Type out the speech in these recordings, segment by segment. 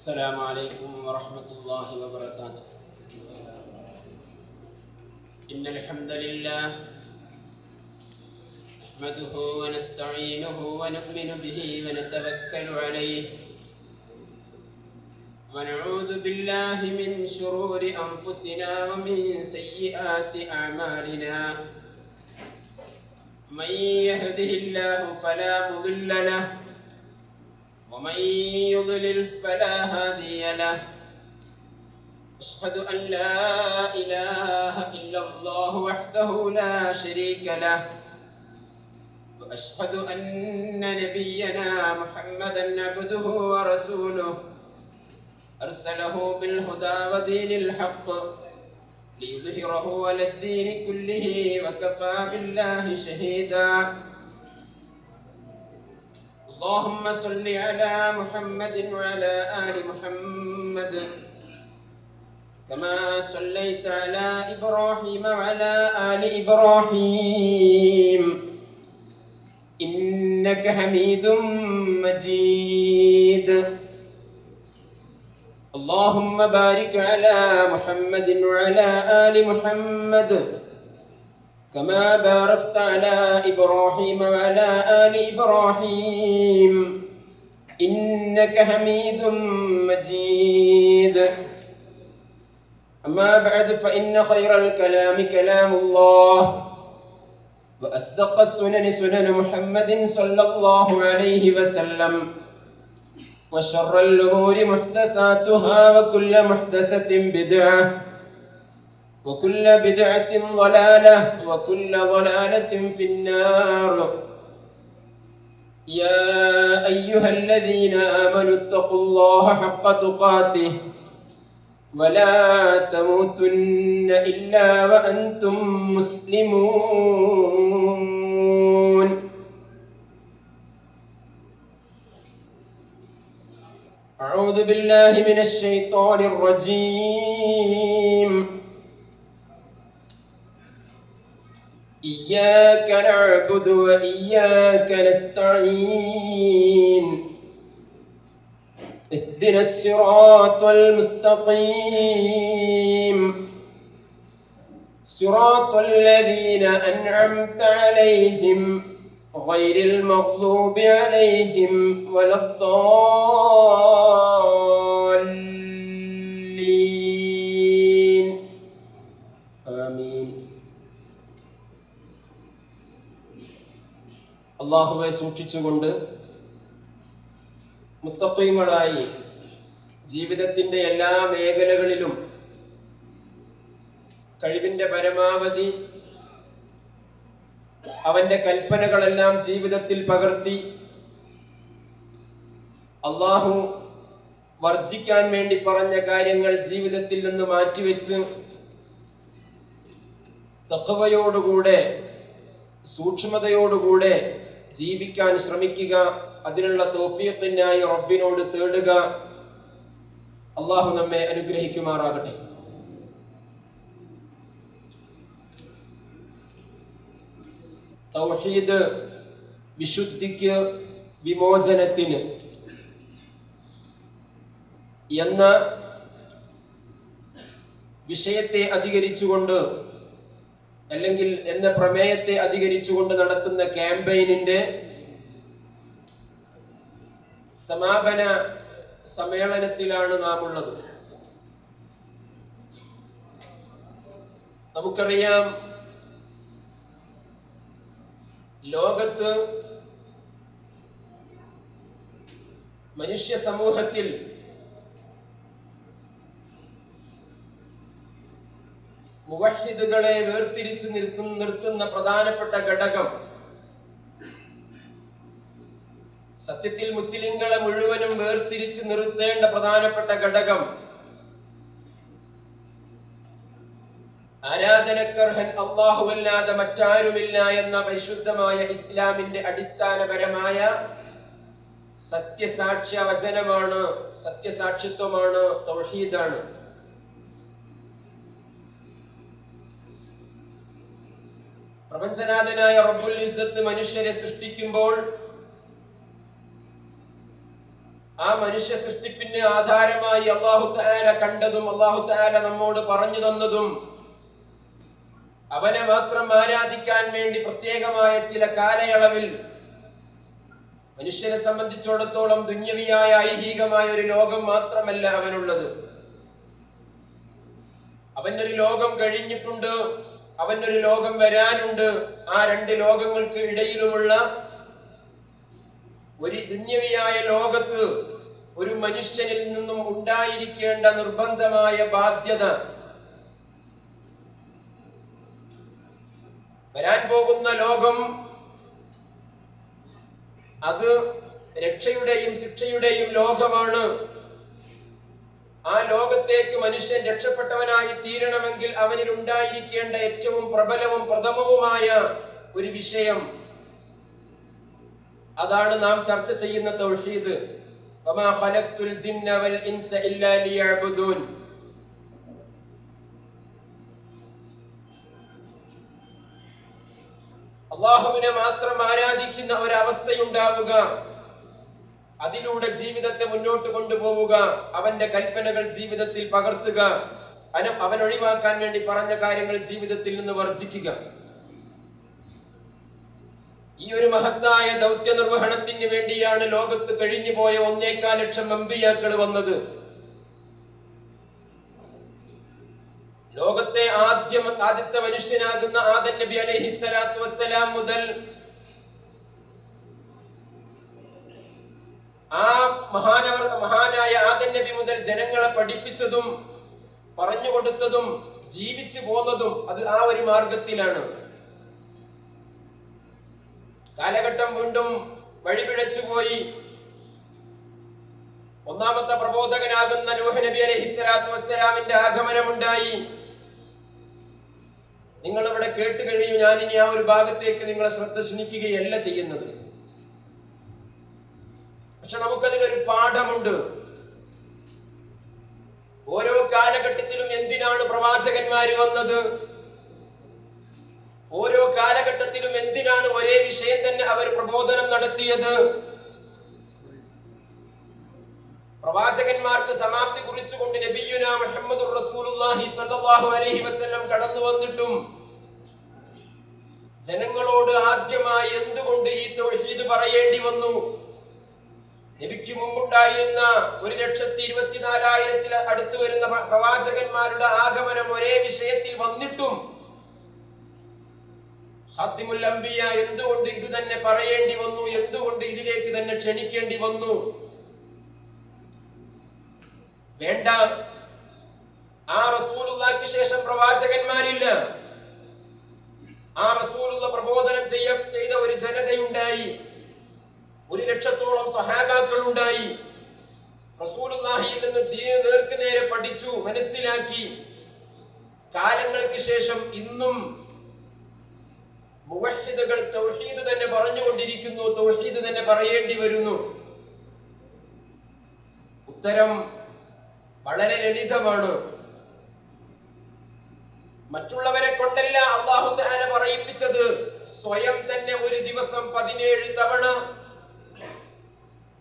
السلام عليكم ورحمة الله وبركاته. إن الحمد لله نحمده ونستعينه ونؤمن به ونتوكل عليه ونعوذ بالله من شرور أنفسنا ومن سيئات أعمالنا. من يهده الله فلا مضل له ومن يضلل فلا هادي له. أشهد أن لا إله إلا الله وحده لا شريك له وأشهد أن نبينا محمدا عبده ورسوله أرسله بالهدى ودين الحق ليظهره على الدين كله وكفى بالله شهيدا. اللهم صل على محمد وعلى آل محمد كما صليت على إبراهيم وعلى آل إبراهيم إنك حميد مجيد. اللهم بارك على محمد وعلى آل محمد كما باركت على إبراهيم وعلى آل إبراهيم إنك حميد مجيد. أما بعد فإن خير الكلام كلام الله وأصدق السنن سنن محمد صلى الله عليه وسلم وشر الأمور محدثاتها وكل محدثة بدعة وكل بدعة ضلالة وكل ضلالة في النار. يا أيها الذين آمنوا اتقوا الله حق تقاته ولا تموتن إلا وأنتم مسلمون. أعوذ بالله من الشيطان الرجيم. إياك نعبد وإياك نستعين اهدنا الصراط المستقيم صراط الذين أنعمت عليهم غير المغضوب عليهم ولا الضالين آمين. അല്ലാഹുവെ സൂക്ഷിച്ചുകൊണ്ട് മുത്തഖീങ്ങളായി ജീവിതത്തിന്റെ എല്ലാ മേഖലകളിലും കഴിവിന്റെ പരമാവധി അവന്റെ കൽപ്പനകളെല്ലാം ജീവിതത്തിൽ പകർത്തി അല്ലാഹു വർജിക്കാൻ വേണ്ടി പറഞ്ഞ കാര്യങ്ങൾ ജീവിതത്തിൽ നിന്ന് മാറ്റിവെച്ച് തഖ്വയോടുകൂടെ സൂക്ഷ്മതയോടുകൂടെ ജീവിക്കാൻ ശ്രമിക്കുക. അതിനുള്ള തൗഫീഖിനായി റബ്ബിനോട് തേടുക. അല്ലാഹു നമ്മെ അനുഗ്രഹിക്കുമാറാകട്ടെ. തൗഹീദ് വിശുദ്ധിക്ക് വിമോചനത്തിന് എന്ന വിഷയത്തെ അധികരിച്ചുകൊണ്ട് അല്ലെങ്കിൽ എന്ന പ്രമേയത്തെ അധികരിച്ചുകൊണ്ട് നടത്തുന്ന ക്യാമ്പയിനിന്റെ സമാപന സമ്മേളനത്തിലാണ് നാം ഉള്ളത്. നമുക്കറിയാം, ലോകത്ത് മനുഷ്യ സമൂഹത്തിൽ മുവഹ്ഹിദുകളെ വേർതിരിച്ചു നിർത്തുന്ന പ്രധാനപ്പെട്ട ഘടകം, സത്യത്തിൽ മുസ്ലിങ്ങളെ മുഴുവനും വേർതിരിച്ചു നിർത്തേണ്ട പ്രധാനപ്പെട്ട ഘടകം, ആരാധനക്കർഹൻ അല്ലാഹുവല്ലാതെ മറ്റാരുമില്ല എന്ന പരിശുദ്ധമായ ഇസ്ലാമിന്റെ അടിസ്ഥാനപരമായ സത്യസാക്ഷ്യ വചനമാണ്, സത്യസാക്ഷിത്വമാണ്, തൗഹീദാണ്. പ്രപഞ്ചനാഥനായ റബ്ബുൽ ഇസ്സത്ത് മനുഷ്യരെ സൃഷ്ടിക്കുമ്പോൾ ആ ആ മനുഷ്യ സൃഷ്ടിപ്പിന് ആധാരമായി അല്ലാഹു തആല കണ്ടതും അല്ലാഹു തആല നമ്മോട് പറഞ്ഞു തന്നതും അവനെ മാത്രം ആരാധിക്കാൻ വേണ്ടി പ്രത്യേകമായ ചില കാലയളവിൽ മനുഷ്യനെ സംബന്ധിച്ചിടത്തോളം ദുന്യവിയായ ഐഹികമായ ഒരു ലോകം മാത്രമല്ല അവനുള്ളത്. അവനൊരു ലോകം കഴിഞ്ഞിട്ടുണ്ട്, അവനൊരു ലോകം വരാനുണ്ട്. ആ രണ്ട് ലോകങ്ങൾക്ക് ഇടയിലുമുള്ള ഒരു ദുന്യവിയായ ലോകത്ത് ഒരു മനുഷ്യനിൽ നിന്നും ഉണ്ടായിരിക്കേണ്ട നിർബന്ധമായ ബാധ്യത വരാൻ പോകുന്ന ലോകം അത് രക്ഷയുടെയും ശിക്ഷയുടെയും ലോകമാണ്. ആ ലോകത്തേക്ക് മനുഷ്യൻ രക്ഷപ്പെട്ടവനായി തീരണമെങ്കിൽ അവനിൽ ഉണ്ടായിരിക്കേണ്ട ഏറ്റവും പ്രബലവും പ്രഥമവുമായ ഒരു വിഷയം അതാണ് നാം ചർച്ച ചെയ്യുന്ന തൗഹീദ്. വമാ ഖലഖ്തുൽ ജിന്ന വൽ ഇൻസ ഇല്ലാ ലിയഅ്ബുദൂൻ. അല്ലാഹുവിനെ മാത്രം ആരാധിക്കുന്ന ഒരവസ്ഥയുണ്ടാവുക, അതിലൂടെ ജീവിതത്തെ മുന്നോട്ട് കൊണ്ടുപോവുക, അവന്റെ കൽപ്പനകൾ ജീവിതത്തിൽ പകർത്തുക, അവൻ ഒഴിവാക്കാൻ വേണ്ടി പറഞ്ഞ കാര്യങ്ങൾ ജീവിതത്തിൽ നിന്ന് വർജിക്കുക. ഈ ഒരു മഹത്തായ ദൗത്യ നിർവഹണത്തിന് വേണ്ടിയാണ് ലോകത്ത് കഴിഞ്ഞുപോയ 1.25 ലക്ഷം അമ്പിയാക്കൾ വന്നത്. ലോകത്തെ ആദ്യത്തെ മനുഷ്യനാകുന്ന ആദം നബി അലൈഹിസ്സലാത്തു വസ്സലാം മുതൽ ആ മഹാനായ ആദം നബി മുതൽ ജനങ്ങളെ പഠിപ്പിച്ചതും പറഞ്ഞു കൊടുത്തതും ജീവിച്ചു പോന്നതും അത് ആ ഒരു മാർഗത്തിലാണ്. കാലഘട്ടം വീണ്ടും വഴിപിഴച്ചു പോയി. ഒന്നാമത്തെ പ്രബോധകനാകുന്ന നൂഹ് നബി അലൈഹിസ്സലാത്തു വസ്സലാമിന്റെ ആഗമനമുണ്ടായി. നിങ്ങൾ ഇവിടെ കേട്ട് കഴിഞ്ഞു, ഞാൻ ഇനി ആ ഒരു ഭാഗത്തേക്ക് നിങ്ങളെ ശ്രദ്ധ ക്ഷണിക്കുകയല്ല ചെയ്യുന്നത്. പക്ഷെ നമുക്കതിലൊരു പാഠമുണ്ട്. ഓരോ കാലഘട്ടത്തിലും എന്തിനാണ് പ്രവാചകന്മാര് വന്നത്? ഓരോ കാലഘട്ടത്തിലും എന്തിനാണ് ഒരേ വിഷയം തന്നെ അവർ പ്രബോധനം നടത്തിയത്? പ്രവാചകന്മാർക്ക് സമാപ്തി കുറിച്ചുകൊണ്ട് നബിയുനാ മുഹമ്മദുർ റസൂലുള്ളാഹി സ്വല്ലല്ലാഹു അലൈഹി വസല്ലം കടന്നു വന്നിട്ടും ജനങ്ങളോട് ആദ്യമായി എന്തുകൊണ്ട് ഈ തൗഹീദ് പറയേണ്ടി വന്നു? നബിക്ക് മുമ്പുണ്ടായിരുന്ന 1,24,000 അടുത്ത് വരുന്ന പ്രവാചകന്മാരുടെ ആഗമനം ഒരേ വിഷയത്തിൽ വന്നിട്ടും ഖാത്തിമുൽ അംബിയ എന്തുകൊണ്ട് ഇത് തന്നെ പറയേണ്ടി വന്നു? എന്തുകൊണ്ട് ഇതിലേക്ക് തന്നെ ക്ഷണിക്കേണ്ടി വന്നു? വേണ്ട, ആ റസൂലുള്ളാഹിക്ക് ശേഷം പ്രവാചകന്മാരില്ല. ആ റസൂലുള്ള പ്രബോധനം ചെയ്ത ഒരു ജനതയുണ്ടായി. 1 ലക്ഷത്തോളം സഹാബാക്കൾ ഉണ്ടായി. റസൂലുള്ളാഹിയിൽ നിന്ന് ദീൻ നേർക്കുനേരെ പഠിച്ചു, മനസ്സിലാക്കി. കാലങ്ങൾക്ക് ശേഷം ഇന്നും മുവഹ്ഹിദുകൾ തൗഹീദ് തന്നെ പറഞ്ഞുകൊണ്ടിരിക്കുന്നു, തൗഹീദ് തന്നെ പറയേണ്ടി വരുന്നു. ഉത്തരം വളരെ ലളിതമാണ്. മറ്റുള്ളവരെ കൊണ്ടല്ല അല്ലാഹു തആല പറയിപ്പിച്ചത്, സ്വയം തന്നെ ഒരു ദിവസം 17 തവണ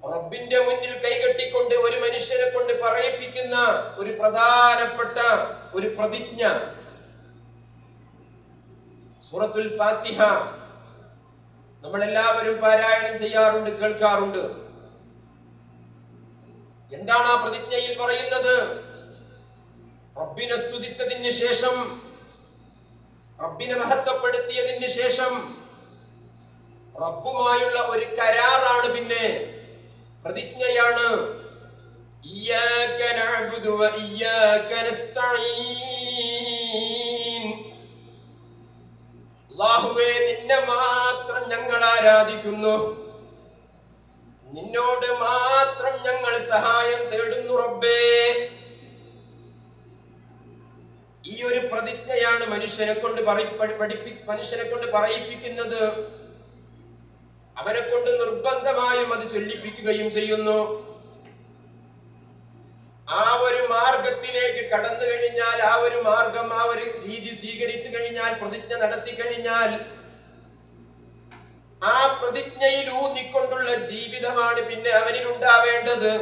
റബ്ബിന്റെ മുന്നിൽ കൈകെട്ടിക്കൊണ്ട് ഒരു മനുഷ്യനെ കൊണ്ട് പറയിപ്പിക്കുന്ന ഒരു പ്രധാനപ്പെട്ട ഒരു പ്രതിജ്ഞ. സൂറത്തുൽ ഫാത്തിഹ നമ്മൾ എല്ലാവരും പാരായണം ചെയ്യാറുണ്ട്, കേൾക്കാറുണ്ട്. എന്താണ് ആ പ്രതിജ്ഞയിൽ പറയുന്നത്? റബ്ബിനെ സ്തുതിച്ചതിന് ശേഷം, റബ്ബിനെ മഹത്വപ്പെടുത്തിയതിന് ശേഷം റബ്ബുമായുള്ള ഒരു കരാറാണ്, പിന്നെ പ്രതിജ്ഞയാണ്. ഇയ്യാക നഅ്ബുദു വ ഇയ്യാക നസ്തഈൻ. അല്ലാഹുവേ, നിന്നെ മാത്രം ഞങ്ങൾ ആരാധിക്കുന്നു, നിന്നോട് മാത്രം ഞങ്ങൾ സഹായം തേടുന്നു റബ്ബേ. ഈ ഒരു പ്രതിജ്ഞയാണ് മനുഷ്യനെ കൊണ്ട് പറയിപ്പിക്കുന്നത്. അവനെ കൊണ്ട് നിർബന്ധമായും അത് ചൊല്ലിപ്പിക്കുകയും ചെയ്യുന്നു. ആ ഒരു മാർഗത്തിലേക്ക് കടന്നു കഴിഞ്ഞാൽ, ആ ഒരു മാർഗം, ആ ഒരു രീതി സ്വീകരിച്ചു കഴിഞ്ഞാൽ, പ്രതിജ്ഞ നടത്തി കഴിഞ്ഞാൽ, ആ പ്രതിജ്ഞയിൽ ഊന്നിക്കൊണ്ടുള്ള ജീവിതമാണ് പിന്നെ അവനിൽ ഉണ്ടാവേണ്ടത്.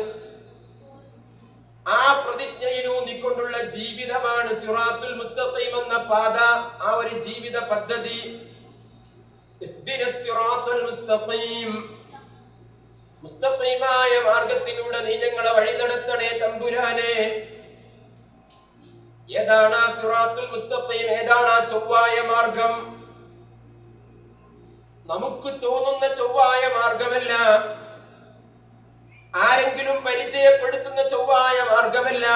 ആ പ്രതിജ്ഞയിൽ ഊന്നിക്കൊണ്ടുള്ള ജീവിതമാണ് സിറാത്തുൽ മുസ്തഖീം എന്ന പാത, ആ ഒരു ജീവിത പദ്ധതി. ഇഹ്ദിനസ് സിറാത്തുൽ മുസ്തഖീം, മുസ്തഖീമായ മാർഗത്തിലൂടെ നീ ഞങ്ങളെ വഴി നടത്തണേ തമ്പുരാനെ. ഏതാണ് ആ സിറാത്തുൽ മുസ്തഖീം? ഏതാണ് ആ ചൊവ്വായ മാർഗം? നമുക്ക് തോന്നുന്ന ചൊവ്വായ മാർഗമല്ല, ആരെങ്കിലും പരിചയപ്പെടുത്തുന്ന ചൊവ്വായ മാർഗമല്ല,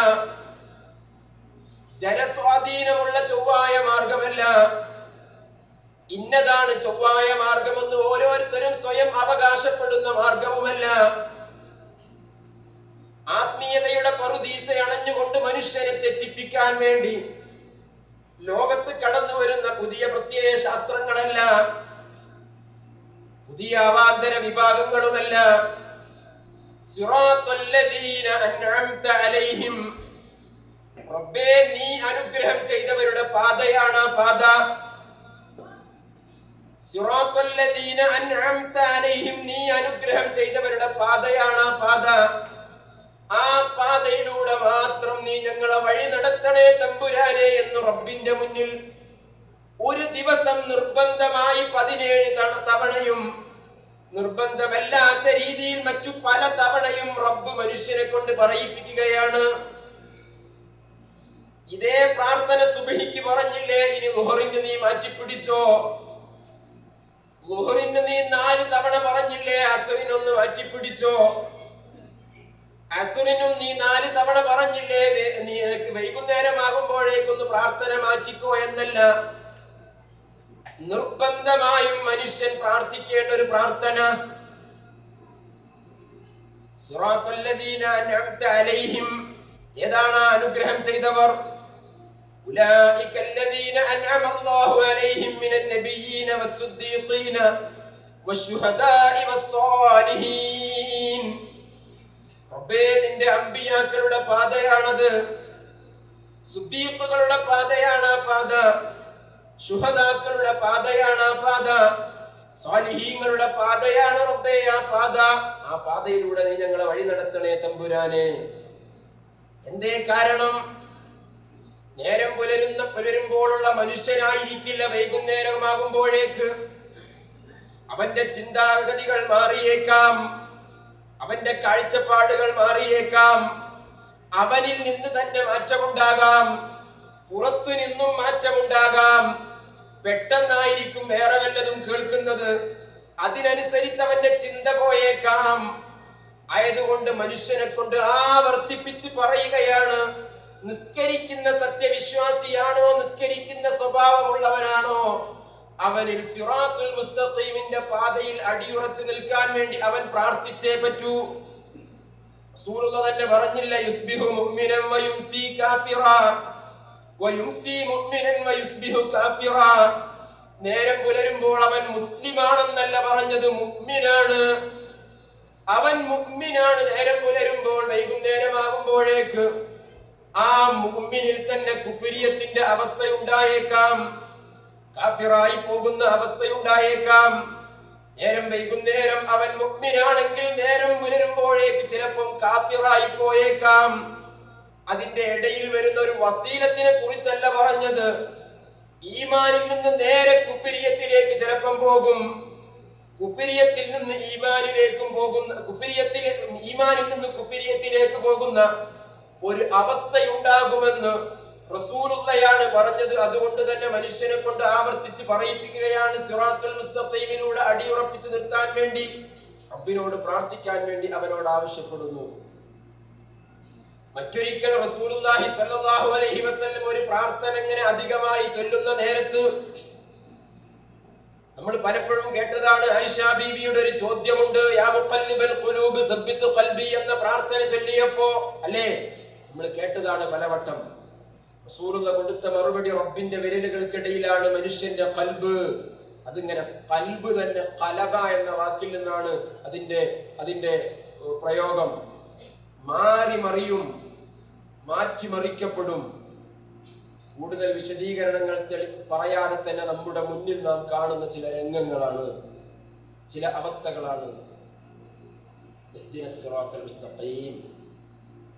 ജനസ്വാധീനമുള്ള ചൊവ്വായ മാർഗമല്ല. ഇന്നതാണ് ചൊവ്വായ മാർഗമെന്ന് ഓരോരുത്തരും സ്വയം അവകാശപ്പെടുന്ന മാർഗവുമല്ല. ആത്മീയതയുടെ പറുദീസ അണഞ്ഞുകൊണ്ട് മനുഷ്യനെ തെറ്റിപ്പിക്കാൻ വേണ്ടി ലോകത്ത് കടന്നു വരുന്ന പുതിയ പ്രത്യയ ശാസ്ത്രങ്ങളല്ല, പുതിയ അവാന്തര വിഭാഗങ്ങളുമല്ല. സിറാത്തുല്ലദീന അൻഅംത അലൈഹിം, റബ്ബേ നീ അനുഗ്രഹം ചെയ്തവരുടെ പാതയാണ് ആ പാത. സിറാത്തുല്ലദീന അൻഅംത അലൈഹിം, നീ അനുഗ്രഹം ചെയ്തവരുടെ പാതയാണ് ആ പാത. ആ പാതയിലൂടെ മാത്രം നീ ഞങ്ങളെ വഴി നടത്തണേ തമ്പുരാനെ എന്ന് റബ്ബിന്റെ മുന്നിൽ ഒരു ദിവസം നിർബന്ധമായി 17 തവണയും നിർബന്ധമല്ലാത്ത രീതിയിൽ മറ്റു പല തവണയും റബ്ബ് മനുഷ്യനെ കൊണ്ട് പറയിപ്പിക്കുകയാണ്. ഇതേ പ്രാർത്ഥന സുബ്ഹിക്ക് പറഞ്ഞില്ലേ? ഇനി ളുഹറിന് നീ മാറ്റിപ്പിടിച്ചോ. ളുഹറിന് നീ 4 തവണ പറഞ്ഞില്ലേ? അസ്റിനൊന്ന് മാറ്റിപ്പിടിച്ചോ. അസ്റിനും നീ 4 തവണ പറഞ്ഞില്ലേ? നീ വൈകുന്നേരമാകുമ്പോഴേക്കൊന്ന് പ്രാർത്ഥന മാറ്റിക്കോ എന്നല്ല, നിർബന്ധമായും മനുഷ്യൻ പ്രാർത്ഥിക്കേണ്ട ഒരു പ്രാർത്ഥന. സിറാത്തുല്ലദീന അൻഅംത അലൈഹിം, ഏതാണ് അനുഗ്രഹം ചെയ്തവർ? ഉലൈകല്ലദീന അൻഅമല്ലാഹു അലൈഹിം മിനൻ നബിയ്യീന വസ്സുദ്ദീഖീന വശുഹദാഇ വസ്സാലിഹീൻ. റബ്ബേ നിന്റെ അമ്പിയാക്കളുടെ പാതയാണത്, സുദ്ദീഖുകളുടെ പാതയാണ് ആ പാത, ശുഹദാക്കളുടെ പാതയാണ് ആ പാത, സ്വാലിഹീങ്ങളുടെ പാതയാണ് റബ്ബേ ആ പാത. ആ പാതയിലൂടെ നീ ഞങ്ങളെ വഴി നടത്തണേ തമ്പുരാനെ. എന്തേ കാരണം? നേരം പുലരുമ്പോഴുള്ള മനുഷ്യനായിരിക്കില്ല വൈകുന്നേരമാകുമ്പോഴേക്ക്. അവന്റെ ചിന്താഗതികൾ മാറിയേക്കാം, അവന്റെ കാഴ്ചപ്പാടുകൾ മാറിയേക്കാം, അവനിൽ നിന്ന് തന്നെ മാറ്റമുണ്ടാകാം, പുറത്തു നിന്നും മാറ്റമുണ്ടാകാം. പെട്ടെന്നായിരിക്കും വേറെ വല്ലതും കേൾക്കുന്നത്, അതിനനുസരിച്ച് അവന്റെ ചിന്ത പോയേക്കാം. ആയതുകൊണ്ട് മനുഷ്യനെ കൊണ്ട് ആവർത്തിപ്പിച്ച് പറയുകയാണ്, നിസ്കരിക്കുന്ന സത്യവിശ്വാസിയാണോ, നിസ്കരിക്കുന്ന സ്വഭാവമുള്ളവനാണോ, അവനിൽ സിറാത്തുൽ മുസ്തഖീമിന്റെ പാതയിൽ അടിയുറച്ചു നിൽക്കാൻ വേണ്ടി അവൻ പ്രാർത്ഥിച്ചേ പറ്റൂ. റസൂലുള്ളാഹി തന്നെ പറഞ്ഞില്ല, യുസ്ബിഹു മുഅ്മിനൻ വയുംസി കാഫിറാ വയുംസി മുഅ്മിനൻ വയുസ്ബിഹു കാഫിറാ. നേരം പുലരുമ്പോൾ അവൻ മുസ്ലിമാണെന്നല്ല പറഞ്ഞത്, മുഅ്മിനാണ്. അവൻ മുഅ്മിനാണ്. നേരം പുലരുമ്പോൾ വൈകുന്നേരമാകുമ്പോഴേക്ക് ആ മുഅ്മിനിൽ തന്നെ കുഫ്രിയത്തിന്റെ അവസ്ഥയുണ്ടായേക്കാം, കാഫിറായി പോകുന്ന അവസ്ഥയുണ്ടായേക്കാം. നേരം വൈകുന്നേരം അവൻ മുഅ്മിനാണെങ്കിൽ നേരം പുലരുമ്പോഴേക്ക് ചിലപ്പം കാഫിറായി പോയേക്കാം. അതിന്റെ ഇടയിൽ വരുന്ന ഒരു വസീലത്തിനെ കുറിച്ചല്ല പറഞ്ഞത്. ഈമാനിൽ നിന്ന് നേരെ കുഫ്രിയത്തിലേക്ക് ചിലപ്പം പോകും, കുഫ്രിയത്തിൽ നിന്ന് ഈമാനിലേക്കും പോകുന്ന, ഈമാനിൽ നിന്ന് കുഫ്രിയത്തിലേക്ക് പോകുന്ന ഒരു അവസ്ഥയുണ്ടാകുമെന്ന് റസൂലുള്ളാഹിയാണ് പറഞ്ഞത്. അതുകൊണ്ട് തന്നെ മനുഷ്യനെ കൊണ്ട് ആവർത്തിച്ച് പറയിപ്പിക്കുകയാണ്, സിറാത്തുൽ മുസ്തഖീമിലൂടെ അടിയുറപ്പിച്ച് നിർത്താൻ വേണ്ടി റബ്ബിനോട് പ്രാർത്ഥിക്കാൻ വേണ്ടി അവനോട് ആവശ്യപ്പെടുന്നു. മറ്റൊരിക്കൽ റസൂലുള്ളാഹി സ്വല്ലല്ലാഹു അലൈഹി വസല്ലം ഒരു പ്രാർത്ഥന ഇങ്ങനെ അധികമായി ചൊല്ലുന്ന നേരത്ത് നമ്മൾ പലപ്പോഴും കേട്ടതാണ്, ആയിഷ ബീവിയുടെ ഒരു ചോദ്യമുണ്ട്, യാ മുഖല്ലിബൽ ഖുലൂബ് സബ്ബിത് ഖൽബി എന്ന പ്രാർത്ഥന ചൊല്ലിയപ്പോ അല്ലേ, നമ്മൾ കേട്ടതാണ് പലവട്ടം. റസൂലുള്ളാഹി കൊടുത്ത മറുപടി, റബ്ബിന്റെ വിരലുകൾക്കിടയിലാണ് മനുഷ്യന്റെ ഖൽബ്. അതിങ്ങനെ ഖൽബ് തന്നെ ഖലബ എന്ന വാക്കിൽ നിന്നാണ് അതിന്റെ പ്രയോഗം. മാറിമറിയും, മാറ്റിമറിക്കപ്പെടും. കൂടുതൽ വിശദീകരണങ്ങൾ പറയാതെ തന്നെ നമ്മുടെ മുന്നിൽ നാം കാണുന്ന ചില രംഗങ്ങളാണ്. ചില അവസ്ഥകളാണ്.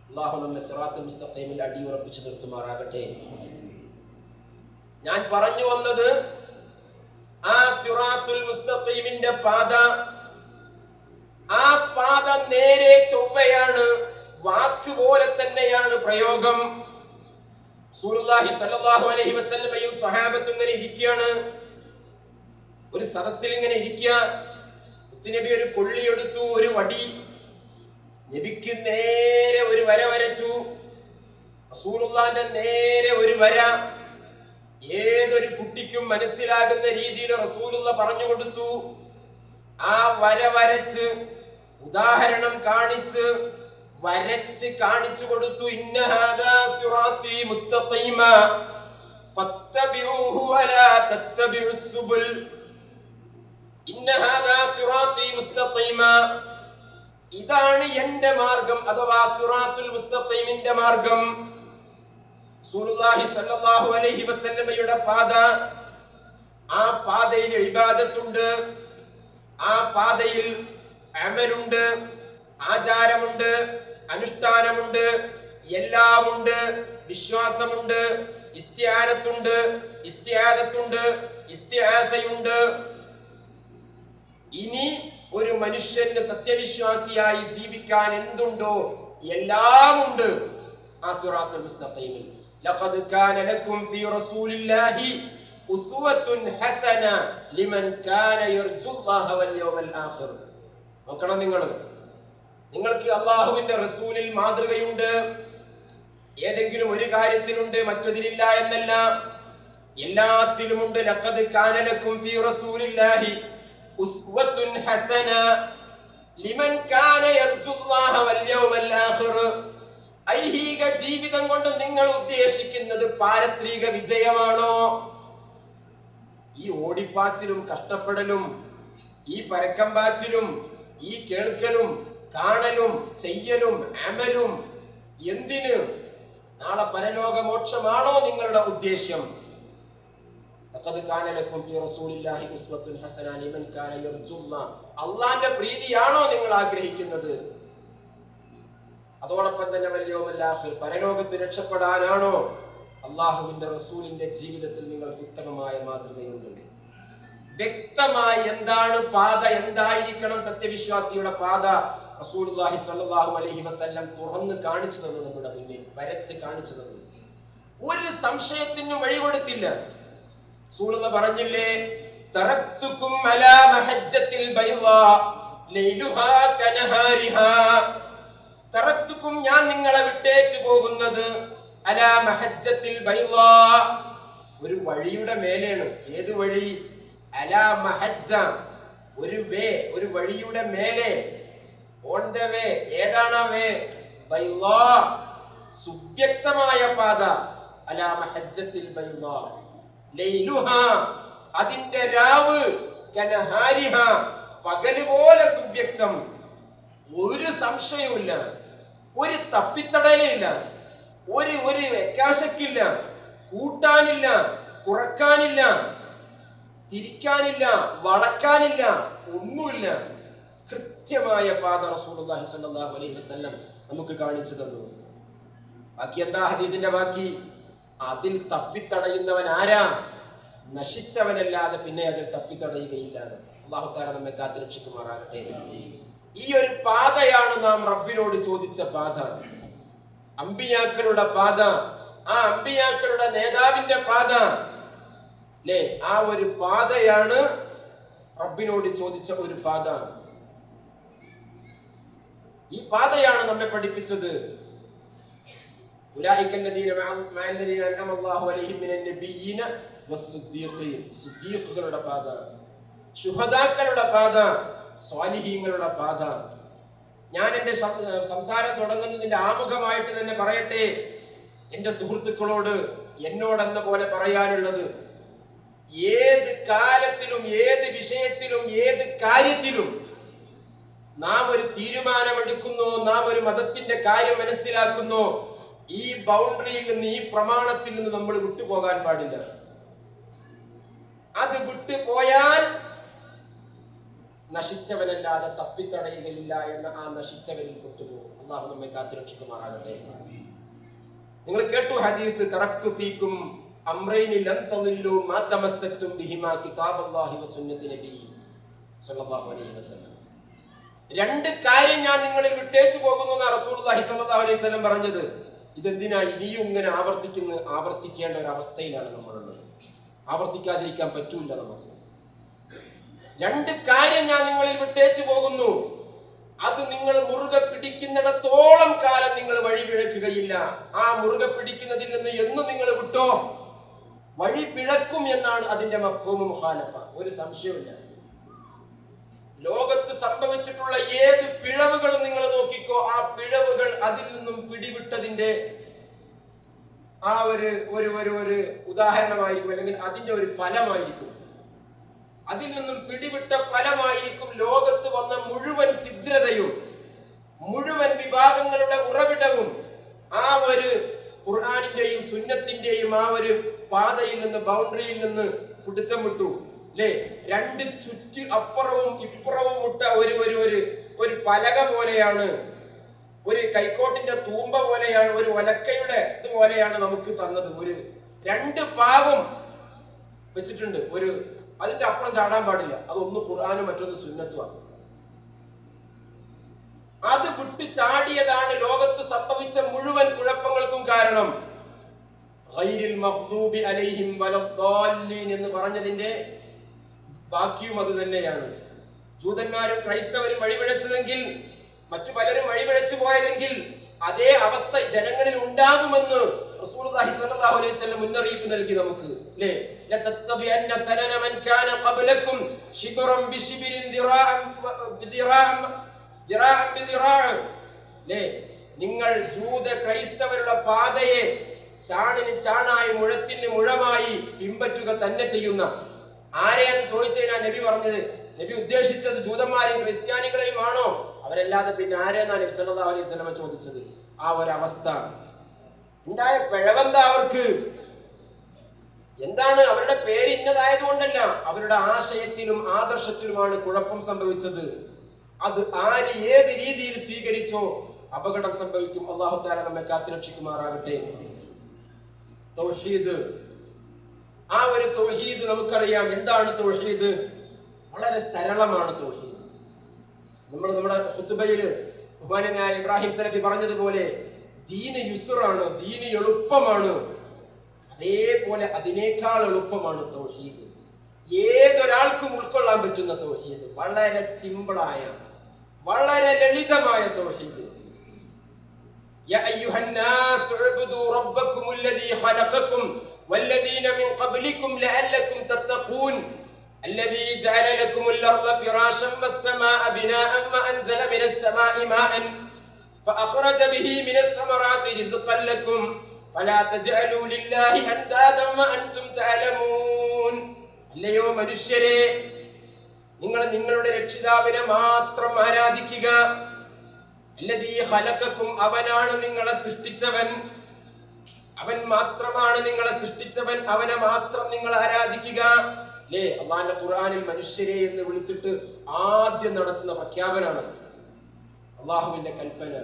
അല്ലാഹു നമ്മെ സിറാത്തുൽ മുസ്തഖീമിൽ അടിയുറപ്പിച്ചു നിർത്തുമാറാകട്ടെ. ഞാൻ പറഞ്ഞു വന്നത് ആ സിറാത്തുൽ മുസ്തഖീമിന്റെ പാത, ആ പാത നേരെ ചൊവ്വയാണ്, വാക്ക് പോലെ തന്നെയാണ് പ്രയോഗം. റസൂലുള്ളാഹി സ്വല്ലല്ലാഹു അലൈഹി വസല്ലമയും സ്വഹാബത്തും ഇങ്ങനെ ഇരിക്കുകയാണ്, ഒരു സദസ്സിൽ ഇങ്ങനെ ഇരിക്കുക. നബി ഒരു കൊള്ളി എടുത്തു, ഒരു വടി, നബിക്ക് നേരെ ഒരു വര വരച്ചു. റസൂലുള്ളാഹിന്റെ നേരെ ഒരു വര ഏതൊരു കുട്ടിക്കും മനസ്സിലാകുന്ന രീതിയിൽ റസൂലുള്ള പറഞ്ഞു കൊടുത്തു. ആ വര വരച്ച് ഉദാഹരണം കാണിച്ച് വരച്ച് കാണിച്ചു കൊടുത്തു. ഇന്ന ഹാദാ സിറാത്തി മുസ്തഖീമ ഫത്തബിഊഹു വലാ തത്തബിഉസ് സുബുൽ. ഇന്ന ഹാദാ സിറാത്തി മുസ്തഖീമ, ഇതാണ് എന്റെ മാർഗം, അഥവാ സിറാത്തുൽ മുസ്തഖീമിന്റെ മാർഗം. റസൂലുള്ളാഹി സ്വല്ലല്ലാഹു അലൈഹി വസല്ലമയുടെ പാത, ആ പാതയിൽ ഇബാദത്തുണ്ട്, ആ പാതയിൽ അമലുണ്ട്, ആചാരമുണ്ട്, അനുഷ്ഠാനമുണ്ട്, എല്ലാമുണ്ട്. വിശ്വാസമുണ്ട്, ഇസ്തിആനത്തുണ്ട്, ഇസ്തിആദത്തുണ്ട്, ഇസ്തിആസയുണ്ട്. ഇനി ഒരു മനുഷ്യന് സത്യവിശ്വാസിയായി ജീവിക്കാൻ എന്തുണ്ടോ എല്ലാമുണ്ട് ആ സിറാത്തുൽ മുസ്തഖീമിൽ. ലഖദ് കാന ലക്കും ഫീ റസൂലില്ലാഹി ഉസ്വത്തുൻ ഹസന ലിമൻ കാന യർജുല്ലാഹ വൽ യൗമൽ ആഖിർ. നോക്കണം, നിങ്ങൾക്ക് അല്ലാഹുവിന്റെ റസൂലിൽ മാതൃകയുണ്ട്. ഏതെങ്കിലും ഒരു കാര്യത്തിലുണ്ട്, മറ്റതിലില്ല എന്നല്ല, എല്ലാത്തിലുമുണ്ട്. ലഖദ് കാന ലക്കും ഫീ റസൂലില്ലാഹി ഉസ്വത്തുൻ ഹസന ലിമൻ കാന യർജുല്ലാഹ വൽ യൗമൽ ആഖിർ. ഐഹിക ജീവിതം കൊണ്ട് നിങ്ങൾ ഉദ്ദേശിക്കുന്നത് പാരത്രിക വിജയമാണോ? ഈ ഓടിപ്പാച്ചിലും കഷ്ടപ്പെടലും, ഈ പരക്കം പാച്ചിലും, ഈ കേൾക്കലും കാണലും ചെയ്യലും അമലും എന്തിന്? നാളെ പരലോക മോക്ഷമാണോ നിങ്ങളുടെ ഉദ്ദേശ്യം? അള്ളാന്റെ പ്രീതിയാണോ നിങ്ങൾ ആഗ്രഹിക്കുന്നത്? അതോടൊപ്പം തന്നെ പരലോകത്ത് രക്ഷപ്പെടാനാണോ? അള്ളാഹുവിന്റെ റസൂലിന്റെ ജീവിതത്തിൽ നിങ്ങൾക്ക് ഉത്തമമായ മാതൃകയുണ്ട്. വ്യക്തമായി എന്താണ് പാത, എന്തായിരിക്കണം സത്യവിശ്വാസിയുടെ പാത, റസൂലുള്ളാഹി സ്വല്ലല്ലാഹു അലൈഹി വസല്ലം തുറന്ന് കാണിച്ചു തന്നു, നമ്മുടെ മുന്നിൽ വരച്ച് കാണിച്ചു തന്നു. ഒരു സംശയത്തിനും വഴികൊടുത്തില്ല. റസൂലുള്ള പറഞ്ഞില്ലേ, തറക്തുകും അലാ മഹജ്ജത്തിൽ ബൈളാ ലൈലുഹാ കനഹാരിഹാ. തറക്തുകും, ഞാൻ നിങ്ങളെ വിട്ടേച്ചു പോകുന്നത്, അലാ മഹജ്ജത്തിൽ ബൈളാ, ഒരു വഴിയുടെ മേലെയാണ്. ഏത് വഴി? അലാ മഹജ്ജ, ഒരു വേ, ഒരു വഴിയുടെ മേലെ, ഓൺ ദ വേ. ഏതാണ് ആ വേ? ബൈളാ, സുവ്യക്തമായ പാത. അലാ മഹജ്ജത്തിൽ ബൈളാ ലൈലുഹാ, അതിന്റെ രാവ്, കനഹാരിഹാ, പകല് പോലെ സുവ്യക്തം. ഒരു സംശയവുമില്ല, ഒരു തപ്പിത്തടയിലില്ല, ഒരു വ്യത്യാസക്കില്ല, കൂട്ടാനില്ല, കുറക്കാനില്ല, തിരിക്കാനില്ല, വളക്കാനില്ല, ഒന്നുമില്ല. കൃത്യമായ പാത റസൂലുള്ളാഹി സ്വല്ലല്ലാഹു അലൈഹി വസല്ലം നമുക്ക് കാണിച്ചു തന്നു. ബാക്കി എന്താ ഹദീസിന്റെ ബാക്കി? അതിൽ തപ്പിത്തടയുന്നവൻ ആരാ? നശിച്ചവനല്ലാതെ പിന്നെ അതിൽ തപ്പിത്തടയുകയില്ല. അല്ലാഹു തആല നമ്മെ കാത്തുരക്ഷിക്കുമാറാകട്ടെ. ഈ ഒരു പാതയാണ് നാം റബ്ബിനോട് ചോദിച്ച പാത, അമ്പിയാക്കളുടെ പാത, ആ അമ്പിയാക്കളുടെ നേതാവിന്റെ പാത അല്ലേ? ആ ഒരു പാതയാണ് റബ്ബിനോട് ചോദിച്ച ഒരു പാത. ഈ പാതയാണ് നമ്മെ പഠിപ്പിച്ചത്. സുദ്ദീഖുകളുടെ പാത, ശുഹദാക്കളുടെ പാത, സ്വാലിഹീങ്ങളുടെ പാത. ഞാൻ എന്റെ സംസാരം തുടങ്ങുന്നതിന്റെ ആമുഖമായിട്ട് തന്നെ പറയട്ടെ, എന്റെ സുഹൃത്തുക്കളോട് എന്നോടെന്ന പോലെ പറയാനുള്ളത്, ഏത് കാലത്തിലും, ഏത് വിഷയത്തിലും, ഏത് കാര്യത്തിലും നാം ഒരു തീരുമാനമെടുക്കുന്നു, നാം ഒരു മതത്തിന്റെ കാര്യം മനസ്സിലാക്കുന്നു, ഈ ബൗണ്ടറിയിൽ നിന്ന്, ഈ പ്രമാണത്തിൽ നിന്ന് നമ്മൾ വിട്ടുപോകാൻ പാടില്ല. അത് വിട്ടുപോയാൽ നശിച്ചവനല്ലാതെ തപ്പിത്തടയുകയില്ല എന്ന ആ നശിച്ചവരിൽ പെട്ടുപോകും. അള്ളാഹു നമ്മെ കാത്തുരക്ഷിക്കുമാറാകട്ടെ. നിങ്ങൾ കേട്ടു ഹദീസ്, തറക്തു ഫീക്കും അംറൈനി ലൻ തളില്ലു മാ തമസ്സക്തും ബിഹിമാ കിതാബല്ലാഹി വസുന്നത്തി നബി സ്വല്ലല്ലാഹു അലൈഹി വസല്ലം. രണ്ട് കാര്യം ഞാൻ നിങ്ങളിൽ വിട്ടേച്ചു പോകുന്നു എന്നാണ് റസൂലുള്ളാഹി സ്വല്ലല്ലാഹു അലൈഹി വസല്ലം പറഞ്ഞത്. ഇതെന്തിനാ ഇനിയും ഇങ്ങനെ ആവർത്തിക്കേണ്ട ഒരു അവസ്ഥയിലാണ് നമ്മളുള്ളത്. ആവർത്തിക്കാതിരിക്കാൻ പറ്റൂല നമുക്ക്. രണ്ട് കാര്യം ഞാൻ നിങ്ങളിൽ വിട്ടേച്ചു പോകുന്നു, അത് നിങ്ങൾ മുറുകെ പിടിക്കുന്നിടത്തോളം കാലം നിങ്ങൾ വഴി പിഴക്കുകയില്ല. ആ മുറുകെ പിടിക്കുന്നതിൽ നിന്ന് എന്ന് നിങ്ങൾ വിട്ടോ വഴി പിഴക്കും എന്നാണ് അതിന്റെ മഫ്ഹൂം മുഖാലഫ. ഒരു സംശയമില്ല. ലോകത്ത് സംഭവിച്ചിട്ടുള്ള ഏത് പിഴവുകളും നിങ്ങൾ നോക്കിക്കോ, ആ പിഴവുകൾ അതിൽ നിന്നും പിടിവിട്ടതിന്റെ ആ ഒരു ഉദാഹരണമായിരിക്കും, അല്ലെങ്കിൽ അതിന്റെ ഒരു ഫലമായിരിക്കും. അതിൽ നിന്നും പിടിവിട്ട ഫലമായിരിക്കും ലോകത്ത് വന്ന മുഴുവൻ ഛിദ്രതയും, മുഴുവൻ വിഭാഗങ്ങളുടെ ഉറവിടവും. ആ ഒരു ഖുർആനിന്റെയും സുന്നത്തിന്റെയും ആ ഒരു പാതയിൽ നിന്ന്, ബൗണ്ടറിയിൽ നിന്ന് പിടുത്തം വിട്ടു അല്ലേ? രണ്ട് ചുറ്റ് അപ്പുറവും ഇപ്പുറവും ഇട്ട ഒരു പലക പോലെയാണ്, ഒരു കൈക്കോട്ടിന്റെ തൂമ്പ പോലെയാണ്, ഒരു ഒലക്കയുടെ ഇതുപോലെയാണ് നമുക്ക് തന്നത്. രണ്ട് ഭാഗം വെച്ചിട്ടുണ്ട്. അതിന്റെ അപ്പുറം ചാടാൻ പാടില്ല. അതൊന്ന് ഖുർആനും മറ്റൊന്ന് സുന്നത്തുമാണ്. അത് വിട്ട് ചാടിയതാണ് ലോകത്ത് സംഭവിച്ച മുഴുവൻ കുഴപ്പങ്ങൾക്കും കാരണം. ഗൈരിൽ മഗ്ദൂബി അലൈഹിം വലദ്ദാല്ലീൻ എന്ന് പറഞ്ഞതിന്റെ ബാക്കിയും അത് തന്നെയാണ്. ജൂതന്മാരും ക്രൈസ്തവരും വഴിപിഴച്ചതെങ്കിൽ, മറ്റു പലരും വഴിപിഴച്ചു പോയതെങ്കിൽ അതേ അവസ്ഥ ജനങ്ങളിൽ ഉണ്ടാകുമെന്ന് റസൂലുള്ളാഹി സ്വല്ലല്ലാഹു അലൈഹി വസല്ലം മുന്നറിയിപ്പ് നൽകി നമുക്ക്. അല്ലേ? ലതത്തബിഅന്ന സനന മൻ കാന ഖബ്ലകും ശിബ്റൻ ബിശിബ്രിൻ ദിറാഅൻ ബിദിറാഅ. അല്ലേ? നിങ്ങൾ ജൂത ക്രൈസ്തവരുടെ പാതയെ ചാണിന് ചാണായി മുഴത്തിന് മുഴമായി പിൻപറ്റുക തന്നെ ചെയ്യുന്ന ആരെയെന്ന് ചോദിച്ചതിനാ നബി പറഞ്ഞത്. നബി ഉദ്ദേശിച്ചത് ജൂതന്മാരെയും ക്രിസ്ത്യാനികളെയും ആണോ? അവരല്ലാതെ പിന്നെ ആരെയെന്നാണ് നബി സല്ലല്ലാഹു അലൈഹി വസല്ലം ചോദിച്ചത്. ആ ഒരവസ്ഥ ഉണ്ടായ പിഴവെന്താ അവർക്ക്? എന്താണ്? അവരുടെ പേര് ഇന്നതായതുകൊണ്ടല്ല, അവരുടെ ആശയത്തിലും ആദർശത്തിലുമാണ് കുഴപ്പം സംഭവിച്ചത്. അത് ആര് ഏത് രീതിയിൽ സ്വീകരിച്ചോ അപകടം സംഭവിക്കും. അല്ലാഹു തആല നമ്മെ കാത്തുരക്ഷിക്കുമാറാകട്ടെ. തൗഹീദ്, ആ ഒരു തൗഹീദ് നമുക്കറിയാം. എന്താണ് തൗഹീദ്? വളരെ സരളമാണ് തൗഹീദ്. നമ്മുടെ ഖുതുബയിൽ ബഹുമാനനായ ഇബ്രാഹിം സലഫി പറഞ്ഞതുപോലെ ദീന് യുസ്റാണ്, ദീന് എളുപ്പമാണ്. അതേപോലെ അതിനേക്കാൾ എളുപ്പമാണ് തൗഹീദ്. ഏതൊരാൾക്കും ഉൾക്കൊള്ളാൻ പറ്റുന്ന തൗഹീദ്, വളരെ സിമ്പിളായ, വളരെ ലളിതമായ തൗഹീദ്. യാ അയ്യുഹന്നാസ് ഉഅ്ബുദൂ റബ്ബക്കുമുല്ലദീ ഖലഖക്കും വല്ലദീന മിൻ ഖബ്ലിക്കും ലഅല്ലക്കും തത്തഖൂൻ الذي جعل لكم الأرض فراشا والسماء بناء وأنزل من السماء ماء فأخرج به من الثمرات رزقا لكم فلا تجعلوا لله أندادا وأنتم تعلمون. അല്ലയോ മനുഷ്യരെ, നിങ്ങൾ നിങ്ങളുടെ രക്ഷിതാവിനെ മാത്രം ആരാധിക്കുക. الذي خلقكم, അവനാണ് നിങ്ങളെ സൃഷ്ടിച്ചവൻ. അവൻ മാത്രമാണ് നിങ്ങളെ സൃഷ്ടിച്ചവൻ. അവനെ മാത്രം നിങ്ങൾ ആരാധിക്കുക. അല്ലേ? അല്ലാഹുവിന്റെ ഖുർആനിൽ മനുഷ്യരെ എന്ന് വിളിച്ചിട്ട് ആദ്യം നടത്തുന്ന പ്രഖ്യാപനമാണ് അള്ളാഹുവിന്റെ കൽപ്പന.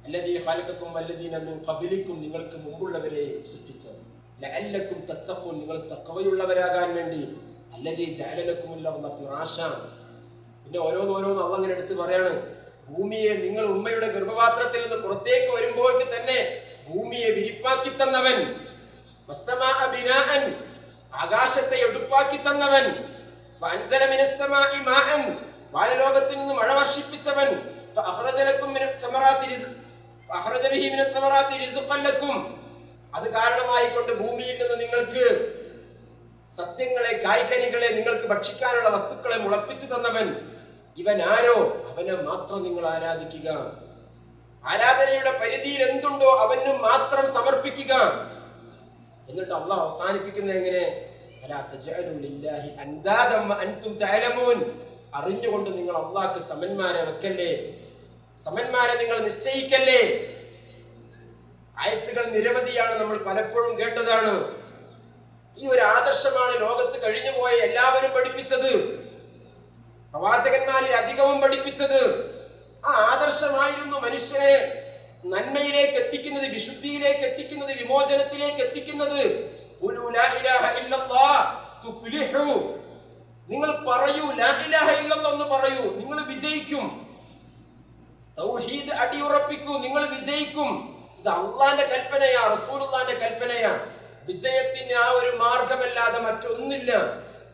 അല്ലദീ ഖലഖക്കും വല്ലദീന മിൻ ഖബ്ലിക്കും, നിങ്ങൾക്ക് മുമ്പുള്ളവരെയും സൃഷ്ടിച്ചത്. ലഅല്ലക്കും തത്തഖൂൻ, നിങ്ങൾ തഖ്വയുള്ളവരാകാൻ വേണ്ടി. അല്ലദീ ജഅല ലക്കുമുൽ അർള ഫിറാശ. പിന്നെ ഓരോന്നോരോന്ന് അള്ളാഹ് ഇങ്ങനെ എടുത്ത് പറയാണ്. ഭൂമിയെ നിങ്ങൾ ഉമ്മയുടെ ഗർഭപാത്രത്തിൽ നിന്ന് പുറത്തേക്ക് വരുമ്പോഴേക്ക് തന്നെ ഭൂമിയെ വിരിപ്പാക്കി തന്നവൻ. വസ്സമാഅ ബിനാഅൻ, ആകാശത്തെ എടുപ്പാക്കി തന്നവൻ. വഅൻസല മിനസ് സമാഇ മാഅൻ, വാനലോകത്തിൽ നിന്ന് മഴ വർഷിപ്പിച്ചവൻ. ഫഅഖ്റജ ലക്കും മിനസ് തമറാത്തി ഫഅഖ്റജ ബിഹി മിനസ് തമറാത്തി റിസ്ഖൻ ലക്കും, അത് കാരണമായി കൊണ്ട് ഭൂമിയിൽ നിന്ന് നിങ്ങൾക്ക് സസ്യങ്ങളെ, കായ്കനികളെ, നിങ്ങൾക്ക് ഭക്ഷിക്കാനുള്ള വസ്തുക്കളെ മുളപ്പിച്ചു തന്നവൻ. ഇവൻ ആരോ അവനെ മാത്രം നിങ്ങൾ ആരാധിക്കുക. ആരാധനയുടെ പരിധിയിൽ എന്തുണ്ടോ അവന് മാത്രം സമർപ്പിക്കുക. എന്നിട്ട് അള്ളാഹ് അവസാനിപ്പിക്കുന്നത് എങ്ങനെ? അലാ തജഅലു ലില്ലാഹി അൻദാദൻ വഅൻതും തഅലമൂൻ. അറിഞ്ഞുകൊണ്ട് നിങ്ങൾ അള്ളാഹ്ക്ക് സമന്മാരെ വെക്കല്ലേ, സമന്മാരെ നിങ്ങൾ നിശ്ചയിക്കല്ലേ. ആയത്തുകൾ നിരവധിയാണ്, നമ്മൾ പലപ്പോഴും കേട്ടതാണ്. ഈ ഒരു ആദർശമാണ് ലോകത്ത് കഴിഞ്ഞുപോയ എല്ലാവരും പഠിപ്പിച്ചത്. പ്രവാചകന്മാരിൽ അധികവും പഠിപ്പിച്ചത് ആ ആദർശമായിരുന്നു മനുഷ്യനെ നന്മയിലേക്ക് എത്തിക്കുന്നത്, വിശുദ്ധിയിലേക്ക് എത്തിക്കുന്നത്, വിമോചനത്തിലേക്ക് എത്തിക്കുന്നത്. നിങ്ങൾ പറയൂ, ലാ ഇലാഹ ഇല്ലല്ലാഹ് എന്ന് പറയൂ, നിങ്ങൾ വിജയിക്കും. തൗഹീദ് അടിയുറപ്പിക്കൂ, നിങ്ങൾ വിജയിക്കും. ഇത് അള്ളാന്റെ കൽപ്പനയാ, റസൂലുള്ളാന്റെ കൽപ്പനയാ. വിജയത്തിന് ആ ഒരു മാർഗമല്ലാതെ മറ്റൊന്നില്ല.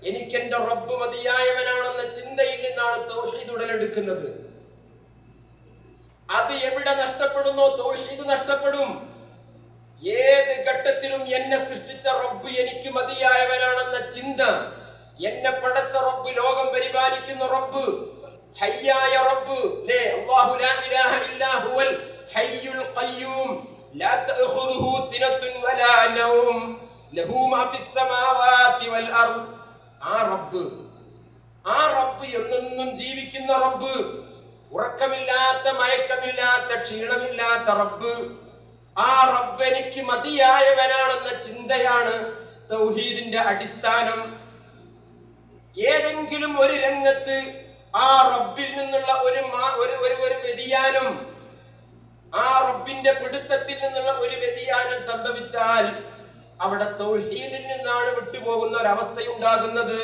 എനിക്കെന്റെ റബ്ബ് മതിയായവനാണെന്ന ചിന്തയിൽ നിന്നാണ് തൗഹീദ് ഉടലെടുക്കുന്നത്. അത് എവിടെ നഷ്ടപ്പെടുന്നോ തൗഹീദ് നഷ്ടപ്പെടും. ഏത് ഘട്ടത്തിലും എന്നെ സൃഷ്ടിച്ച റബ്ബ് എനിക്ക് മതിയായവനാണെന്ന ചിന്ത, എന്നെ പടച്ച റബ്ബ്, ലോകം പരിപാലിക്കുന്ന റബ്ബ്, ഹയ്യായ റബ്ബ്, അല്ലാഹു ലാ ഇലാഹ ഇല്ലാ ഹുവൽ ഹയ്യുൽ ഖയ്യൂം ലാ തഅഖുദുഹു സിനത്തുൻ വലാ നൗം ലഹു മാ ഫിസ് സമാവാതി വൽ അർദ്. ആ റബ്ബ് എന്നെന്നും ജീവിക്കുന്ന റബ്ബ്, ഉറക്കമില്ലാത്ത, മയക്കമില്ലാത്ത, ക്ഷീണമില്ലാത്ത റബ്ബ്. ആ റബ്ബ് എനിക്ക് മതിയായവനാണെന്ന ചിന്തയാണ് തൗഹീദിന്റെ അടിസ്ഥാനം. ഏതെങ്കിലും ഒരു രംഗത്ത് ആ റബ്ബിൽ നിന്നുള്ള ഒരു വ്യതിയാനം, ആ റബ്ബിന്റെ പിടുത്തത്തിൽ നിന്നുള്ള ഒരു വ്യതിയാനം സംഭവിച്ചാൽ അവിടെ തൗഹീദിൽ നിന്നാണ് വിട്ടുപോകുന്ന ഒരവസ്ഥയുണ്ടാകുന്നത്.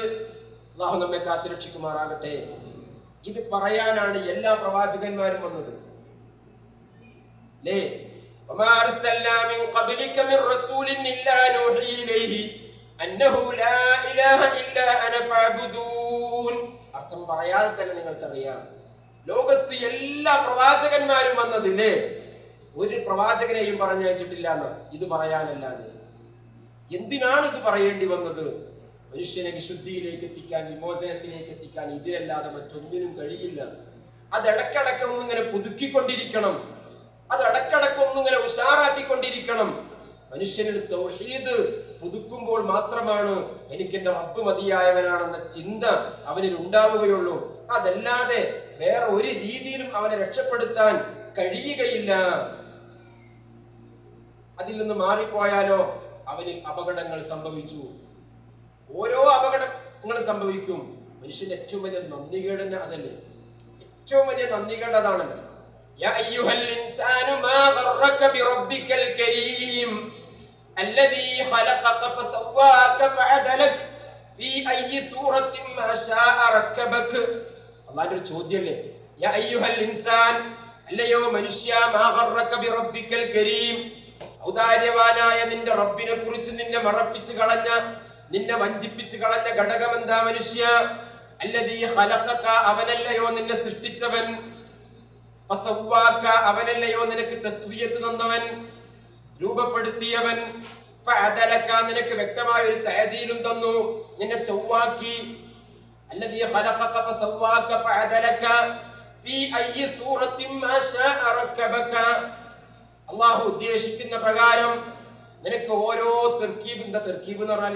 അല്ലാഹു നമ്മെ കാത്തുരക്ഷിക്കുമാറാകട്ടെ. ഇത് പറയാനാണ് എല്ലാ പ്രവാചകന്മാരും വന്നത്. അർത്ഥം പറയാതെ തന്നെ നിങ്ങൾക്കറിയാം, ലോകത്ത് എല്ലാ പ്രവാചകന്മാരും വന്നതില്ലേ, ഒരു പ്രവാചകനെയും പറഞ്ഞയച്ചിട്ടില്ല എന്ന്. ഇത് പറയാനല്ലാതെ എന്തിനാണ് ഇത് പറയേണ്ടി വന്നത്? മനുഷ്യനെ വിശുദ്ധിയിലേക്ക് എത്തിക്കാൻ, വിമോചനത്തിലേക്ക് എത്തിക്കാൻ. ഇതിലല്ലാതെ മറ്റൊന്നിനും കഴിയില്ല. അത് ഇടക്കിടക്ക് ഒന്നിങ്ങനെ പുതുക്കിക്കൊണ്ടിരിക്കണം, അത് ഇടക്കിടക്ക് ഒന്നിങ്ങനെ ഉഷാറാക്കിക്കൊണ്ടിരിക്കണം. മനുഷ്യനിൽ തൗഹീദ് പുതുക്കുമ്പോൾ മാത്രമാണ് എനിക്ക് എന്റെ റബ്ബ് മതിയായവനാണെന്ന ചിന്ത അവനിൽ ഉണ്ടാവുകയുള്ളൂ. അതല്ലാതെ വേറെ ഒരു രീതിയിലും അവനെ രക്ഷപ്പെടുത്താൻ കഴിയുകയില്ല. അതിൽ നിന്ന് മാറിപ്പോയാലോ അവനിൽ അപകടങ്ങൾ സംഭവിച്ചു. ഓരോ അപകടങ്ങൾ സംഭവിക്കും. മനുഷ്യന്റെ ഏറ്റവും വലിയ നന്ദികേട് അതല്ലേ? ഏറ്റവും വലിയ നന്ദികേട് അതാണല്ലോ. യാ അയ്യുഹൽ ഇൻസാനു മാ ഗർറക ബിറബ്ബിക്കൽ കരീം അല്ലദീ ഖലഖക ഫസവ്വാക ഫഅദലക ഫീ അയ്യി സൂറത്തിൻ മാ ശാഅ റക്കബക. അല്ലാഹുവിന്റെ ഒരു ചോദ്യമല്ലേ? യാ അയ്യുഹൽ ഇൻസാൻ, അല്ലയോ മനുഷ്യ, മാ ഗർറക ബിറബ്ബിക്കൽ കരീം, ഔദാര്യവാനായ നിന്റെ റബ്ബിനെ കുറിച്ച് നിന്നെ മറപ്പിച്ചു കളഞ്ഞ, നിന്നെ വഞ്ചിപ്പിച്ചു കളഞ്ഞ ഘടകം എന്താ മനുഷ്യ? അല്ലദീ ഖലഖക, അവനല്ലയോ നിന്നെ സൃഷ്ടിച്ചവൻ, ഫസവ്വാക, അവനല്ലയോ നിനക്ക് തസ്വിയത്ത് തന്നവൻ, രൂപപ്പെടുത്തിയവൻ, ഫഅദലക, നിനക്ക് വ്യക്തമായ ഒരു തഅദീലും തന്നു, നിന്നെ ചൊവ്വാക്കി. അല്ലദീ ഖലഖക ഫസവ്വാക ഫഅദലക ഫീ അയ്യി സൂറത്തിൻ മാ ശാഅ റക്കബക. അല്ലാഹു ഉദ്ദേശിക്കുന്ന പ്രകാരം നിനക്ക് ഓരോ തർക്കീബ്, എന്താ തർക്കീബ് എന്ന് പറഞ്ഞാൽ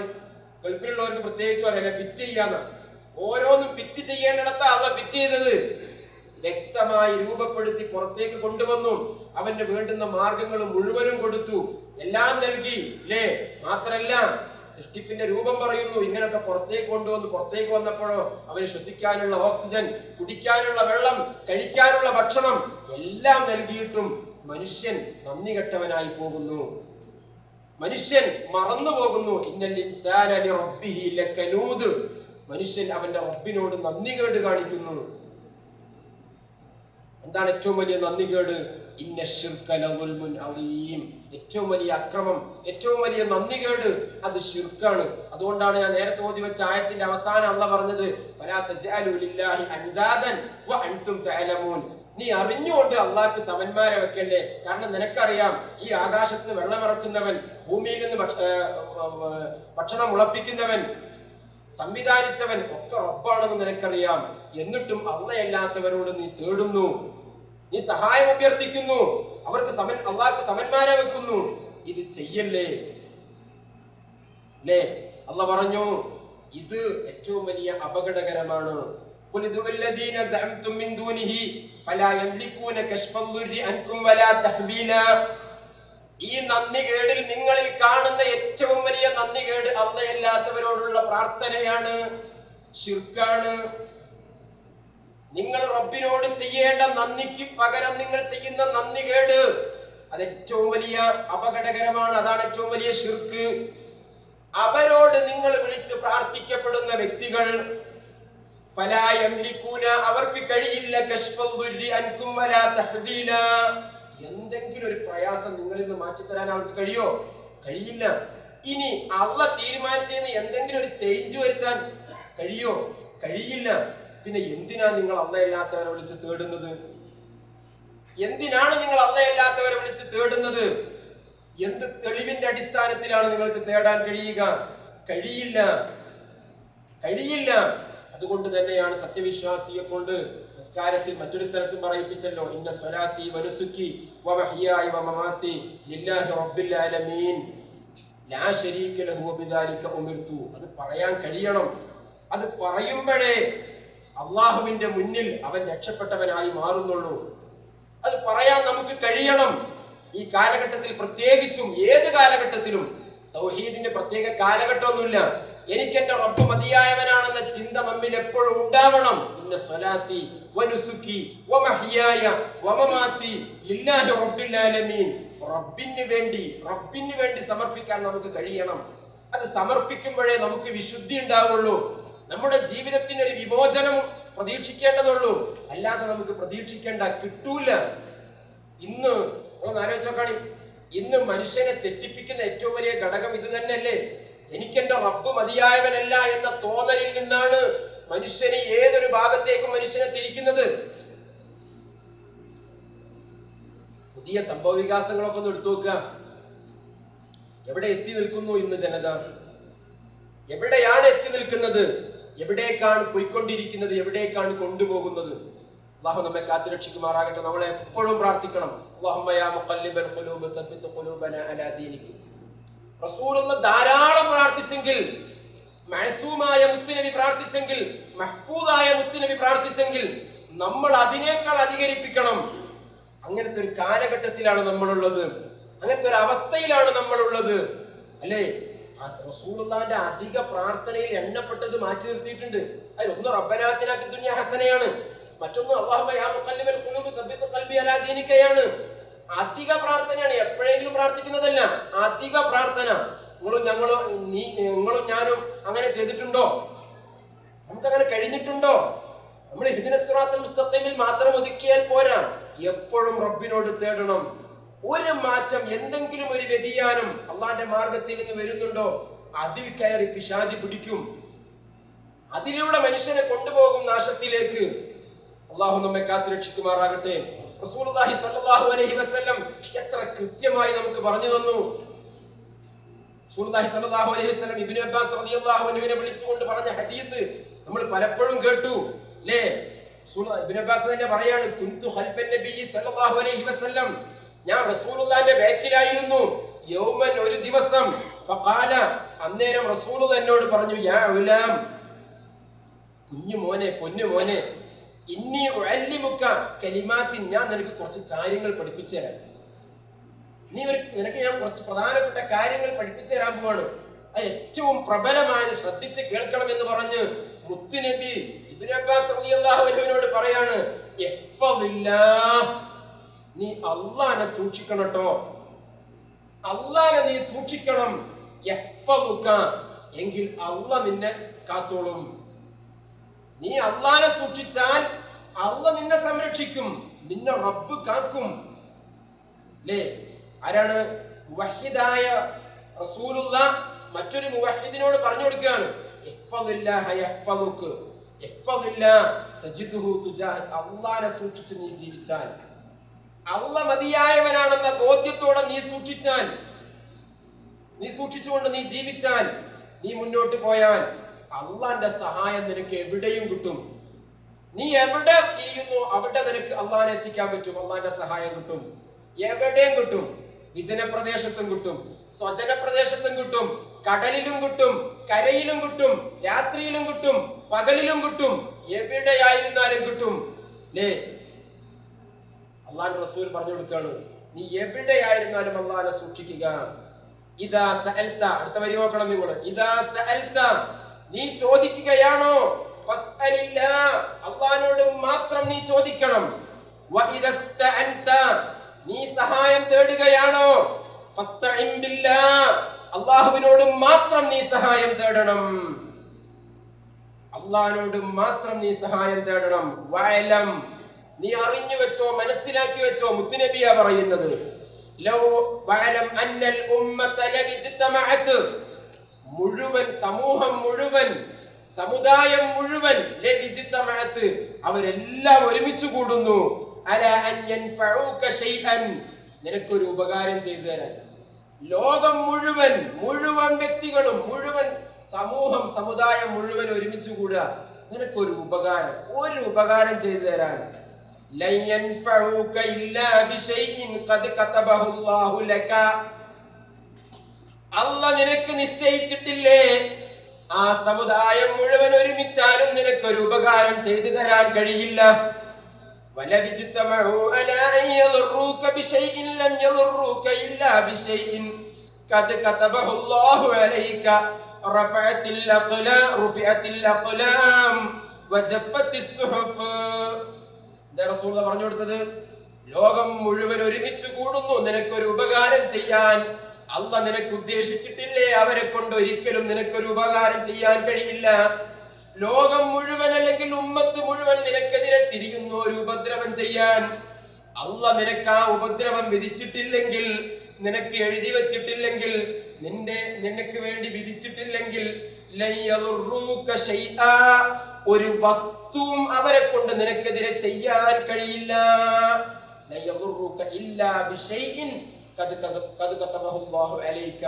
ഗൾഫിലുള്ളവർക്ക് പ്രത്യേകിച്ച് പറയാം, ഫിറ്റ് ചെയ്യാന്ന്. ഓരോന്നും ഫിറ്റ് ചെയ്യേണ്ടിടത്താ അള്ള ഫിറ്റ് ചെയ്തത്. വ്യക്തമായി രൂപപ്പെടുത്തി പുറത്തേക്ക് കൊണ്ടുവന്നു. അവന് വേണ്ടുന്ന മാർഗങ്ങൾ മുഴുവനും കൊടുത്തു, എല്ലാം നൽകി. മാത്രല്ല സൃഷ്ടിപ്പിന്റെ രൂപം പറയുന്നു. ഇങ്ങനൊക്കെ പുറത്തേക്ക് കൊണ്ടുവന്നു. പുറത്തേക്ക് വന്നപ്പോഴോ അവന് ശ്വസിക്കാനുള്ള ഓക്സിജൻ, കുടിക്കാനുള്ള വെള്ളം, കഴിക്കാനുള്ള ഭക്ഷണം എല്ലാം നൽകിയിട്ടും മനുഷ്യൻ നന്ദി കെട്ടവനായി പോകുന്നു. മനുഷ്യൻ മറന്നു പോകുന്നു. ഇന്നൽ ഇൻസാന ലിറബ്ബിഹി ലകനൂദ്, മനുഷ്യൻ അവന്റെ റബ്ബിനോട് നന്ദികേട് കാണിക്കുന്നു. എന്താണ് ഏറ്റവും വലിയ നന്ദികേട്? ഇന്ന ശിർക ലദുൽമുൻ അളീം, ഏറ്റവും വലിയ അക്രമം, ഏറ്റവും വലിയ നന്ദികേട് അത് ശിർക്കാണ്. അതുകൊണ്ടാണ് ഞാൻ നേരത്തെ ഓതി വെച്ച ആയത്തിന്റെ അവസാനം അല്ലാഹ് പറഞ്ഞത്, വലാ തജഅലു ലില്ലാഹി അൻദാദൻ വഅൻതും തഅലമൂൻ. നീ അറിഞ്ഞുകൊണ്ട് അള്ളാഹ്ക്ക് സമന്മാരെ വെക്കല്ലേ. കാരണം നിനക്കറിയാം, ഈ ആകാശത്ത് നിന്ന് വെള്ളമിറക്കുന്നവൻ, ഭൂമിയിൽ നിന്ന് ഭക്ഷണം മുളപ്പിക്കുന്നവൻ, സംവിധാനിച്ചവൻ ഒക്കെ റബ്ബാണെന്ന് നിനക്കറിയാം. എന്നിട്ടും അള്ളയല്ലാത്തവരോട് നീ തേടുന്നു, നീ സഹായം അഭ്യർത്ഥിക്കുന്നു, അവർക്ക് അള്ളാഹ്ക്ക് സമന്മാരെ വെക്കുന്നു. ഇത് ചെയ്യല്ലേ. അള്ളാഹ് പറഞ്ഞു, ഇത് ഏറ്റവും വലിയ അപകടകരമാണ്. ഈ നന്ദികേടിൽ നിങ്ങളിൽ കാണുന്ന ഏറ്റവും വലിയ നന്ദികേട് അള്ളയല്ലാത്തവരോടുള്ള പ്രാർത്ഥനയാണ്, ശിർക്കാണ്. നിങ്ങൾ റബ്ബിനോട് ചെയ്യേണ്ട നന്ദിക്ക് പകരം നിങ്ങൾ ചെയ്യുന്ന നന്ദി കേട്, അത് ഏറ്റവും വലിയ അപകടകരമാണ്. അതാണ് ഏറ്റവും വലിയ ശിർക്ക്. അവരോട് നിങ്ങൾ വിളിച്ച് പ്രാർത്ഥിക്കപ്പെടുന്ന വ്യക്തികൾ ഫലാ യംലികൂന, അവർക്ക് കഴിയില്ല കശ്ഫൽ ദുർരി അൻകും വലാ തഹ്വീല, എന്തെങ്കിലും ഒരു പ്രയാസം നിങ്ങളിൽ നിന്ന് മാറ്റിത്തരാൻ അവർക്ക് കഴിയോ? കഴിയില്ല. ഇനി അള്ളാഹ് തീരുമാനിച്ചതിന് എന്തെങ്കിലും ഒരു ചേഞ്ച് വരുത്താൻ കഴിയോ? കഴിയില്ല. പിന്നെ എന്തിനാ നിങ്ങൾ അള്ളാഹ് വിളിച്ച് തേടുന്നത്? എന്തിനാണ് നിങ്ങൾ അള്ളാഹ് വിളിച്ച് തേടുന്നത്? എന്ത് തെളിവിന്റെ അടിസ്ഥാനത്തിലാണ് നിങ്ങൾക്ക് തേടാൻ കഴിയുക? കഴിയില്ല, കഴിയില്ല. അതുകൊണ്ട് തന്നെയാണ് സത്യവിശ്വാസിയെ കൊണ്ട് നിസ്കാരത്തിൽ മറ്റൊരു സ്ഥലത്തും പറയിപ്പിച്ചല്ലോ, ഇന്ന സ്വലാത്തി വനുസുക്കി വമഹ്യായി വമമാത്തി ലില്ലാഹി റബ്ബിൽ ആലമീൻ ലാ ശരീക ലഹു വബിദാലിക ഉമിർതു. അത് പറയാൻ കഴിയണം. അത് പറയുമ്പോഴേ അള്ളാഹുവിന്റെ മുന്നിൽ അവൻ രക്ഷപ്പെട്ടവനായി മാറുന്നുള്ളൂ. അത് പറയാൻ നമുക്ക് കഴിയണം. ഈ കാലഘട്ടത്തിൽ പ്രത്യേകിച്ചും, ഏത് കാലഘട്ടത്തിലും തൗഹീദിന്റെ പ്രത്യേക കാലഘട്ടമൊന്നുമില്ല. എനിക്ക് എന്റെ റബ്ബ് മതിയായവനാണെന്ന ചിന്ത നമ്മിൽ എപ്പോഴും ഉണ്ടാവണം. ഇന്ന സ്വലാത്തി വനുസുക്കി വമഹ്യായ വമമാത്തി ലില്ലാഹി റബ്ബിൽ ആലമീൻ. റബ്ബിന് വേണ്ടി സമർപ്പിക്കാൻ നമുക്ക് കഴിയണം. അത് സമർപ്പിക്കുമ്പോഴേ നമുക്ക് വിശുദ്ധി ഉണ്ടാവുള്ളൂ. നമ്മുടെ ജീവിതത്തിന് ഒരു വിമോചനം പ്രതീക്ഷിക്കേണ്ടതുള്ളൂ. അല്ലാതെ നമുക്ക് പ്രതീക്ഷിക്കേണ്ട കിട്ടൂല. ഇന്ന് ആലോചിച്ച് നോക്കാണ്, ഇന്ന് മനുഷ്യനെ തെറ്റിപ്പിക്കുന്ന ഏറ്റവും വലിയ ഘടകം ഇത് തന്നെയല്ലേ? എനിക്കെന്റെ റബ്ബ് മതിയായവനല്ല എന്ന തോന്നലിൽ നിന്നാണ് മനുഷ്യനെ ഏതൊരു ഭാഗത്തേക്കും മനുഷ്യനെ തിരിക്കുന്നത്. പുതിയ സംഭവ വികാസങ്ങളൊക്കെ ഒന്ന് എടുത്തു നോക്കുക. എവിടെ എത്തി നിൽക്കുന്നു ഇന്ന് ജനത? എവിടെയാണ് എത്തി നിൽക്കുന്നത്? എവിടേക്കാണ് പോയിക്കൊണ്ടിരിക്കുന്നത്? എവിടേക്കാണ് കൊണ്ടുപോകുന്നത്? അല്ലാഹു നമ്മെ കാത്തുരക്ഷിക്കുമാറാകട്ടെ. നമ്മളെ എപ്പോഴും പ്രാർത്ഥിക്കണം, അല്ലാഹുമ്മ യാ മുഖല്ലിബൽ ഖുലൂബ് സബ്ബിത് ഖുലൂബനാ അലാ ദീനിക. റസൂലുള്ളാഹി ധാരാളം പ്രാർത്ഥിച്ചെങ്കിൽ, മഅസൂമായ മുത്തുനബി പ്രാർത്ഥിച്ചെങ്കിൽ, മഹ്ഫൂദായ മുത്തുനബി പ്രാർത്ഥിച്ചെങ്കിൽ നമ്മൾ അതിനേക്കാൾ അധികരിപ്പിക്കണം. അങ്ങനത്തെ ഒരു കാലഘട്ടത്തിലാണ് നമ്മളുള്ളത്. അങ്ങനത്തെ ഒരു അവസ്ഥയിലാണ് നമ്മളുള്ളത്, അല്ലേ? റസൂലുള്ളാഹിന്റെ അധിക പ്രാർത്ഥനയിൽ എണ്ണപ്പെട്ടത് മാറ്റി നിർത്തിയിട്ടുണ്ട്. അതിലൊന്ന് റബ്ബനാ ആതിനാ ഫിദ് ദുനിയ ഹസനയാണ്, മറ്റൊന്ന് അല്ലാഹുമ്മ യാ മുഖല്ലിബൽ ഖുലൂബ് സബ്ബിത് ഖൽബി അലാ ദീനികയാണ്. അധിക പ്രാർത്ഥനയാണ്, എപ്പോഴെങ്കിലും പ്രാർത്ഥിക്കുന്നതല്ല. അധിക പ്രാർത്ഥന. നിങ്ങളും ഞാനും അങ്ങനെ ചെയ്തിട്ടുണ്ടോ? നമുക്കങ്ങനെ കഴിഞ്ഞിട്ടുണ്ടോ? നമ്മൾ ഇഹ്ദിനസ് സിറാത്തൽ മുസ്തഖീമിൽ മാത്രം ഒതുക്കിയാൽ പോരാ, എപ്പോഴും റബ്ബിനോട് തേടണം. ഒരു മാറ്റം, എന്തെങ്കിലും ഒരു വ്യതിയാനം അള്ളാന്റെ മാർഗത്തിൽ നിന്ന് വരുന്നുണ്ടോ, അതിൽ കയറി പിശാച് പിടിക്കും. അതിലൂടെ മനുഷ്യനെ കൊണ്ടുപോകും നാശത്തിലേക്ക്. അള്ളാഹു നമ്മെ കാത്തുരക്ഷിക്കുമാറാകട്ടെ. റസൂലുള്ളാഹി സ്വല്ലല്ലാഹു അലൈഹി വസല്ലം എത്ര കൃത്യമായി നമുക്ക് പറഞ്ഞു തന്നു. റസൂലുള്ളാഹി സ്വല്ലല്ലാഹു അലൈഹി വസല്ലം ഇബ്നു അബ്ബാസ് റളിയല്ലാഹു അൻഹുവിനെ വിളിച്ചുകൊണ്ട് പറഞ്ഞ ഹദീസ് നമ്മൾ പലപ്പോഴും കേട്ടു, അല്ലേ? ഇബ്നു അബ്ബാസ് തന്നെ പറയാണ്, കുന്തു ഖൽഫൻ നബി സ്വല്ലല്ലാഹു അലൈഹി വസല്ലം, ഞാൻ റസൂലുള്ളാഹിന്റെ ബാക്കിലായിരുന്നു. യൗമൻ, ഒരു ദിവസം, ഫഖാല, അന്നേരം റസൂലുള്ളാഹി എന്നോട് പറഞ്ഞു, യാ ഉലാം, കുഞ്ഞു മോനെ, പൊന്നു മോനെ, ഇന്നി ഉഅല്ലിമുക കലിമാത്തിൻ, ഞാൻ നിനക്ക് കുറച്ച് കാര്യങ്ങൾ പഠിപ്പിച്ചു തരാം. നിനക്ക് ഞാൻ കുറച്ച് പ്രധാനപ്പെട്ട കാര്യങ്ങൾ പഠിപ്പിച്ചു തരാൻ പോവാണ്. അത് ഏറ്റവും പ്രബലമായത് ശ്രദ്ധിച്ച് കേൾക്കണം എന്ന് പറഞ്ഞ് മുത്തുനബി ഇബ്നു അബ്ബാസ് റളിയല്ലാഹു അൻഹുവിനോട് പറയാണ്, ഇഹ്ഫദില്ലാഹ്, നീ അല്ലാഹനെ സൂക്ഷിക്കണം ട്ടോ. അല്ലാഹനെ നീ സൂക്ഷിക്കണം. യഹ്ഫദുക, എങ്കിൽ അല്ലാഹ് നിന്നെ കാത്തോളും. നീ അല്ലാഹനെ സൂക്ഷിച്ചാൽ അല്ലാഹ് നിന്നെ സംരക്ഷിക്കും, നിന്നെ റബ്ബ് കാക്കും. അല്ലേ? ആരാണ്? മുവഹിദായ റസൂലുള്ളാഹ് മറ്റൊരു മുവഹിദിനോട് പറഞ്ഞു കൊടുക്കുകയാണ്, ഇഹ്ഫദില്ലാഹ യഹ്ഫദുക, ഇഹ്ഫദില്ലാഹ് തജിദുഹു തുജാഹക. അല്ലാഹനെ സൂക്ഷിച്ച് നീ ജീവിച്ചാൽ, അല്ലാഹ് മതിയായവനാണെന്ന ബോധ്യത്തോടെ നീ സൂക്ഷിച്ചാൽ, നീ സൂക്ഷിച്ചുകൊണ്ട് നീ ജീവിച്ചാൽ, നീ മുന്നോട്ട് പോയാൽ അള്ളാന്റെ സഹായം നിനക്ക് എവിടെയും കിട്ടും. നീ എവിടെ തിരിയുന്നു അവിടെ നിനക്ക് അള്ളാഹിനെ എത്തിക്കാൻ പറ്റും. അള്ളാന്റെ സഹായം കിട്ടും, എവിടെയും കിട്ടും. വിജന പ്രദേശത്തും കിട്ടും, സ്വജന പ്രദേശത്തും കിട്ടും, കടലിലും കിട്ടും, കരയിലും കിട്ടും, രാത്രിയിലും കിട്ടും, പകലിലും കിട്ടും, എവിടെയായിരുന്നാലും കിട്ടും. അല്ലേ? അള്ളാഹുവിന്റെ റസൂൽ പറഞ്ഞു കൊടുക്കുകയാണ്, നീ എവിടെയായിരുന്നാലും അള്ളാഹിനെ സൂക്ഷിക്കുക. ഇദാ സഅൽത, അടുത്ത വരി നോക്കണം നിങ്ങൾ. ഇദാ സഅൽത, നീ ചോദിക്കുകയാണോ, ഫസ്അലില്ലാഹ്, അല്ലാഹുവോട് മാത്രം നീ ചോദിക്കണം. വഇദസ്തഅൻത, നീ സഹായം തേടുകയാണോ, ഫസ്തഇൻ ബില്ലാഹ്, അല്ലാഹുവിനോട് മാത്രം നീ സഹായം തേടണം. അല്ലാഹുവോട് മാത്രം നീ സഹായം തേടണം. വഅലം, നീ അറിഞ്ഞു വെച്ചോ, മനസ്സിലാക്കി വെച്ചോ, മുത്തുനബിയാ പറയുന്നത്. ലൗ വഅലം അന്നൽ ഉമ്മത ലബിജ്തമഅത്, മുഴുവൻ സമൂഹം മുഴുവൻ, സമുദായം മുഴുവൻ, ലബിജ്തമഅത്, അവരെല്ലാം ഒരുമിച്ച് കൂടുന്നു, അലാ അൻ യൻഫഉക ഷൈഅൻ, നിനക്കൊരു ഉപകാരം ചെയ്തു തരാൻ. ലോകം മുഴുവൻ, മുഴുവൻ വ്യക്തികളും, മുഴുവൻ സമൂഹം, സമുദായം മുഴുവൻ ഒരുമിച്ച് കൂടുക, നിനക്കൊരു ഉപകാരം, ഒരു ഉപകാരം ചെയ്തു തരാൻ. ലൻ യൻഫഉക ഇല്ലാ ബിശൈഇൻ ഖദ് കതബഹു അല്ലാഹു ലക, അല്ലാഹ് നിനക്ക് നിശ്ചയിച്ചിട്ടില്ലേ, ആ സമുദായം മുഴുവൻ ഒരുമിച്ചാലും നിനക്കൊരു ഉപകാരം ചെയ്തു തരാൻ കഴിയില്ല. വലബിജ്തമഉ അലാ അൻ യദുറൂക ബിശൈഇൻ ലം യദുറൂക ഇല്ലാ ബിശൈഇൻ ഖദ് കതബഹു അല്ലാഹു അലൈക റഫഅത്തിൽ അഖ്ലാം വജഫത്തിസ് സുഹഫ്. റസൂലുള്ളാഹി പറഞ്ഞു കൊടുത്തത്, ലോകം മുഴുവൻ ഒരുമിച്ച് കൂടുന്നു നിനക്കൊരു ഉപകാരം ചെയ്യാൻ, അല്ലാഹ് നിനക്ക് ഉദ്ദേശിച്ചിട്ടില്ലേ, അവരെ കൊണ്ട് ഒരിക്കലും നിനക്കൊരു ഉപകാരം ചെയ്യാൻ കഴിയില്ല. ലോകം മുഴുവൻ അല്ലെങ്കിൽ ഉമ്മത്ത് മുഴുവൻ നിനക്കെതിരെ തിരിയുന്നു ഒരു ഉപദ്രവം ചെയ്യാൻ, അല്ലാഹ് നിനക്ക് ആ ഉപദ്രവം വിധിച്ചിട്ടില്ലെങ്കിൽ, നിനക്ക് എഴുതി വെച്ചിട്ടില്ലെങ്കിൽ, നിനക്ക് വേണ്ടി വിധിച്ചിട്ടില്ലെങ്കിൽ, ലൻ യദുറൂക ഷൈആ, ഒരു വസ്തുവും അവരെ കൊണ്ട് നിനക്കെതിരെ ചെയ്യാൻ കഴിയില്ല. ലൻ യദുറൂക ഇല്ലാ ബിശൈഇൻ ഖദ് കതബഹു അല്ലാഹു അലൈക,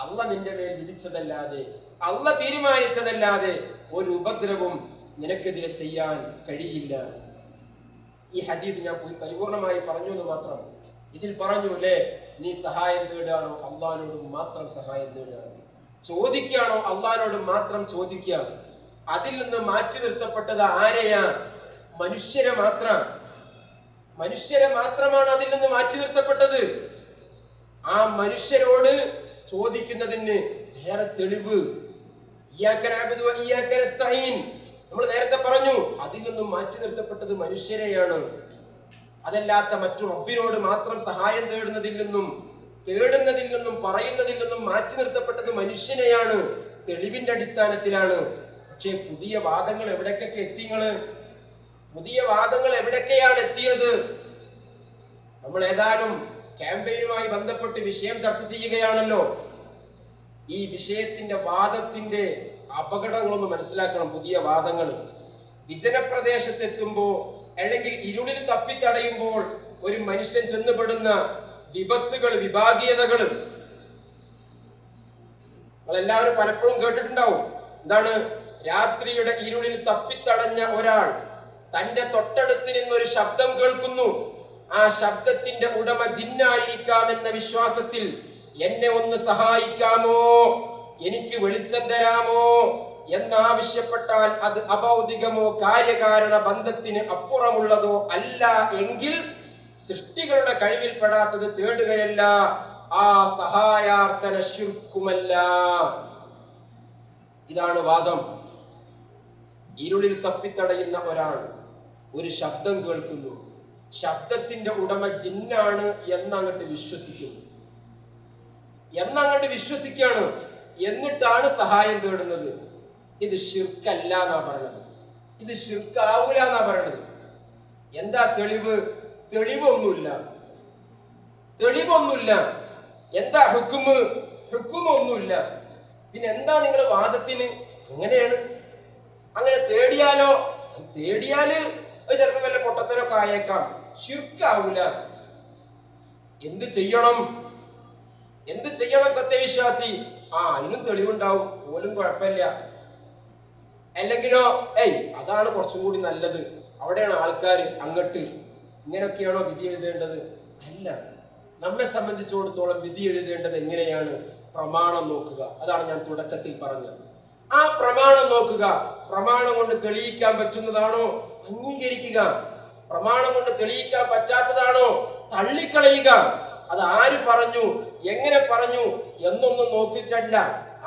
അല്ലാഹ് നിന്റെ മേൽ വിധിച്ചതല്ലാതെ, അല്ലാഹ് തീരുമാനിച്ചതല്ലാതെ ഒരു ഉപദ്രവവും നിനക്കെതിരെ ചെയ്യാൻ കഴിയില്ല. ഈ ഹദീസ് ഞാൻ പരിപൂർണമായി പറഞ്ഞു എന്ന് മാത്രം. ഇതിൽ പറഞ്ഞു അല്ലേ, നീ സഹായം തേടുകയാണോ, അള്ളാഹിനോട് മാത്രം സഹായം തേടുക, ചോദിക്കുകയാണോ, അള്ളാഹിനോട് മാത്രം ചോദിക്കുക. അതിൽ നിന്ന് മാറ്റി നിർത്തപ്പെട്ടത് ആരെയാ? മനുഷ്യരെ മാത്രമാണ് അതിൽ നിന്ന് മാറ്റി നിർത്തപ്പെട്ടത്. ആ മനുഷ്യരോട് ചോദിക്കുന്നതിന് ഏറെ തെളിവ് നമ്മൾ നേരത്തെ പറഞ്ഞു, അതിൽ നിന്നും മാറ്റി നിർത്തപ്പെട്ടത് മനുഷ്യരെയാണ്. അതല്ലാത്ത മറ്റു റബ്ബിനോട് മാത്രം സഹായം തേടുന്നതിൽ നിന്നും പറയുന്നതിൽ നിന്നും മാറ്റി നിർത്തപ്പെട്ടത് മനുഷ്യനെയാണ്, തെളിവിന്റെ അടിസ്ഥാനത്തിലാണ്. പക്ഷേ പുതിയ വാദങ്ങൾ എവിടേക്കൊക്കെ എവിടൊക്കെയാണ് എത്തിയത്? നമ്മൾ ഏതാനും ക്യാമ്പയിനുമായി ബന്ധപ്പെട്ട് വിഷയം ചർച്ച ചെയ്യുകയാണല്ലോ. ഈ വിഷയത്തിന്റെ വാദത്തിന്റെ അപകടങ്ങളൊന്ന് മനസ്സിലാക്കണം. പുതിയ വാദങ്ങൾ വിജനപ്രദേശത്തെത്തുമ്പോ അല്ലെങ്കിൽ ഇരുളിൽ തപ്പിത്തടയുമ്പോൾ ഒരു മനുഷ്യൻ ചെന്നുപെടുന്ന വിപത്തുകൾ, വിഭാഗീയതകൾ നിങ്ങളെല്ലാവരും പലപ്പോഴും കേട്ടിട്ടുണ്ടാവും. എന്താണ്? രാത്രിയുടെ ഇരുളിൽ തപ്പിത്തടഞ്ഞ ഒരാൾ തന്റെ തൊട്ടടുത്ത് നിന്നൊരു ശബ്ദം കേൾക്കുന്നു. ആ ശബ്ദത്തിന്റെ ഉടമ ജിന്നായിരിക്കാമെന്ന വിശ്വാസത്തിൽ എന്നെ ഒന്ന് സഹായിക്കാമോ, എനിക്ക് വെളിച്ചം തരാമോ എന്നാവശ്യപ്പെട്ടാൽ അത് അഭൗതികമോ കാര്യകാരണ ബന്ധത്തിന് അപ്പുറമുള്ളതോ അല്ല എങ്കിൽ സൃഷ്ടികളുടെ കഴിവിൽപ്പെടാത്തത് തേടുകയല്ല, ആ സഹായാർത്ഥന ശിർക്കുമല്ല. ഇതാണ് വാദം. ഇരുളിൽ തപ്പിത്തടയുന്ന ഒരാൾ ഒരു ശബ്ദം കേൾക്കുന്നു, ശബ്ദത്തിന്റെ ഉടമ ജിന്നാണ് എന്നങ്ങോട്ട് വിശ്വസിക്കുകയാണ്, എന്നിട്ടാണ് സഹായം തേടുന്നത്. ഇത് ശിർക്കല്ല എന്നാ പറയണത്, ഇത് ശിർക്കാവൂല എന്നാ പറയണത്. എന്താ തെളിവ്? തെളിവൊന്നുമില്ല. എന്താ ഹുക്കുമൊന്നുമില്ല. പിന്നെ എന്താ നിങ്ങൾ വാദത്തിന്? അങ്ങനെയാണ്. അങ്ങനെ തേടിയാലോ? തേടിയാല് അത് ചിലപ്പോൾ വല്ല പൊട്ടത്തരൊക്കെ ആയേക്കാം, ശിർക്കാവൂല. എന്ത് ചെയ്യണം സത്യവിശ്വാസി? അതിനും തെളിവുണ്ടാവും, പോലും കുഴപ്പമില്ല. അല്ലെങ്കിലോ അതാണ് കുറച്ചും കൂടി നല്ലത്, അവിടെയാണ് ആൾക്കാർ അങ്ങട്ട്. ഇങ്ങനെയൊക്കെയാണോ വിധി എഴുതേണ്ടത്? അല്ല. നമ്മെ സംബന്ധിച്ചിടത്തോളം വിധി എഴുതേണ്ടത് എങ്ങനെയാണ്? പ്രമാണം നോക്കുക. അതാണ് ഞാൻ തുടക്കത്തിൽ പറഞ്ഞത്. ആ പ്രമാണം നോക്കുക. പ്രമാണം കൊണ്ട് തെളിയിക്കാൻ പറ്റുന്നതാണോ അംഗീകരിക്കുക, പ്രമാണം കൊണ്ട് തെളിയിക്കാൻ പറ്റാത്തതാണോ തള്ളിക്കളയുക. അത് ആര് പറഞ്ഞു, എങ്ങനെ പറഞ്ഞു എന്നൊന്നും നോക്കിയിട്ടല്ല,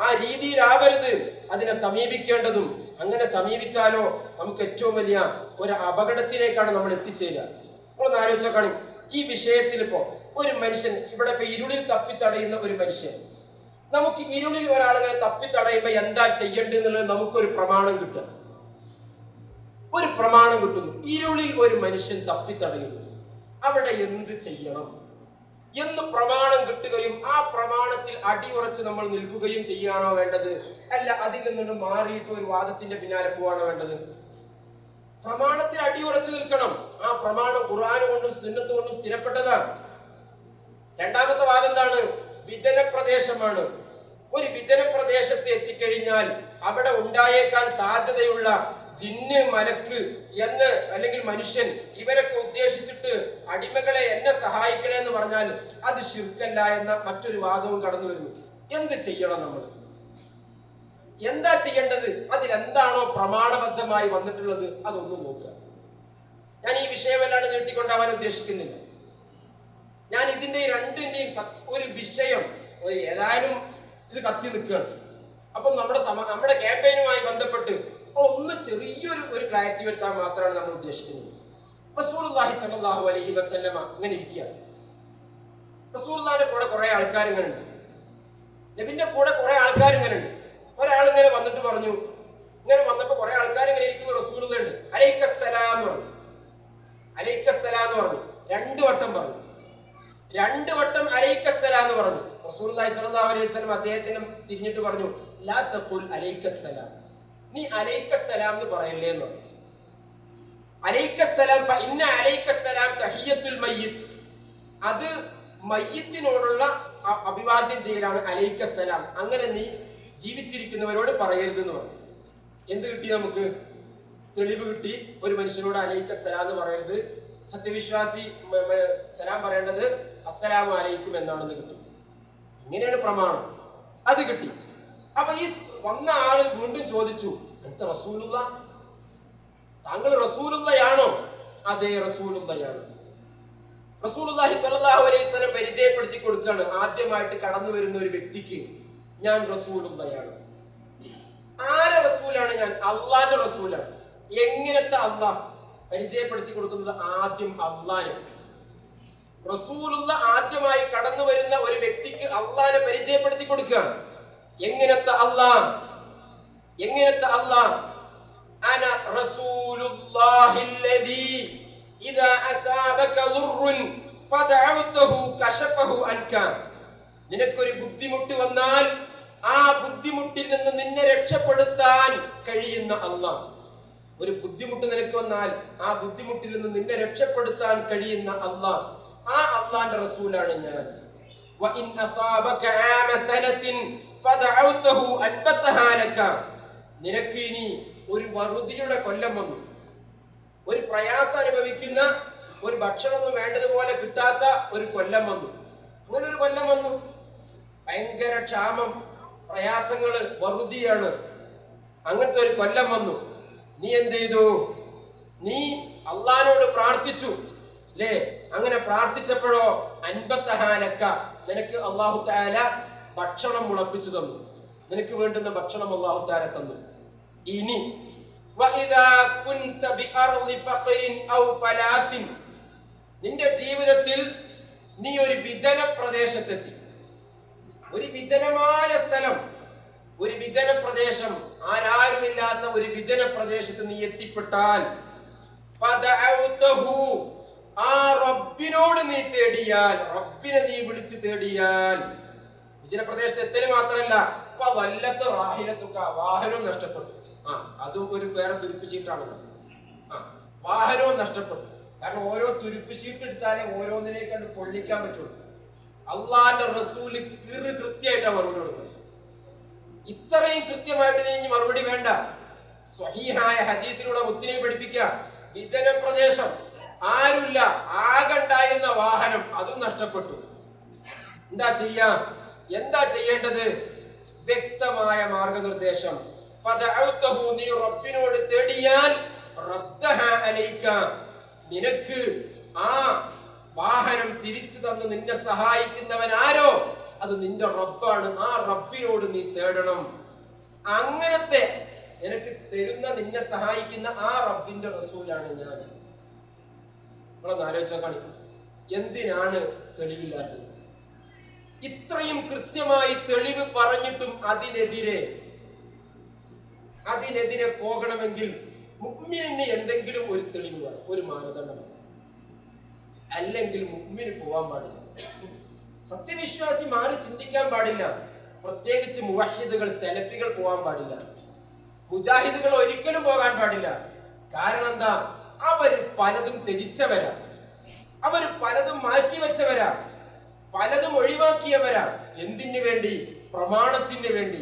ആ രീതിയിലാവരുത് അതിനെ സമീപിക്കേണ്ടതും അങ്ങനെ സമീപിച്ചാലോ നമുക്ക് ഏറ്റവും വലിയ ഒരു അപകടത്തിലേക്കാണ് നമ്മൾ എത്തിച്ചേരുക. നമ്മളൊന്ന് ആലോചിച്ച് നോക്കാണ്. ഈ വിഷയത്തിൽ ഇപ്പോ ഒരു മനുഷ്യൻ ഇവിടെ ഇപ്പൊ ഇരുളിൽ തപ്പിത്തടയുന്ന ഒരു മനുഷ്യൻ, നമുക്ക് ഇരുളിൽ ഒരാളിങ്ങനെ തപ്പിത്തടയുമ്പോ എന്താ ചെയ്യേണ്ടത് എന്നുള്ളത് നമുക്കൊരു പ്രമാണം കിട്ടുക. ഒരു പ്രമാണം കിട്ടുന്നു. ഇരുളിൽ ഒരു മനുഷ്യൻ തപ്പിത്തടയുന്നു, അവിടെ എന്ത് ചെയ്യണം എന്ന് പ്രമാണം കിട്ടുകയും ആ പ്രമാണത്തിൽ അടിയുറച്ച് നമ്മൾ നിൽക്കുകയും ചെയ്യാണോ വേണ്ടത്? അല്ല അതിൽ നിന്നും മാറിയിട്ട് ഒരു വാദത്തിന്റെ പിന്നാലെ പോവാണോ വേണ്ടത്? പ്രമാണത്തിൽ അടിയുറച്ച് നിൽക്കണം. ആ പ്രമാണം ഖുർആൻ കൊണ്ടും സുന്നത്ത് കൊണ്ടും സ്ഥിരപ്പെട്ടതാണ്. രണ്ടാമത്തെ വാദം എന്താണ്? വിജന പ്രദേശമാണ്. ഒരു വിജന പ്രദേശത്ത് എത്തിക്കഴിഞ്ഞാൽ അവിടെ ഉണ്ടായേക്കാൻ സാധ്യതയുള്ള ജിന്ന്, മലക്ക് എന്ന് അല്ലെങ്കിൽ മനുഷ്യൻ, ഇവരൊക്കെ ഉദ്ദേശിച്ചിട്ട് അടിമകളെ എന്നെ സഹായിക്കണേ എന്ന് പറഞ്ഞാൽ അത് ശിർക്കല്ല എന്ന മറ്റൊരു വാദവും കടന്നു വരുന്നു. എന്ത് ചെയ്യണം? നമ്മൾ എന്താ ചെയ്യേണ്ടത്? അതിലെന്താണോ പ്രമാണബദ്ധമായി വന്നിട്ടുള്ളത് അതൊന്നും നോക്കുക. ഞാൻ ഈ വിഷയമല്ലാണ്ട് നീട്ടിക്കൊണ്ടാവാൻ ഉദ്ദേശിക്കുന്നില്ല. ഞാൻ ഇതിന്റെ രണ്ടിന്റെയും ഒരു വിഷയം ഏതായാലും ഇത് കത്തി നിൽക്കുകയാണ്. അപ്പം നമ്മുടെ ക്യാമ്പയിനുമായി ബന്ധപ്പെട്ട് ഒന്ന് ചെറിയൊരു ക്ലാരിറ്റി വരുത്താൻ മാത്രമാണ് നമ്മൾ ഉദ്ദേശിക്കുന്നത്. റസൂലുള്ളാഹി സ്വല്ലല്ലാഹു അലൈഹി വസല്ലമ ഇങ്ങനെ ഇരിക്കുക. റസൂലുള്ളാഹിന്റെ കൂടെ കുറെ ആൾക്കാർ ഇങ്ങനെ ഉണ്ട്. നബിന്റെ കൂടെ കുറെ ആൾക്കാർ ഇങ്ങനെ ഉണ്ട്. ഒരാളിങ്ങനെ വന്നിട്ട് പറഞ്ഞു, ഇങ്ങനെ വന്നപ്പോ കുറെ ആൾക്കാർ ഇങ്ങനെ ഇരിക്കുമ്പോൾ റസൂലുള്ളാഹി ഉണ്ട്. അലൈക്കസ്സലാം എന്ന് പറഞ്ഞു. അലൈക്കസ്സലാം എന്ന് പറഞ്ഞു. 2 വട്ടം പറഞ്ഞു. 2 വട്ടം അലൈക്കസ്സലാം എന്ന് പറഞ്ഞു. റസൂലുള്ളാഹി സ്വല്ലല്ലാഹു അലൈഹി വസല്ലം അദ്ദേഹത്തിന് തിരിഞ്ഞിട്ട് പറഞ്ഞു, ലാ തഖുൽ അലൈക്കസ്സലാം, നീ അലൈക്കസ്സലാം എന്ന് പറയല്ലേ എന്ന് പറഞ്ഞു. അലൈക്കസ്സലാം ഫഇന്ന അലൈക്കസ്സലാം തഹിയ്യത്തുൽ മയ്യിത്ത്, അത് മയ്യിത്തിനോടുള്ള അഭിവാദ്യം ചെയ്യലാണ് അലൈക്കസ്സലാം. അങ്ങനെ നീ ജീവിച്ചിരിക്കുന്നവരോട് പറയരുത് എന്ന് പറഞ്ഞു. എന്ത് കിട്ടി? നമുക്ക് തെളിവ് കിട്ടി. ഒരു മനുഷ്യനോട് അലൈക്കസ്സലാം എന്ന് പറയരുത്, സത്യവിശ്വാസി സലാം പറയേണ്ടത് അസ്സലാമു അലൈക്കും എന്നാണെന്ന് കിട്ടി. ഇങ്ങനെയാണ് പ്രമാണം. അത് കിട്ടി. അപ്പൊ ഈ വന്ന ആള് വീണ്ടും ചോദിച്ചു, എന്താ റസൂലുള്ള, താങ്കൾ റസൂലുള്ളയാണോ? അതെ, റസൂലുള്ളയാണ്. റസൂലുള്ളാഹി സ്വല്ലല്ലാഹു അലൈഹി വസല്ലം പരിചയപ്പെടുത്തി കൊടുക്കുകയാണ്. ആദ്യമായിട്ട് കടന്നു വരുന്ന ഒരു വ്യക്തിക്ക് ഞാൻ റസൂലുള്ളയാണ്. ആരെ റസൂലാണ്? ഞാൻ അള്ളാന്റെ റസൂലാണ്. എങ്ങനത്തെ അള്ളാഹ്? പരിചയപ്പെടുത്തി കൊടുക്കുന്നത് ആദ്യം അള്ളാനെ. റസൂലുള്ള ആദ്യമായി കടന്നു വരുന്ന ഒരു വ്യക്തിക്ക് അള്ളാനെ പരിചയപ്പെടുത്തി കൊടുക്കുകയാണ്. എങ്ങനത്തെ അള്ളാഹ്? എങ്ങനത്തെ അള്ളാഹ്? അന റസൂലുള്ളാഹില്ലദീ ഇദാ അസാബക ദുർറുൻ ഫദഅഉതഹു കശഫഹു അൻക. നിനക്കൊരു ബുദ്ധിമുട്ട് വന്നാൽ ആ ബുദ്ധിമുട്ടിൽ നിന്ന് നിന്നെ രക്ഷപ്പെടുത്താൻ കഴിയുന്ന അള്ളാഹ്. ഒരു ബുദ്ധിമുട്ട് നിനക്ക് വന്നാൽ ആ ബുദ്ധിമുട്ടിൽ നിന്ന് നിന്നെ രക്ഷപ്പെടുത്താൻ കഴിയുന്ന അള്ളാഹ്, ആ അള്ളാന്റെ റസൂലാണ് ഞാൻ. വഇൻ അസാബക ആമ സനത്തിൻ ഫദഅഉതഹു അൻബതഹാ ലക. നിനക്ക് ഇനി ഒരു വറുതിയുടെ കൊല്ലം വന്നു, ഒരു പ്രയാസം അനുഭവിക്കുന്ന, ഒരു ഭക്ഷണമൊന്നും വേണ്ടതുപോലെ കിട്ടാത്ത ഒരു കൊല്ലം വന്നു. അങ്ങനെ ഒരു കൊല്ലം വന്നു, ഭയങ്കര ക്ഷാമം, പ്രയാസങ്ങള്, വറുതിയാണ്. അങ്ങനത്തെ ഒരു കൊല്ലം വന്നു. നീ എന്ത് ചെയ്തു? നീ അള്ളാനോട് പ്രാർത്ഥിച്ചു അല്ലേ? അങ്ങനെ പ്രാർത്ഥിച്ചപ്പോഴോ അൻബത്തഹാലക്ക, നിനക്ക് അല്ലാഹു തആല ഭക്ഷണം മുളപ്പിച്ചു തന്നു. നിനക്ക് വേണ്ടുന്ന ഭക്ഷണം അല്ലാഹു തആല തന്നു. ഇനി വഇദാ കുൻത ബിഅർളി ഫഖറിൻ ഔ ഫലാത്തിൻ, നിന്റെ ജീവിതത്തിൽ നീ ഒരു വിജന പ്രദേശത്തെത്തി, ഒരു വിജനമായ സ്ഥലം, ഒരു വിജന പ്രദേശം, ആരാരുമില്ലാത്ത ഒരു വിജന പ്രദേശത്ത് നീ എത്തിപ്പെട്ടാൽ ഫദഅഉതഹു, ആ റബ്ബിനോട് നീ തേടിയാൽ, റബ്ബിനെ നീ വിളിച്ചു തേടിയാൽ, വിജന പ്രദേശത്ത് എത്തല് മാത്രമല്ല ഫവല്ലത്ത് റാഹിലതുക, വാഹനവും നഷ്ടപ്പെട്ടു. അതും ഒരു വേറെ തുരുപ്പ് ഷീറ്റാണ്. വാഹനവും നഷ്ടപ്പെട്ടു. കാരണം ഓരോ തുരുപ്പ് ഷീറ്റ് എടുത്താലേ ഓരോന്നിനെ കണ്ട് കൊള്ളിക്കാൻ പറ്റുള്ളൂ. അള്ളാന്റെ റസൂല് കൃത്യമായിട്ടാണ് മറുപടി കൊടുക്കുന്നത്. ഇത്രയും കൃത്യമായിട്ട് ഇനി മറുപടി വേണ്ട. സ്വഹീഹായ ഹദീസിലൂടെ മുത്തിനെ പഠിപ്പിക്കുക. വിജന പ്രദേശം, ആരുമില്ല, ആകണ്ടായിരുന്ന വാഹനം അതും നഷ്ടപ്പെട്ടു. എന്താ ചെയ്യാ? എന്താ ചെയ്യേണ്ടത്? വ്യക്തമായ മാർഗനിർദ്ദേശം. ഫദഅഉതഹു, നീ റബ്ബിനോട് തേടിയാൽ റദ്ദഹാ അലൈക, നിനക്ക് ആ വാഹനം തിരിച്ചു തന്ന് നിന്നെ സഹായിക്കുന്നവൻ ആരോ അത് നിന്റെ റബ്ബാണ്. ആ റബ്ബിനോട് നീ തേടണം. അങ്ങനത്തെ എനിക്ക് തരുന്ന നിന്നെ സഹായിക്കുന്ന ആ റബ്ബിന്റെ റസൂലാണ് ഞാൻ. നിങ്ങളൊന്ന് ആലോചിച്ചാൽ കാണിക്കും എന്തിനാണ് തെളിവില്ലാത്തത്? ഇത്രയും കൃത്യമായി തെളിവ് പറഞ്ഞിട്ടും അതിനെതിരെ പോകണമെങ്കിൽ മുഅ്മിനിന് എന്തെങ്കിലും ഒരു തെളിവ് വേണം, ഒരു മാനദണ്ഡം. അല്ലെങ്കിൽ മുഅ്മിന് പോവാൻ പാടില്ല. സത്യവിശ്വാസി മാറി ചിന്തിക്കാൻ പാടില്ല. പ്രത്യേകിച്ച് മുവഹിദുകൾ, സലഫികൾ പോകാൻ പാടില്ല. മുജാഹിദുകൾ ഒരിക്കലും പോകാൻ പാടില്ല. കാരണം എന്താ? അവര് പലതും ത്യജിച്ചവരാ, അവര് പലതും മാറ്റിവെച്ചവരാ, പലതും ഒഴിവാക്കിയവരാ. എന്തിനു വേണ്ടി? പ്രമാണത്തിന് വേണ്ടി.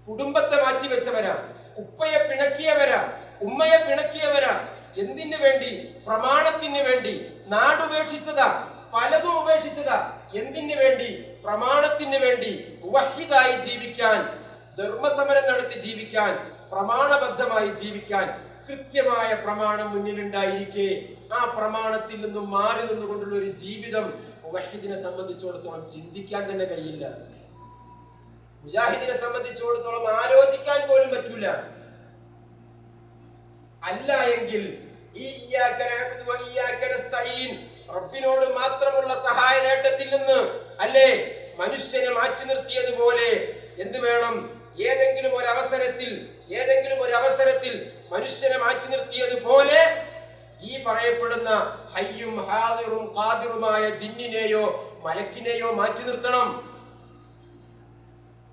കുടുംബത്തെ മാറ്റിവെച്ചവരാ, ഉപ്പയെ പിണക്കിയവരാ, ഉമ്മയെ പിണക്കിയവരാ. എന്തിനു വേണ്ടി? പ്രമാണത്തിന് വേണ്ടി. നാടുപേക്ഷിച്ചതാ, പലതും ഉപേക്ഷിച്ചതാ. എന്തിനു വേണ്ടി? പ്രമാണത്തിന് വേണ്ടി. മുവഹിദായി ജീവിക്കാൻ, ധർമ്മസമരം നടത്തി ജീവിക്കാൻ, പ്രമാണബദ്ധമായി ജീവിക്കാൻ. കൃത്യമായ പ്രമാണം മുന്നിലുണ്ടായിരിക്കെ ആ പ്രമാണത്തിൽ നിന്നും മാറി നിന്നുകൊണ്ടുള്ള ഒരു ജീവിതം മുവഹിദിനെ സംബന്ധിച്ചിടത്തോളം ചിന്തിക്കാൻ തന്നെ കഴിയില്ല. മുജാഹിദിനെ സംബന്ധിച്ചിടത്തോളം ആലോചിക്കാൻ പോലും പറ്റൂല. അല്ല എങ്കിൽ റബ്ബിനോട് മാത്രമുള്ള സഹായ നേട്ടത്തിൽ നിന്ന് അല്ലേ മനുഷ്യനെ മാറ്റി നിർത്തിയതുപോലെ എന്ത് വേണം? ഏതെങ്കിലും ഒരു അവസരത്തിൽ മനുഷ്യനെ മാറ്റി നിർത്തിയതുപോലെ ഈ പറയപ്പെടുന്ന ഹയ്യും ഹാദിറും ഖാദിറുമായ ജിന്നിനെയോ മലക്കിനെയോ മാറ്റി നിർത്തണം.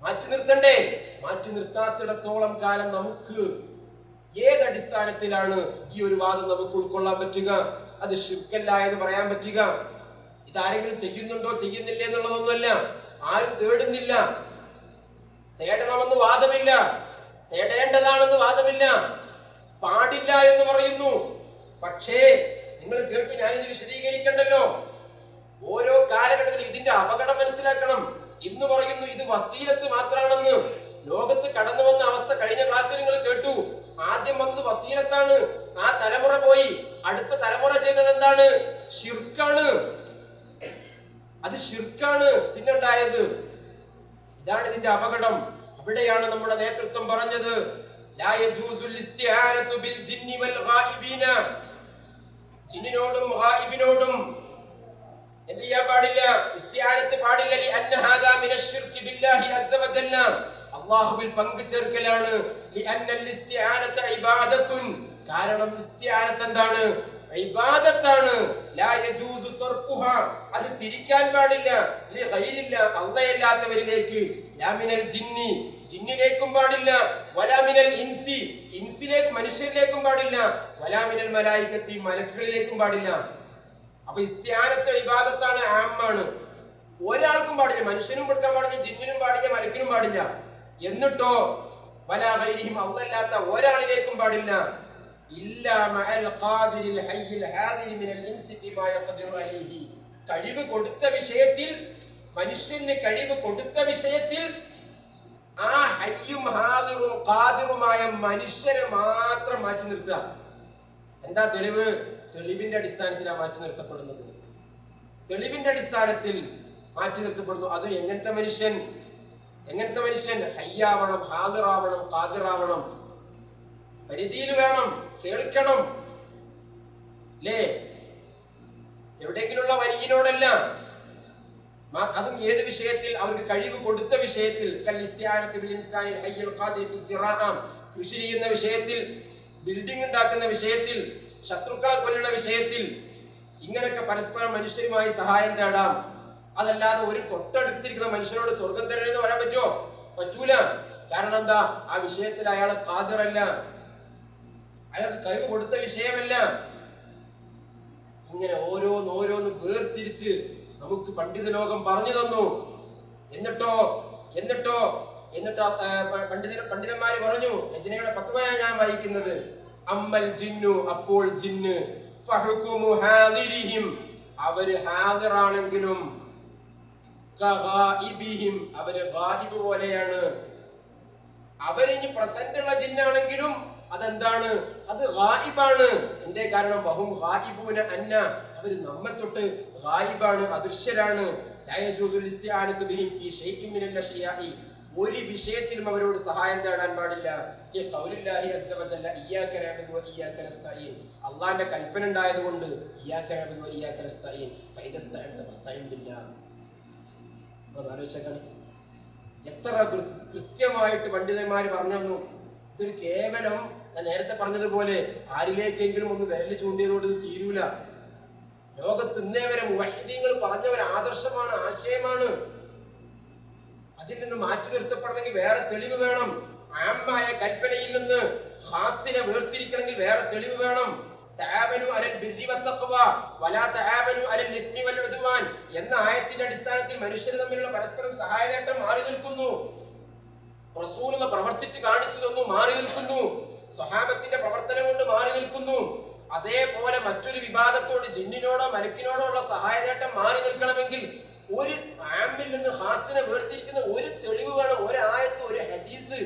മാറ്റി നിർത്തണ്ടേ? മാറ്റി നിർത്താത്തിടത്തോളം കാലം നമുക്ക് ഏതടിസ്ഥാനത്തിലാണ് ഈ ഒരു വാദം നമുക്ക് ഉൾക്കൊള്ളാൻ പറ്റുക? അത് ശിർക്കല്ല എന്ന് പറയാൻ പറ്റുക? ഇതാരെങ്കിലും ചെയ്യുന്നുണ്ടോ ചെയ്യുന്നില്ലേ എന്നുള്ളതൊന്നുമല്ല. ആരും തേടുന്നില്ല, തേടണമെന്ന് വാദമില്ല, തേടേണ്ടതാണെന്ന് വാദമില്ല, പാടില്ല എന്ന് പറയുന്നു. പക്ഷേ നിങ്ങൾ കേട്ടു, ഞാനിത് വിശദീകരിക്കണ്ടല്ലോ. ഓരോ കാലഘട്ടത്തിലും ഇതിന്റെ അപകടം മനസ്സിലാക്കണം. ഇന്ന് പറയുന്നു ഇത് വസീലത്ത് മാത്രമാണെന്ന്. ലോകത്ത് കടന്നു വന്ന അവസ്ഥ കഴിഞ്ഞ ക്ലാസ്സിൽ നിങ്ങൾ കേട്ടു. ആദ്യം വന്നത് വസീലത്താണ്, ആ തലമുറ പോയി, അടുത്ത തലമുറ ചെയ്തത് എന്താണ്? ശിർക്കാണ്. അത് ശിർക്കാണ് പിന്നുണ്ടായത്. ഇതാണ് ഇതിന്റെ അപകടം. അവിടെയാണ് നമ്മുടെ നേതൃത്വം പറഞ്ഞത് ലാ യജൂസുൽ ഇസ്തിആനതു ബിൽ ജിന്നി വൽ ഗായിബീന. ജിന്നിനോടും ഗായിബിനോടും എന്ത് ചെയ്യാൻ പാടില്ല? ഇസ്തിആനത്ത് പാടില്ല. ലിഅന്ന ഹാദാ മിനശ് ശിർകി ബില്ലാഹി അസ്സ വജല്ല. അല്ലാഹുവിൽ പങ്കു ചേർക്കലാണ്. ലിഅന്നൽ ഇസ്തിആനത ഇബാദത്തുൻ. കാരണം ഇസ്തിആനത്ത് എന്താണ്? ഇബാദത്താണ്. ലാ യജൂസു സർഫുഹാ. അത് തിരിക്കാൻ പാടില്ല ലിഗൈരില്ല, അല്ലാഹയല്ലാത്തവരിലേക്ക്. ലാ മിനൽ ജിന്നി, ജിന്നിലേക്കും പാടില്ല. വലാ മിനൽ ഇൻസി, ഇൻസിലേക്ക് മനുഷ്യരിലേക്കും പാടില്ല. വലാ മിനൽ മലായികത്തി, മലക്കുകളിലേക്കും പാടില്ല. അപ്പൊ ഇസ്തിആനത്ത് ഇബാദത്താണ്, ആമാണ്. ഒരാൾക്കും പാടില്ല, മനുഷ്യനും കൊടുക്കാൻ പാടില്ല, ജിന്നിനും പാടില്ല, മലക്കിനും പാടില്ല. എന്നിട്ടോ വലാ ഗൈരിഹിം, അല്ലാത്ത ഒരാളിലേക്കും പാടില്ല. ഇല്ലാ മഅൽ ഖാദിരിൽ ഹയ്യിൽ ഹാദിരി മിനൽ ഇൻസി ബിമാ യഖദിറു അലൈഹി. കഴിവ് കൊടുത്ത വിഷയത്തിൽ, മനുഷ്യന് കഴിവ് കൊടുത്ത വിഷയത്തിൽ ആ ഹയ്യും ഹാദിറും ഖാദിറുമായ മനുഷ്യനെ മാത്രം മാറ്റി നിർത്തുക. എന്താ തെളിവ്? തെളിവിന്റെ അടിസ്ഥാനത്തിലാണ് മാറ്റി നിർത്തപ്പെടുന്നത്. തെളിവിന്റെ അടിസ്ഥാനത്തിൽ മാറ്റി നിർത്തപ്പെടുന്നു. അത് എങ്ങനത്തെ മനുഷ്യൻ? ഹയ്യാവണം, ഹാദിറാവണം, ഖാദിറാവണം. പരിധിയിൽ വേണം, കേൾക്കണം. അല്ലേ? എവിടെയെങ്കിലുള്ള വലിയനോടല്ല. അതും ഏത് വിഷയത്തിൽ? അവർക്ക് കഴിവ് കൊടുത്ത വിഷയത്തിൽ. കൃഷി ചെയ്യുന്ന വിഷയത്തിൽ, ബിൽഡിംഗ് ഉണ്ടാക്കുന്ന വിഷയത്തിൽ, ശത്രുക്കളെ കൊല്ലുന്ന വിഷയത്തിൽ, ഇങ്ങനെയൊക്കെ പരസ്പരം മനുഷ്യരുമായി സഹായം തേടാം. അതല്ലാതെ ഒരു തൊട്ടടുത്തിരിക്കുന്ന മനുഷ്യനോട് സ്വർഗം തരണമെന്ന് പറയാൻ പറ്റുമോ? പറ്റൂല. കാരണം എന്താ? ആ വിഷയത്തിൽ അയാൾ ഖാദിറല്ല, അയാൾക്ക് കഴിവ് കൊടുത്ത വിഷയമല്ല. ഇങ്ങനെ ഓരോന്ന് വേർതിരിച്ച് നമുക്ക് പണ്ഡിത ലോകം പറഞ്ഞു തന്നു. എന്നിട്ടോ പണ്ഡിതന്മാര് പറഞ്ഞു, രചനയുടെ ഫത്വയാണ് ഞാൻ വായിക്കുന്നത്. അമ്മൽ ജിന്നു, അപ്പോൾ ജിന്ന്, ഫഹുകുമു ഹാദിരിഹിം, അവര് ഹാദിറാണെങ്കിലും, കഗായിബിഹിം, അവര് ഗായിബ് പോലെയാണ്. അവരിനി പ്രസന്റ് ഉള്ള ജിന്നാണെങ്കിലും അതെന്താണ്? അത് ഗായിബാണ്. എന്തേ കാരണം? വഹും ഗായിബൂന അന്ന, അവര് നമ്മെ തൊട്ട് ഗായിബാണ്, അദൃശ്യരാണ്. ലാ യജൂസുൽ ഇസ്തിആനതു ബിഹിം ഫീ ശൈഇൻ മിനൽ അഷ്യാഇ, ഒരു വിഷയത്തിലും അവരോട് സഹായം തേടാൻ പാടില്ല. അള്ളാന്റെ കൽപ്പന ഉണ്ടായതുകൊണ്ട് എത്ര കൃത്യമായിട്ട് പണ്ഡിതന്മാർ പറഞ്ഞു തന്നു. ഇതൊരു കേവലം ഞാൻ നേരത്തെ പറഞ്ഞതുപോലെ ആരിലേക്കെങ്കിലും ഒന്ന് വിരല് ചൂണ്ടിയതുകൊണ്ട് ഇത് തീരൂല. ലോകത്ത് ഇന്നേ വരെ മുവഹ്ഹിദീങ്ങൾ പറഞ്ഞ ഒരു ആദർശമാണ്, ആശയമാണ്. അതിൽ നിന്ന് മാറ്റി നിർത്തപ്പെടണമെങ്കിൽ വേറെ തെളിവ് വേണം. ആമായ കൽപ്പനയിൽ നിന്ന് ഖാസിനെ വേർതിരിക്കണമെങ്കിൽ വേറെ തെളിവ് വേണം. തആവനു അലൽ ബിർരി വത്തഖ്വ വലാ തആവനു അലൽ ഇസ്മി വൽ ഉദ്വാൻ എന്ന ആയത്തിന്റെ അടിസ്ഥാനത്തിൽ മനുഷ്യർ തമ്മിലുള്ള പരസ്പരം സഹായതേട്ടം മാറി നിൽക്കുന്നു. റസൂൽ പ്രവർത്തിച്ച് കാണിച്ചു തന്നു, മാറി നിൽക്കുന്നു. സ്വഹാബത്തിന്റെ പ്രവർത്തനം കൊണ്ട് മാറി നിൽക്കുന്നു. അതേപോലെ മറ്റൊരു വിഭാഗത്തോട്, ജിന്നിനോടോ മലക്കിനോടോ ഉള്ള സഹായതേട്ടം മാറി നിൽക്കണമെങ്കിൽ ഒരു ആമിൽ നിന്ന് ഖാസിനെ വേർതിരിക്കുന്ന ഒരു തെളിവ് വേണം, ഒരു ആയത്ത്, ഒരു ഹദീസ്.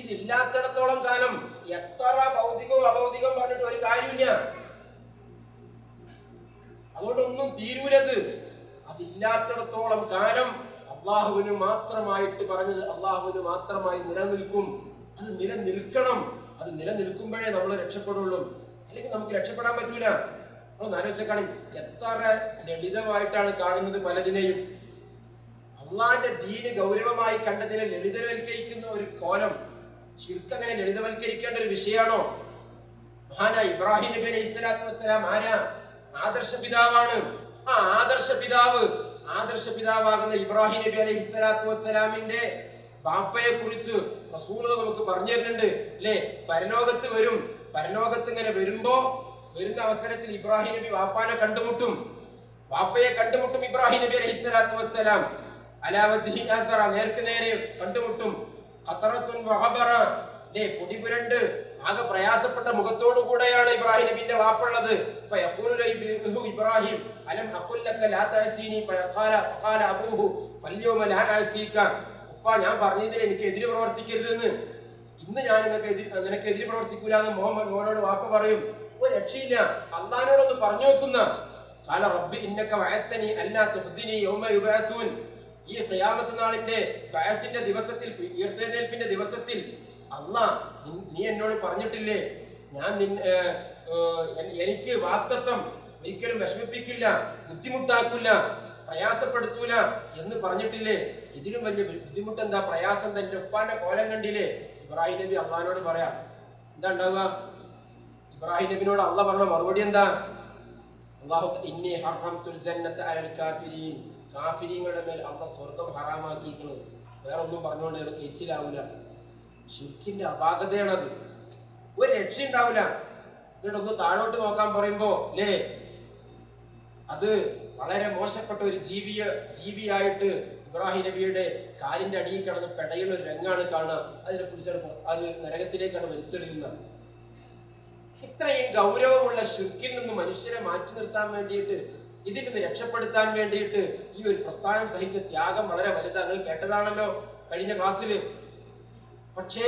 ഇതില്ലാത്തിടത്തോളം കാലം എത്ര ഭൗതികവും അഭൗതികം പറഞ്ഞിട്ട് ഒരു കാര്യമില്ല. അതുകൊണ്ടൊന്നും തീരൂലത്. അതില്ലാത്തിടത്തോളം കാലം അള്ളാഹുവിന് മാത്രമായിട്ട് പറഞ്ഞത് അള്ളാഹുവിന് മാത്രമായി നിലനിൽക്കും. അത് നിലനിൽക്കണം. അത് നിലനിൽക്കുമ്പോഴേ നമ്മൾ രക്ഷപ്പെടുള്ളൂ, അല്ലെങ്കിൽ നമുക്ക് രക്ഷപ്പെടാൻ പറ്റൂല. നമ്മൾ ആലോചിച്ചാൽ എത്ര ലളിതമായിട്ടാണ് കാണുന്നത് പലതിനെയും. അള്ളാന്റെ ദീന് ഗൗരവമായി കണ്ടതിനെ ലളിതവൽക്കരിക്കുന്ന ഒരു കോലം. ശിർക്ക് അങ്ങനെ ലളിതവൽക്കരിക്കേണ്ട ഒരു വിഷയമാണോ? മഹാനായ ഇബ്രാഹിം നബി അലൈഹി സ്വലാത്തു വസ്സലാം ആരാ? ആദർശ പിതാവാണ്. ആ ആദർശ പിതാവാകുന്ന ഇബ്രാഹിം നബി അലൈഹി സ്വലാത്തു വസ്സലാമിന്റെ ബാപ്പയെ കുറിച്ച് റസൂൽ നമുക്ക് പറഞ്ഞു തരുന്നുണ്ട് അല്ലേ? പരലോകത്ത് വരും. പരലോകത്ത് ഇങ്ങനെ വരുന്ന അവസരത്തിൽ ഇബ്രാഹിം നബി വാപ്പാനെ കണ്ടുമുട്ടും, വാപ്പയെ കണ്ടുമുട്ടും. ഇബ്രാഹിം നബി അലൈഹി സ്വലാത്തു വസ്സലാം അലാ വജ്ഹി അസ്റ, നേർക്ക് നേരെ കണ്ടുമുട്ടും. ഖതറത്തുൻ വഹബറ, പൊടി പുരണ്ട് ആകെ പ്രയാസപ്പെട്ട മുഖത്തോടു കൂടെയാണ് ഇബ്രാഹിം നബിന്റെ വാപ്പുള്ളത്. ഫയഖൂലു ലഹു ഇബ്രാഹിം അലം അഖുൽ ലക ലാ തഅസീനി ഫഖാല അബൂഹു ഫൽയൗമ ലാ അസീക. ഉപ്പ, ഞാൻ പറഞ്ഞതിൽ എനിക്ക് എതിര് പ്രവർത്തിക്കരുതെന്ന്. ഇന്ന് ഞാൻ നിനക്ക് എതിര് പ്രവർത്തിക്കൂല എന്ന് മോനോട് വാപ്പ പറയും. ഒരു രക്ഷയില്ല. അള്ളാഹിനോടൊന്ന് പറഞ്ഞു വെക്കുന്ന ഖാല റബ്ബി ഇന്നക വഅദ്തനി അല്ലാ തുഖ്സിനി യൗമ യുബഅസൂൻ. ഈ ഖിയാമത്ത് നാളിന്റെ ബഅസിന്റെ ദിവസത്തിൽ, ഉയർത്തെഴുന്നേൽപ്പിന്റെ ദിവസത്തിൽ അള്ളാഹ് നീ എന്നോട് പറഞ്ഞിട്ടില്ലേ, ഞാൻ എനിക്ക് വാഗ്ദത്തം ഒരിക്കലും വിഷമിപ്പിക്കില്ല, ബുദ്ധിമുട്ടാക്കില്ല, പ്രയാസപ്പെടുത്തൂല എന്ന് പറഞ്ഞിട്ടില്ലേ? ഇതിലും വലിയ ബുദ്ധിമുട്ട് എന്താ, പ്രയാസം? തന്റെ ഉപ്പാന്റെ കോലം കണ്ടില്ലേ? ഇബ്രാഹിം നബി അള്ളാഹിനോട് പറയാം. എന്താ ഉണ്ടാവുക? ഇബ്രാഹിം നബിനോട് അള്ളാഹ് പറഞ്ഞ മറുപടി എന്താ? അല്ലാഹു ഇന്നി ഹറംതുൽ ജന്നത അലൽ കാഫിരീൻ. കാഫിരീങ്ങളുടെ മേൽ അള്ളാഹ് സ്വർഗം ഹറാമാക്കിയിരിക്കുന്നത്. വേറെ ഒന്നും പറഞ്ഞുകൊണ്ട് എനിക്ക് എച്ചിലാവൂല. ശിർക്കിന്റെ അപാകതയാണത്. ഒരു രക്ഷ ഉണ്ടാവില്ല. എന്നിട്ടൊന്ന് താഴോട്ട് നോക്കാൻ പറയുമ്പോ അല്ലേ, അത് വളരെ മോശപ്പെട്ട ഒരു ജീവിയായിട്ട് ഇബ്രാഹിം നബിയുടെ കാലിന്റെ അടിയിൽ കിടന്ന് പെടയുന്ന ഒരു രംഗാണ് കാണുക. അതിനെ കുറിച്ചാണ് അത് നരകത്തിലേക്കാണ് വലിച്ചെറിയുന്നത്. ഇത്രയും ഗൗരവമുള്ള ശിർക്കിൽ നിന്ന് മനുഷ്യരെ മാറ്റി നിർത്താൻ വേണ്ടിയിട്ട്, ഇതിൽ നിന്ന് രക്ഷപ്പെടുത്താൻ വേണ്ടിയിട്ട് ഈ ഒരു പ്രസ്ഥാനം സഹിച്ച ത്യാഗം വളരെ വലുതാണ്. നിങ്ങൾ കേട്ടതാണല്ലോ കഴിഞ്ഞ ക്ലാസ്സില്. പക്ഷേ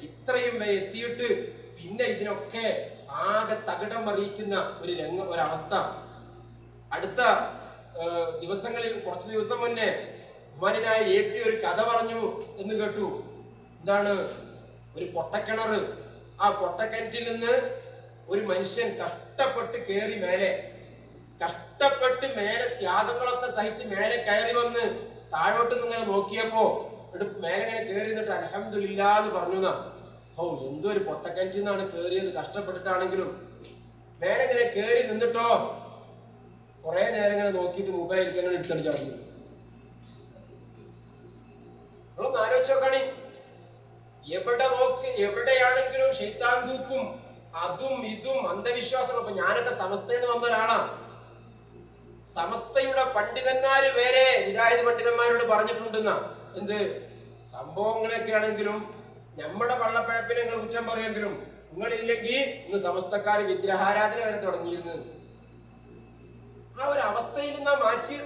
ഇത്രയും എത്തിയിട്ട് പിന്നെ ഇതിനൊക്കെ ആകെ തകിടം മറിയിക്കുന്ന ഒരവസ്ഥ. അടുത്ത ദിവസങ്ങളിൽ, കുറച്ച് ദിവസം മുന്നേ ബഹുമാനായ AP ഒരു കഥ പറഞ്ഞു എന്ന് കേട്ടു. എന്താണ്? ഒരു പൊട്ടക്കിണർ, ആ പൊട്ടക്കിണറ്റിൽ നിന്ന് ഒരു മനുഷ്യൻ കഷ്ടപ്പെട്ട് കയറി കഷ്ടപ്പെട്ട് മേലെ ത്യാഗങ്ങളൊക്കെ സഹിച്ച് മേലെ കയറി വന്ന് താഴോട്ട് ഇങ്ങനെ നോക്കിയപ്പോ മേലെ ഇങ്ങനെ കയറി നിന്നിട്ട് അൽഹംദുലില്ലാ എന്ന് പറഞ്ഞു. എന്തോ ഒരു പൊട്ടക്കിണറ്റിൽ നിന്നാണ് കയറിയത്, കഷ്ടപ്പെട്ടിട്ടാണെങ്കിലും. മേലെ ഇങ്ങനെ കയറി നിന്നിട്ടോ കുറെ നേരം ഇങ്ങനെ നോക്കിയിട്ട് മൊബൈൽ ഇങ്ങനെ എടുത്തടിച്ചു നടന്നു. നമ്മളൊന്ന് ആലോചിച്ച് നോക്കാണി. എവിടെയാണെങ്കിലും ശൈത്താൻ തൂക്കും. അതും ഇതും അന്ധവിശ്വാസം. അപ്പൊ ഞാനൊക്കെ സമസ്തയിൽ വന്ന ഒരാളാണ്. സമസ്തയുടെ പണ്ഡിതന്മാര് വരെ മുജാഹിദ് പണ്ഡിതന്മാരോട് പറഞ്ഞിട്ടുണ്ടെന്ന എന്ത് സംഭവങ്ങളൊക്കെ ആണെങ്കിലും നമ്മുടെ വള്ളപ്പഴപ്പിനെ നിങ്ങൾ കുറ്റം പറയുമെങ്കിലും നിങ്ങളില്ലെങ്കിൽ ഇന്ന് സമസ്തക്കാർ വിഗ്രഹാരാധന വരെ തുടങ്ങിയിരുന്നു. ആ ഒരു അവസ്ഥയിൽ നിന്നാ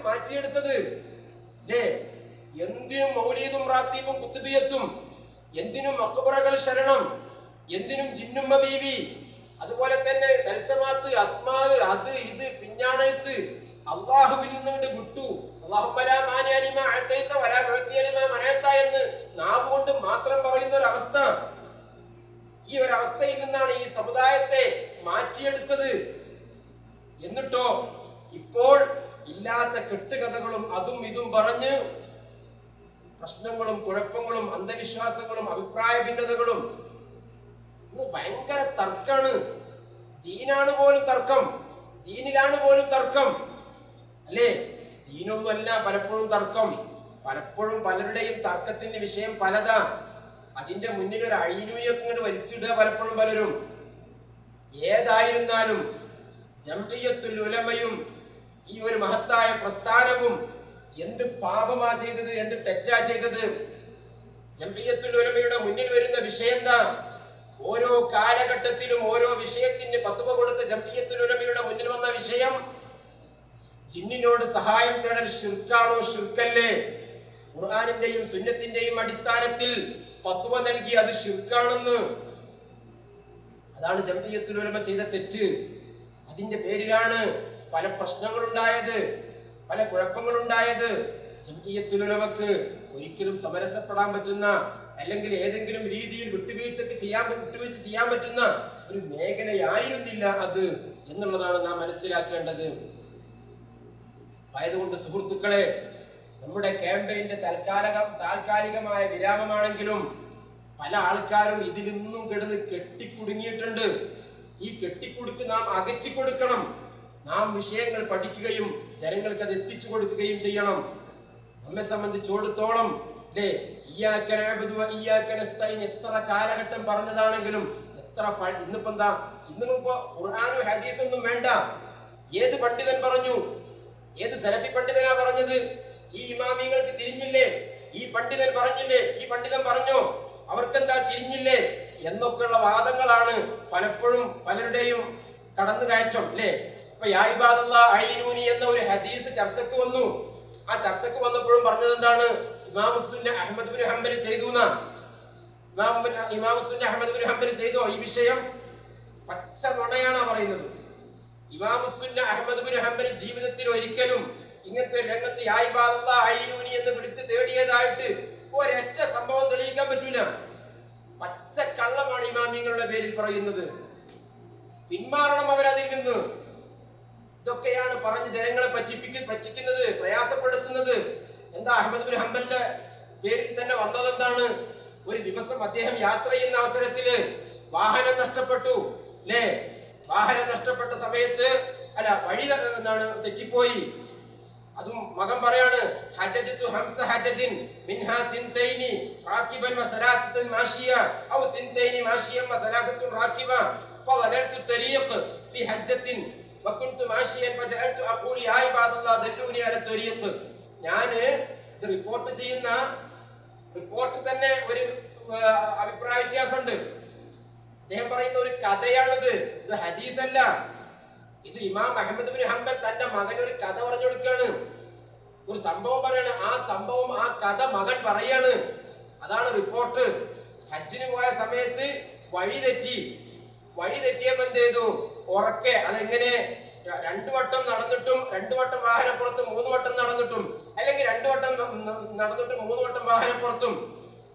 മാറ്റിയെടുത്തത് അല്ലേ? എന്തിനും മൗലീദും റാത്തീബും കുത്തുബിയത്തും, എന്തിനും മഖ്ബറകൾ ശരണം, എന്തിനും ജിന്നുമ്മ ബീവി, അതുപോലെ തന്നെ തൽസമാത്ത്, അസ്മാ, അത് ഇത് പിഞ്ഞാണെഴുത്ത്, അള്ളാഹുവിൽ നിന്നുകൊണ്ട് വിട്ടു. എന്ന് നാവ് കൊണ്ട് മാത്രം പറയുന്ന ഒരു അവസ്ഥ. ഈ ഒരു അവസ്ഥയിൽ നിന്നാണ് ഈ സമുദായത്തെ മാറ്റിയെടുത്തത്. എന്നിട്ടോ ഇപ്പോൾ ഇല്ലാത്ത കെട്ടുകഥകളും അതും ഇതും പറഞ്ഞ് പ്രശ്നങ്ങളും കുഴപ്പങ്ങളും അന്ധവിശ്വാസങ്ങളും അഭിപ്രായ ഭിന്നതകളും ഇന്ന് ഭയങ്കര തർക്കാണ്. ദീനാണ് പോലും തർക്കം, ദീനിലാണ് പോലും തർക്കം, അല്ലേ? ദീനൊന്നുമല്ല പലപ്പോഴും തർക്കം. പലപ്പോഴും പലരുടെയും തർക്കത്തിന്റെ വിഷയം പലതാ. അതിന്റെ മുന്നിൽ ഒരു അഴിനൂയൊക്കെ ഇങ്ങോട്ട് വലിച്ചിടുക പലപ്പോഴും പലരും. ഏതായിരുന്നാലും ജംഇയ്യത്തുൽ ഉലമയും ഈ ഒരു മഹത്തായ പ്രസ്ഥാനവും എന്ത് പാപമാ ചെയ്തത്, എന്ത് തെറ്റാ ചെയ്തത്? ജംഇയ്യത്തുൽ ഉലമയുടെ മുന്നിൽ വരുന്ന വിഷയം എന്താ? ഓരോ കാലഘട്ടത്തിലും ഓരോ വിഷയത്തിന് ഫത്വ കൊടുത്ത ജംഇയ്യത്തുൽ ഉലമയുടെ മുന്നിൽ വന്ന വിഷയം ജിന്നിനോട് സഹായം തേടൽ ശിർക്കാണോ ശിർക്കല്ലേ? ഖുർആനിന്റെയും സുന്നത്തിന്റെയും അടിസ്ഥാനത്തിൽ ഫത്വ നൽകി അത് ശിർക്കാണെന്ന്. അതാണ് ജംഇയ്യത്തുൽ ഉലമ ചെയ്ത തെറ്റ്. അതിന്റെ പേരിലാണ് പല പ്രശ്നങ്ങളുണ്ടായത്, പല കുഴപ്പങ്ങളുണ്ടായത്. ജംഇയ്യത്തുൽ ഉലമക്ക് ഒരിക്കലും സമരസപ്പെടാൻ പറ്റുന്ന, അല്ലെങ്കിൽ ഏതെങ്കിലും രീതിയിൽ വിട്ടുവീഴ്ച ചെയ്യാൻ പറ്റുന്ന ഒരു മേഖലയായിരുന്നില്ല അത് എന്നുള്ളതാണ് നാം മനസ്സിലാക്കേണ്ടത്. ആയതുകൊണ്ട് സുഹൃത്തുക്കളെ, നമ്മുടെ ക്യാമ്പയിന്റെ താൽക്കാലികമായ വിരാമമാണെങ്കിലും പല ആൾക്കാരും ഇതിൽ നിന്നും കിടന്ന് കെട്ടിക്കുടുങ്ങിയിട്ടുണ്ട്. ഈ കെട്ടിക്കുടുക്ക് നാം അകറ്റിക്കൊടുക്കണം. നാം വിഷയങ്ങൾ പഠിക്കുകയും ജനങ്ങൾക്ക് അത് എത്തിച്ചു കൊടുക്കുകയും ചെയ്യണം. നമ്മെ സംബന്ധിച്ചിടത്തോളം അല്ലേ, ഇയ്യാക നഅ്ബുദു വ ഇയ്യാക നസ്തഈൻ എത്ര കാലഘട്ടം പറഞ്ഞതാണെങ്കിലും ഇന്നിപ്പോ എന്താ, ഇന്നിപ്പോ ഖുർആനും ഹദീസൊന്നും വേണ്ട. ഏത് പണ്ഡിതൻ പറഞ്ഞു? ഏത് സലഫി പണ്ഡിതനാ പറഞ്ഞത്? ഈ ഇമാമിങ്ങൾക്ക് തിരിഞ്ഞില്ലേ? ഈ പണ്ഡിതൻ പറഞ്ഞില്ലേ? ഈ പണ്ഡിതൻ പറഞ്ഞോ? അവർക്കെന്താ തിരിഞ്ഞില്ലേ? എന്നൊക്കെയുള്ള വാദങ്ങളാണ് പലപ്പോഴും പലരുടെയും കടന്നുകയറ്റം, അല്ലേ? ഇപ്പൊ യാ ഇബാദല്ലാഹ് അഈനൂനി എന്ന ഒരു ഹദീസ് ചർച്ചക്ക് വന്നു. ആ ചർച്ചക്ക് വന്നപ്പോഴും പറഞ്ഞത് എന്താണ്? ഇമാമുസ്സുന്ന അഹ്മദ് ബിൻ ഹംബൽ ചെയ്തു. ഇമാമുസ്സുന്ന അഹ്മദ് ബിൻ ഹംബൽ ചെയ്തോ? ഈ വിഷയം പച്ച നുണയാണ് പറയുന്നത്. ഇമാമുസ്സുന്ന അഹ്മദ് ബിൻ ഹംബൽ ജീവിതത്തിൽ ഒരിക്കലും ഇങ്ങനത്തെ രംഗത്ത് യാ ഇബാദല്ലാഹ് അഈനൂനി എന്ന് വിളിച്ച് തേടിയതായിട്ട് ഒരൊറ്റ സംഭവം തെളിയിക്കാൻ പറ്റൂല. പച്ച കള്ളമാണ് ഇമാമിങ്ങളുടെ പേരിൽ പറയുന്നത്. പിന്മാറണം അവരതിൽ നിന്ന്. ഇതൊക്കെയാണ് പറഞ്ഞ് ജനങ്ങളെ പറ്റിക്കുന്നത്, പ്രയാസപ്പെടുത്തുന്നത്. എന്താ അഹ്മദ് ബിൻ ഹംബലിന്റെ പേരിൽ തന്നെ വന്നതെന്താണ്? ഒരു ദിവസം അദ്ദേഹം യാത്ര ചെയ്യുന്ന അവസരത്തില് വാഹനം നഷ്ടപ്പെട്ടു, അല്ലേ? വാഹനം നഷ്ടപ്പെട്ട സമയത്ത് വഴി തെറ്റിപ്പോയി. അതും മകൻ പറയാണ്, ഹജജതു ഹംസ ഹജജിൻ മിൻഹാ തിൻതൈനി റാകിബൻ വ സലാസത്തുൻ മാഷിയ ഔ തിൻതൈനി മാഷിയൻ വ സലാസത്തുൻ റാകിബ ഫളലതു തരീഖ് ഫി ഹജ്ജത്തിൻ വ കുൻതു മാഷിയൻ ഫജഅൽതു അഖൂലു യാ ഇബാദല്ലാഹ് ദല്ലൂനി അല തരീഖ്. ഞാൻ ഇത് റിപ്പോർട്ട് ചെയ്യുന്ന റിപ്പോർട്ട് തന്നെ ഒരു അഭിപ്രായ വ്യത്യാസമുണ്ട്. അദ്ദേഹം പറയുന്ന ഒരു കഥയാണിത്, ഇത് ഹദീസല്ല. ഇത് ഇമാം അഹ്മദ് ബിൻ ഹംബൽ തന്റെ മകന് ഒരു കഥ പറഞ്ഞു കൊടുക്കുകയാണ്. ഒരു സംഭവം പറയാണ്. ആ സംഭവം, ആ കഥ മകൻ പറയാണ്. അതാണ് റിപ്പോർട്ട്. ഹജ്ജിന് പോയ സമയത്ത് വഴി തെറ്റിയപ്പോ എന്ത് ചെയ്തു? ഉറക്കെ, അതെങ്ങനെ 2 വട്ടം നടന്നിട്ടും 2 വട്ടം വാഹനപ്പുറത്തും 3 വട്ടം നടന്നിട്ടും, അല്ലെങ്കിൽ 2 വട്ടം നടന്നിട്ടും 3 വട്ടം വാഹനപ്പുറത്തും,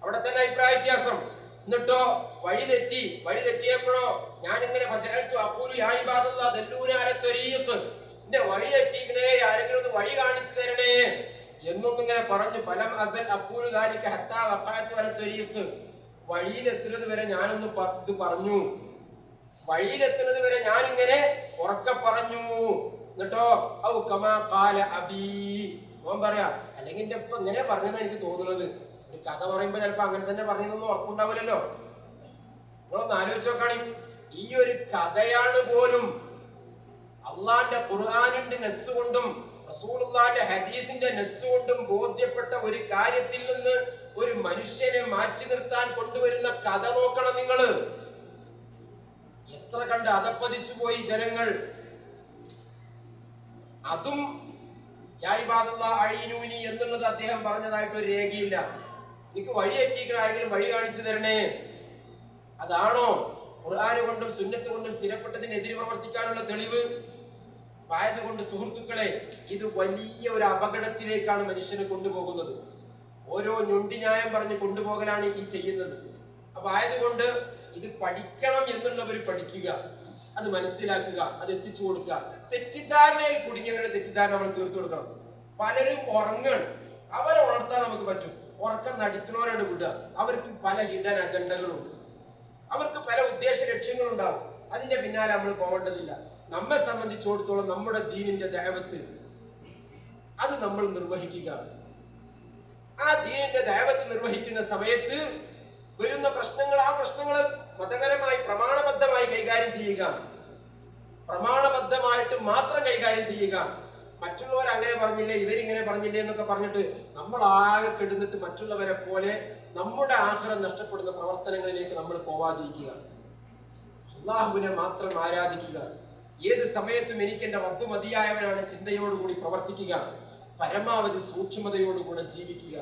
അവിടെ തന്നെ അഭിപ്രായ വ്യത്യാസം. എന്നിട്ടോ വഴി തെറ്റിയപ്പോഴോ ഞാൻ ഇങ്ങനെ എന്റെ വഴി തെറ്റിക്കണേ, ആരെങ്കിലും ഒന്ന് വഴി കാണിച്ചു തരണേ എന്നൊന്നിങ്ങനെ പറഞ്ഞു. ഫലം അസൽ അക്കൂലു ദാലിക ഹത്താ വഖഅതു അല തരീഖ്. വഴിയിലെത്തുന്നത് വരെ ഞാനൊന്ന് ഇത് പറഞ്ഞു. വഴിയിലെത്തുന്നത് വരെ ഞാനിങ്ങനെ ഉറക്കെ പറഞ്ഞു. എന്നിട്ടോ ഔ കമാ ഖാല അബീ, ഓൻ പറയാ, അല്ലെങ്കിൽ എന്റെ ഇപ്പൊ ഇങ്ങനെ പറഞ്ഞെന്നാ എനിക്ക് തോന്നുന്നത്. ഒരു കഥ പറയുമ്പോ ചിലപ്പോ അങ്ങനെ തന്നെ പറഞ്ഞൊന്നും ഉറപ്പുണ്ടാവില്ലല്ലോ. നിങ്ങളൊന്ന് ആലോചിച്ച് നോക്കാണി. ഈ ഒരു കഥയാണ് പോലും അള്ളാന്റെ ഖുർആനിന്റെ നെസ് കൊണ്ടും റസൂലുള്ളാഹിന്റെ ഹദീസിന്റെ നെസ് കൊണ്ടും ബോധ്യപ്പെട്ട ഒരു കാര്യത്തിൽ നിന്ന് ഒരു മനുഷ്യനെ മാറ്റി നിർത്താൻ കൊണ്ടുവരുന്ന കഥ നോക്കണം നിങ്ങള്. എത്ര കണ്ട് അതപ്പതിച്ചു പോയി ജനങ്ങൾ. അതും യാ ഇബാദല്ലാഹ് അഈനൂനി എന്നുള്ളത് അദ്ദേഹം പറഞ്ഞതായിട്ട് ഒരു രേഖയില്ല. എനിക്ക് വഴി എത്തിക്കണ ആരെങ്കിലും വഴി കാണിച്ചു തരണേ. അതാണോ ഖുർആൻ കൊണ്ടും സുന്നത്ത് കൊണ്ടും സ്ഥിരപ്പെട്ടതിനെതിരെ പ്രവർത്തിക്കാനുള്ള തെളിവ്? ആയതുകൊണ്ട് സുഹൃത്തുക്കളെ, ഇത് വലിയ ഒരു അപകടത്തിലേക്കാണ് മനുഷ്യനെ കൊണ്ടുപോകുന്നത്. ഓരോ ഞൊണ്ടിന്യായം പറഞ്ഞ് കൊണ്ടുപോകലാണ് ഈ ചെയ്യുന്നത്. അപ്പൊ ആയതുകൊണ്ട് ഇത് പഠിക്കണം എന്നുള്ളവർ പഠിക്കുക, അത് മനസ്സിലാക്കുക, അത് എത്തിച്ചു കൊടുക്കുക. തെറ്റിദ്ധാരണയിൽ കുടുങ്ങിയവരുടെ തെറ്റിദ്ധാരണ നമ്മൾ തീർത്തു കൊടുക്കണം. പലരും ഉറങ്ങാണ്, അവരെ ഉണർത്താൻ നമുക്ക് പറ്റും. ഉറക്കം നടിക്കുന്നവരാണ് വിടുക. അവർക്ക് പല ഹിഡൻ അജണ്ടകളുണ്ട്, അവർക്ക് പല ഉദ്ദേശ ലക്ഷ്യങ്ങളുണ്ടാവും. അതിന്റെ പിന്നാലെ നമ്മൾ പോകേണ്ടതില്ല. നമ്മെ സംബന്ധിച്ചിടത്തോളം നമ്മുടെ ദീനിന്റെ ദഅവത്ത് അത് നമ്മൾ നിർവഹിക്കുക. ആ ദീനിന്റെ ദഅവത്ത് നിർവഹിക്കുന്ന സമയത്ത് വരുന്ന പ്രശ്നങ്ങൾ, ആ പ്രശ്നങ്ങൾ മതപരമായി പ്രമാണബദ്ധമായി കൈകാര്യം ചെയ്യുക, പ്രമാണബദ്ധമായിട്ട് മാത്രം കൈകാര്യം ചെയ്യുക. മറ്റുള്ളവർ അങ്ങനെ പറഞ്ഞില്ലേ, ഇവരിങ്ങനെ പറഞ്ഞില്ലേ എന്നൊക്കെ പറഞ്ഞിട്ട് നമ്മൾ ആകെ കെടുന്നിട്ട് മറ്റുള്ളവരെ പോലെ നമ്മുടെ ആഖിറത്ത് നഷ്ടപ്പെടുന്ന പ്രവർത്തനങ്ങളിലേക്ക് നമ്മൾ പോവാതിരിക്കുക. അള്ളാഹുവിനെ മാത്രം ആരാധിക്കുക. ഏത് സമയത്തും എനിക്ക് എന്റെ റബ്ബ് മതിയായവനാണ് ചിന്തയോടുകൂടി പ്രവർത്തിക്കുക. പരമാവധി സൂക്ഷ്മതയോടുകൂടെ ജീവിക്കുക.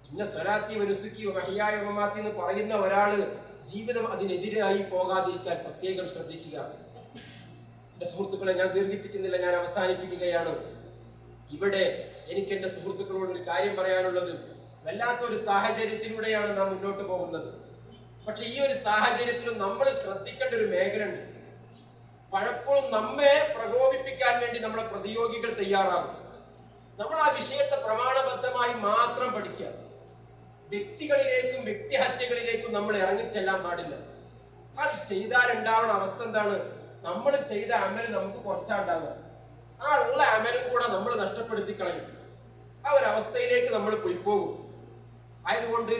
ഇന്ന സ്വലാത്തി വനുസുക്കി മഹിയായ മമാത്തി എന്ന് പറയുന്ന ഒരാള് ജീവിതം അതിനെതിരായി പോകാതിരിക്കാൻ പ്രത്യേകം ശ്രദ്ധിക്കുക. എന്റെ സുഹൃത്തുക്കളെ, ഞാൻ ദീർഘിപ്പിക്കുന്നില്ല, ഞാൻ അവസാനിപ്പിക്കുകയാണ്. ഇവിടെ എനിക്ക് എന്റെ സുഹൃത്തുക്കളോട് ഒരു കാര്യം പറയാനുള്ളത്, വല്ലാത്തൊരു സാഹചര്യത്തിലൂടെയാണ് നാം മുന്നോട്ട് പോകുന്നത്. പക്ഷെ ഈ ഒരു സാഹചര്യത്തിലും നമ്മൾ ശ്രദ്ധിക്കേണ്ട ഒരു മേഖല ഉണ്ട്. പലപ്പോഴും നമ്മെ പ്രകോപിപ്പിക്കാൻ വേണ്ടി നമ്മളെ പ്രതിയോഗികൾ തയ്യാറാകും. നമ്മൾ ആ വിഷയത്തെ പ്രമാണബദ്ധമായി മാത്രം പഠിക്കുക. വ്യക്തികളിലേക്കും വ്യക്തിഹത്യകളിലേക്കും നമ്മൾ ഇറങ്ങിച്ചെല്ലാൻ പാടില്ല. അത് ചെയ്താൽ ഉണ്ടാവുന്ന അവസ്ഥ എന്താണ്? നമ്മൾ ചെയ്ത അമല് നമുക്ക് കുറച്ചാണ്ടാകുക, ആ ഉള്ള അമലും കൂടെ നമ്മൾ നഷ്ടപ്പെടുത്തി കളയും. ആ ഒരു അവസ്ഥയിലേക്ക് നമ്മൾ പോയി പോകും. ആയതുകൊണ്ട്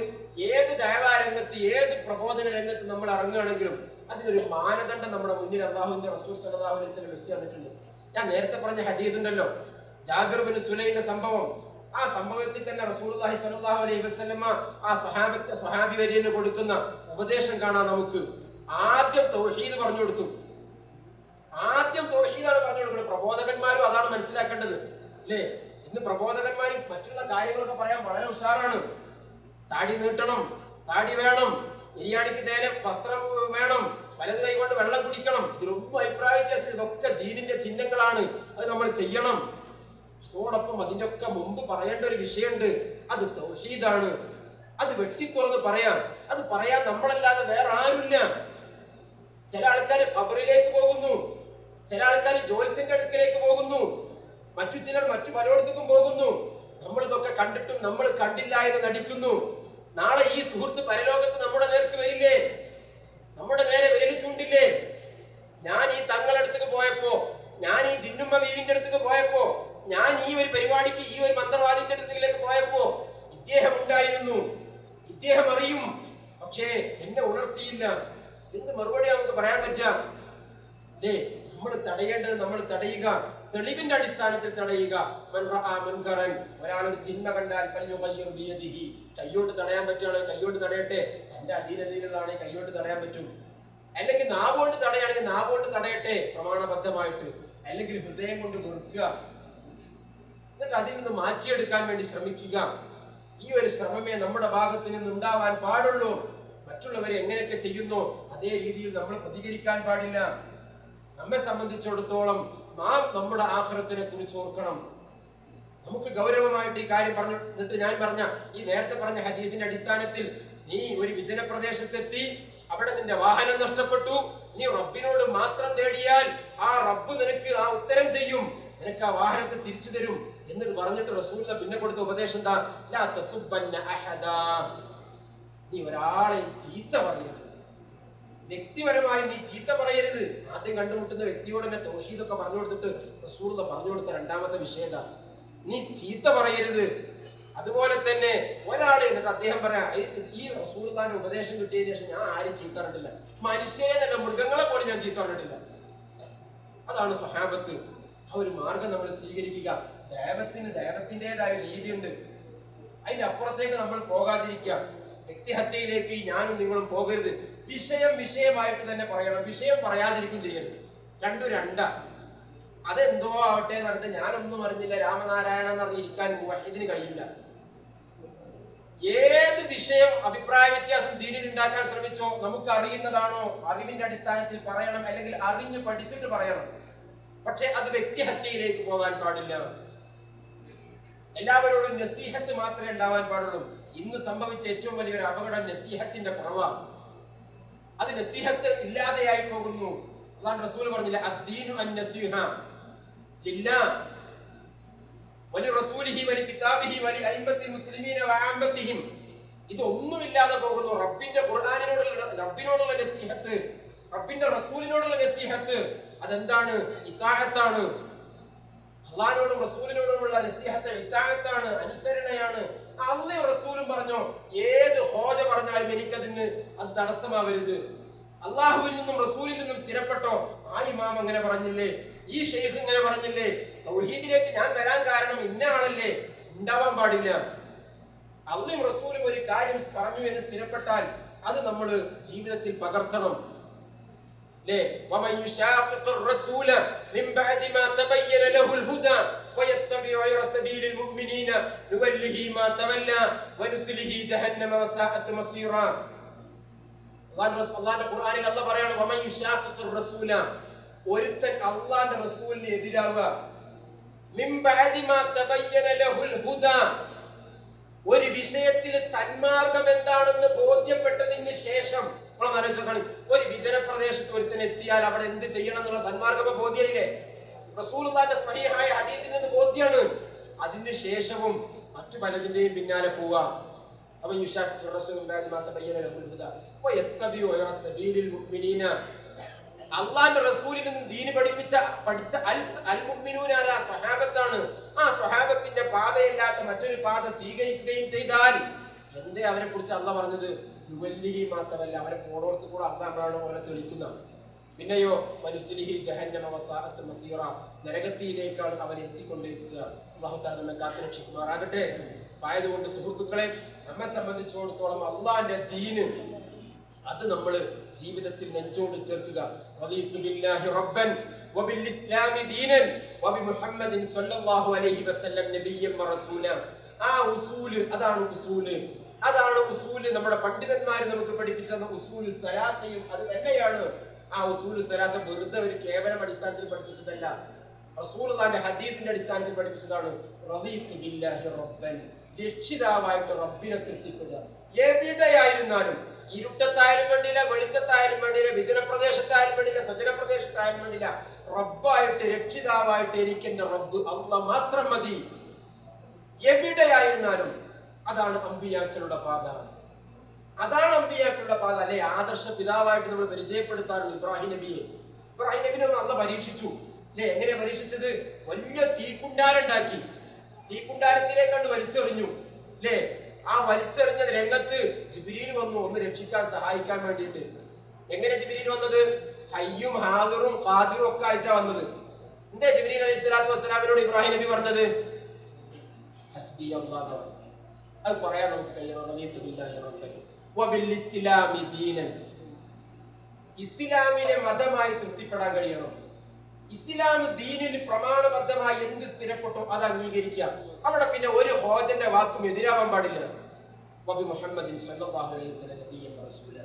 ഏത് ദഅവാരംഗത്ത്, ഏത് പ്രബോധന രംഗത്ത് നമ്മൾ ഇറങ്ങുകയാണെങ്കിലും അതിനൊരു മാനദണ്ഡം നമ്മുടെ മുന്നിൽ അല്ലാഹുവിന്റെ റസൂൽ സല്ലല്ലാഹു അലൈഹി വസല്ലം വെച്ച് തന്നിട്ടുണ്ട്. ഞാൻ നേരത്തെ പറഞ്ഞ ഹദീസ് ഉണ്ടല്ലോ, ജാബിർ ബിൻ സുലൈമിന്റെ സംഭവം. ആ സംഭവത്തിൽ തന്നെ റസൂലുള്ളാഹി സ്വല്ലല്ലാഹു അലൈഹി വസല്ലം ആ സ്വഹാബി വര്യന് കൊടുക്കുന്ന ഉപദേശം കാണാൻ നമുക്ക്. ആദ്യം തൗഹീദ് പറഞ്ഞു കൊടുത്തു. ആദ്യം തൗഹീദാണ് പറഞ്ഞു കൊടുക്കുന്നത്. പ്രബോധകന്മാരും അതാണ് മനസ്സിലാക്കേണ്ടത്, അല്ലേ? ഇന്ന് പ്രബോധകന്മാർ മറ്റുള്ള കാര്യങ്ങളൊക്കെ പറയാൻ വളരെ ഉഷാറാണ്. താടി നീട്ടണം, താടി വേണം, എരിയാടിക്ക് നേരെ വസ്ത്രം വേണം, വലത് കൈ കൊണ്ട് വെള്ളം കുടിക്കണം, ഇതിലൊന്നും അഭിപ്രായ വ്യത്യാസം. ഇതൊക്കെ ദീനിന്റെ ചിഹ്നങ്ങളാണ്, അത് നമ്മൾ ചെയ്യണം. അതോടൊപ്പം അതിന്റെ ഒക്കെ മുമ്പ് പറയേണ്ട ഒരു വിഷയമുണ്ട്, അത് തൗഹീദാണ്. അത് വെട്ടിത്തുറന്ന് പറയാം. അത് പറയാൻ നമ്മളല്ലാതെ വേറെ ആരുമില്ല. ചില ആൾക്കാർ ഖബറിലേക്ക് പോകുന്നു, ചില ആൾക്കാർ ജ്യോത്സ്യന്റെ അടുക്കലേക്ക് പോകുന്നു, മറ്റു ചിലർ മറ്റു പലയിടത്തേക്കും പോകുന്നു. നമ്മൾ ഇതൊക്കെ കണ്ടിട്ടും നമ്മൾ കണ്ടില്ല എന്ന് നടിക്കുന്നു. നാളെ ഈ സുഹൃത്ത് പരലോകത്ത് നമ്മുടെ നേർക്ക് വരില്ലേ? നമ്മുടെ നേരെ വിരൽ ചൂണ്ടില്ലേ? ഞാൻ ഈ തങ്ങളടുത്തേക്ക് പോയപ്പോ, ഞാൻ ഈ ജിന്നുമ്മ ബീവിന്റെ അടുത്തേക്ക് പോയപ്പോ, ഞാൻ ഈ ഒരു പരിപാടിക്ക് ഈ ഒരു മന്ത്രവാദിന്റെ അടുത്തേക്ക് പോയപ്പോ ഇദ്ദേഹം ഉണ്ടായിരുന്നു, ഇദ്ദേഹം അറിയും, പക്ഷേ എന്നെ ഉണർത്തിയില്ല. എന്ത് മറുപടി നമുക്ക് പറയാൻ പറ്റാം? അല്ലേ? നമ്മൾ തടയേണ്ടത് നമ്മൾ തടയുക, തെളിവിന്റെ അടിസ്ഥാനത്തിൽ തടയുക. ഒരാളൊരു തിന്മ കണ്ടാൽ കൈയോട്ട് തടയാൻ പറ്റുകയാണെങ്കിൽ കൈയോട്ട് തടയട്ടെ. തന്റെ അധീനതയിലുള്ളതാണെങ്കിൽ കൈയോട്ട് തടയാൻ പറ്റും. അല്ലെങ്കിൽ നാവുകൊണ്ട് തടയാണെങ്കിൽ നാവുകൊണ്ട് തടയട്ടെ, പ്രമാണബദ്ധമായിട്ട്. അല്ലെങ്കിൽ ഹൃദയം കൊണ്ട് വെറുക്കുക, എന്നിട്ട് അതിൽ നിന്ന് മാറ്റിയെടുക്കാൻ വേണ്ടി ശ്രമിക്കുക. ഈ ഒരു ശ്രമമേ നമ്മുടെ ഭാഗത്ത് നിന്ന് ഉണ്ടാവാൻ പാടുള്ളൂ. മറ്റുള്ളവരെ എങ്ങനെയൊക്കെ ചെയ്യുന്നു അതേ രീതിയിൽ നമ്മൾ പ്രതികരിക്കാൻ പാടില്ല. നമ്മെ സംബന്ധിച്ചിടത്തോളം നാം നമ്മുടെ ആഖിറത്തിനെ കുറിച്ച് ഓർക്കണം. നമുക്ക് ഗൗരവമായിട്ട് ഈ കാര്യം പറഞ്ഞു. എന്നിട്ട് ഞാൻ പറഞ്ഞ ഈ നേരത്തെ പറഞ്ഞ ഹദീസിന്റെ അടിസ്ഥാനത്തിൽ നീ ഒരു വിജന പ്രദേശത്തെത്തി, അവിടെ നിന്റെ വാഹനം നഷ്ടപ്പെട്ടു, നീ റബ്ബിനോട് മാത്രം തേടിയാൽ ആ റബ്ബ് നിനക്ക് ആ ഉത്തരം ചെയ്യും, നിനക്ക് ആ വാഹനത്തെ തിരിച്ചു തരും എന്ന് പറഞ്ഞിട്ട് റസൂൽ പിന്നെ കൊടുത്ത ഉപദേശം എന്താ? ലാ തസുബ്ബന്ന അഹദാ, നീ ഒരാളെ ചീത്ത പറയരുത്. വ്യക്തിപരമായി നീ ചീത്ത പറയരുത്. ആദ്യം കണ്ടുമുട്ടുന്ന വ്യക്തിയോട് തന്നെ തൗഹീദൊക്കെ പറഞ്ഞു കൊടുത്തിട്ട് റസൂൽ പറഞ്ഞു കൊടുത്ത രണ്ടാമത്തെ വിഷയത, നീ ചീത്ത പറയരുത്. അതുപോലെ തന്നെ ഒരാളെ എന്നിട്ട് അദ്ദേഹം പറയാ, ഈ റസൂലുള്ളാഹിന്റെ ഉപദേശം കിട്ടിയതിനു ശേഷം ഞാൻ ആരും ചീത്ത പറഞ്ഞിട്ടില്ല, മനുഷ്യരെ തന്നെ മൃഗങ്ങളെ പോലെ ഞാൻ ചീത്ത പറഞ്ഞിട്ടില്ല. അതാണ് സ്വഹാബത്ത്. ആ ഒരു മാർഗം നമ്മൾ സ്വീകരിക്കുക. ദൈവത്തിൻ്റെതായ രീതിയുണ്ട്, അതിന്റെ അപ്പുറത്തേക്ക് നമ്മൾ പോകാതിരിക്കുക. വ്യക്തിഹത്യയിലേക്ക് ഞാനും നിങ്ങളും പോകരുത്. വിഷയമായിട്ട് തന്നെ പറയണം, വിഷയം പറയാതിരിക്കും ചെയ്യരുത്. രണ്ടും രണ്ടാ. അതെന്തോ ആവട്ടെ എന്ന് പറഞ്ഞിട്ട് ഞാനൊന്നും അറിഞ്ഞില്ല രാമനാരായണ എന്ന് പറഞ്ഞിരിക്കാൻ മുവഹിദിന് കഴിയില്ല. ഏത് വിഷയം അഭിപ്രായ വ്യത്യാസം ദീനിൽ ഉണ്ടാക്കാൻ ശ്രമിച്ചോ, നമുക്ക് അറിയുന്നതാണോ അറിവിന്റെ അടിസ്ഥാനത്തിൽ പറയണം, അല്ലെങ്കിൽ അറിഞ്ഞ് പഠിച്ചിട്ട് പറയണം. പക്ഷെ അത് വ്യക്തിഹത്യയിലേക്ക് പോകാൻ പാടില്ല. എല്ലാവരോടും നസീഹത്ത് മാത്രമേ ഉണ്ടാവാൻ പാടുള്ളൂ. ഇന്ന് സംഭവിച്ച ഏറ്റവും വലിയൊരു അപകടം നസീഹത്തിന്റെ കുറവാണ്. അത് നസീഹത്ത് ഇല്ലാതെയായി പോകുന്നു. അല്ലാഹു റസൂൽ പറഞ്ഞില്ല, അദ്ദീനു അൻ-നസീഹ ലില്ലാഹ് വലിറസൂലിഹി വലികിതാബിഹി വലിഅയിമ്മത്തിൽ മുസ്ലിമീന വഅമ്മത്തിഹിം. ഇതൊന്നുമില്ലാതെ പോകുന്നു. റബ്ബിന്റെ റബ്ബിനോടുള്ള നസീഹത്ത്, റബ്ബിന്റെ റസൂലിനോടുള്ള നസീഹത്ത് അതെന്താണ്? ഇത്താഅത്താണ്. അല്ലാഹുവിനോടും റസൂലിനോടുമുള്ള നസീഹത്ത് ഇത്താഅത്താണ്, അനുസരണയാണ്. അല്ലാഹും റസൂലും പറഞ്ഞോ, ഏത് ഹോജ പറഞ്ഞാലും എനിക്കതിന് അത് തടസ്സമാവരുത്. അള്ളാഹുവിൽ നിന്നും റസൂലിൽ നിന്നും സ്ഥിരപ്പെട്ടോ. ആ ഇമാം അങ്ങനെ പറഞ്ഞില്ലേ, ഈ ഷെയ്ഖ് ഇങ്ങനെ പറഞ്ഞില്ലേ, തൗഹീദിലേക്ക് ഞാൻ വരാൻ കാരണം ഇന്ന ആളല്ലേ, ഉണ്ടാവാൻ പാടില്ല. അള്ളാഹും റസൂലും ഒരു കാര്യം പറഞ്ഞു എന്ന് സ്ഥിരപ്പെട്ടാൽ അത് നമ്മൾ ജീവിതത്തിൽ പകർത്തണം. ല്ലേ? വമൻ യുശാഖിഖുർ റസൂല മിൻ ബഅദി മാ തബയ്യന ലഹുൽ ഹുദാ വയത്തബി ഗൈറ സബീലിൽ മുഅ്മിനീന നുവല്ലിഹി മാ തവല്ല വനുസ്ലിഹി ജഹന്നമ വസഅത് മസീറാ. അല്ലാഹുവിന്റെ ഖുർആനിൽ അല്ലാഹു പറയാണ്, വമൻ യുശാഖിഖുർ റസൂല, ഒരുത്തൻ അല്ലാഹുവിന്റെ റസൂലിന് എതിരാവുക, മിൻ ബഅദി മാ തബയ്യന ലഹുൽ ഹുദാ, ഒരു വിഷയത്തിൽ സന്മാർഗം എന്താണെന്ന് ബോധ്യപ്പെട്ടതിന് ശേഷം. ഒരു വിജന പ്രദേശത്ത് ഒരുത്തൻ എത്തിയാൽ അവിടെ എന്ത് ചെയ്യണം എന്നുള്ള സന്മാർഗ ബോധ്യമില്ലേ? റസൂലുള്ളാഹിന്റെ സ്വഹീഹായ ഹദീസിൽ നിന്ന് ബോധ്യമാണ്. അതിന് ശേഷവും മറ്റു പലതിന്റെയും പിന്നാലെ പോവുക. അവൻ അള്ളാന്റെ റസൂലിൽ നിന്ന് ദീന് പഠിച്ച അൽ മുഅ്മിനൂന സ്വഹാബത്താണ്. ആ സ്വഹാബത്തിന്റെ പാതയല്ലാത്ത മറ്റൊരു പാത സ്വീകരിക്കുകയും ചെയ്താൽ എന്തേ അവരെ കുറിച്ച് അള്ളാഹ് പറഞ്ഞത്? നുവല്ലിഹി മാത്രമല്ല, അവരെ പോണോടത്ത് കൂടെ അള്ളാഹ് നമ്മളാണ് ഓനെ തെളിക്കുന്നത്. പിന്നെയോ വനുസ്ലിഹി ജഹന്നമ വസഅത് മസീറ, നരകത്തിയിലേക്കാണ് അവനെ എത്തിക്കൊണ്ടിരിക്കുക. അല്ലാഹു തആല നമ്മെ കാത്തുരക്ഷിക്കുമാറാകട്ടെ. ആയതുകൊണ്ട് സുഹൃത്തുക്കളെ, നമ്മെ സംബന്ധിച്ചിടത്തോളം അള്ളാന്റെ ദീന് അത് നമ്മൾ ജീവിതത്തിൽ നെഞ്ചോട് ചേർക്കുക. റളിതു ബില്ലാഹി റബ്ബൻ വബിൽ ഇസ്ലാമി ദീനൻ വബിമുഹമ്മദിൻ സ്വല്ലല്ലാഹു അലൈഹി വസല്ലം നബിയ്യൻ വറസൂല. ആ ഉസൂല്, അതാണ് ഉസൂല്. അതാണ് ഉസൂല്. നമ്മുടെ പണ്ഡിതന്മാർ നമുക്ക് പഠിപ്പിച്ച ഉസൂൽ തലാഖയും അത് തന്നെയാണ്. ആ ഉസൂൽ തലാഖ വെറുതെ ഒരു കേവലം അടിസ്ഥാനത്തിൽ പഠിപ്പിച്ചതല്ല, റസൂലുള്ളാഹിന്റെ ഹദീസിന്റെ അടിസ്ഥാനത്തിൽ പഠിപ്പിച്ചതാണ്. റളിതു ബില്ലാഹി റബ്ബൻ, രക്ഷിതാവായിട്ട് റബ്ബിനെ തൃപ്തിപ്പെടുക. എവിടെയായിരുന്നാലും, ഇരുട്ടത്തായാലും വേണ്ടില്ല, വെളിച്ചത്തായാലും വേണ്ടില്ല, വിജന പ്രദേശത്തായാലും വേണ്ടില്ല, സ്വജന പ്രദേശത്തായാലും വേണ്ടില്ല, റബ്ബായിട്ട് രക്ഷിതാവായിട്ട് എനിക്ക് എന്റെ റബ്ബ് അല്ലാഹ് മാത്രം മതി. എവിടെയായിരുന്നാലും അതാണ് അമ്പിയാക്കളുടെ പാത. അതാണ് അമ്പിയാക്കളുടെ പാത. അല്ലെ, ആദർശ പിതാവായിട്ട് നമ്മൾ പരിചയപ്പെടുത്താറുണ്ട് ഇബ്രാഹിം നബിയെ. ഇബ്രാഹിം നബിനെ അള്ളാഹ് പരീക്ഷിച്ചു. അല്ലെ, എങ്ങനെ പരീക്ഷിച്ചത്? വലിയ തീക്കുണ്ടാരുണ്ടാക്കി, തീക്കുണ്ടാരത്തിലേക്കാണ്ട് വലിച്ചെറിഞ്ഞു. അല്ലെ, ആ വലിച്ചെറിഞ്ഞ രംഗത്ത് ജിബ്രീൽ വന്നു ഒന്ന് രക്ഷിക്കാൻ സഹായിക്കാൻ വേണ്ടിയിട്ട്. എങ്ങനെ ജിബ്രീൽ വന്നത്? ഹയ്യും ഹാദിറും ഖാദിറും ഒക്കെ ആയിട്ടാ വന്നത്. എന്തേ ജിബ്രീൽ അലൈഹി സ്വലാത്തു വസ്സലാമിനോട് ഇബ്രാഹിം നബി പറഞ്ഞത്? ഹസ്ബി അല്ലാഹ്. അത് പറയാൻ നമുക്ക് കഴിയണം. റളിതു ബില്ലാഹി റബ്ബൻ വബിൽ ഇസ്ലാമി ദീനൻ, ഇസ്ലാമിനെ മതമായി തൃപ്തിപ്പെടാൻ കഴിയണം. ഇസ്ലാം ദീനിൽ പ്രമാണബദ്ധമായി എന്ത് സ്ഥിരപ്പെട്ടോ അത് അംഗീകരിക്കുക. അവിടെ പിന്നെ ഒരു ഹോജന്റെ വാക്കും എതിരാവാൻ പാടില്ല. വബി മുഹമ്മദിൻ സ്വല്ലല്ലാഹു അലൈഹി വസല്ലം നബിയ്യൻ റസൂല,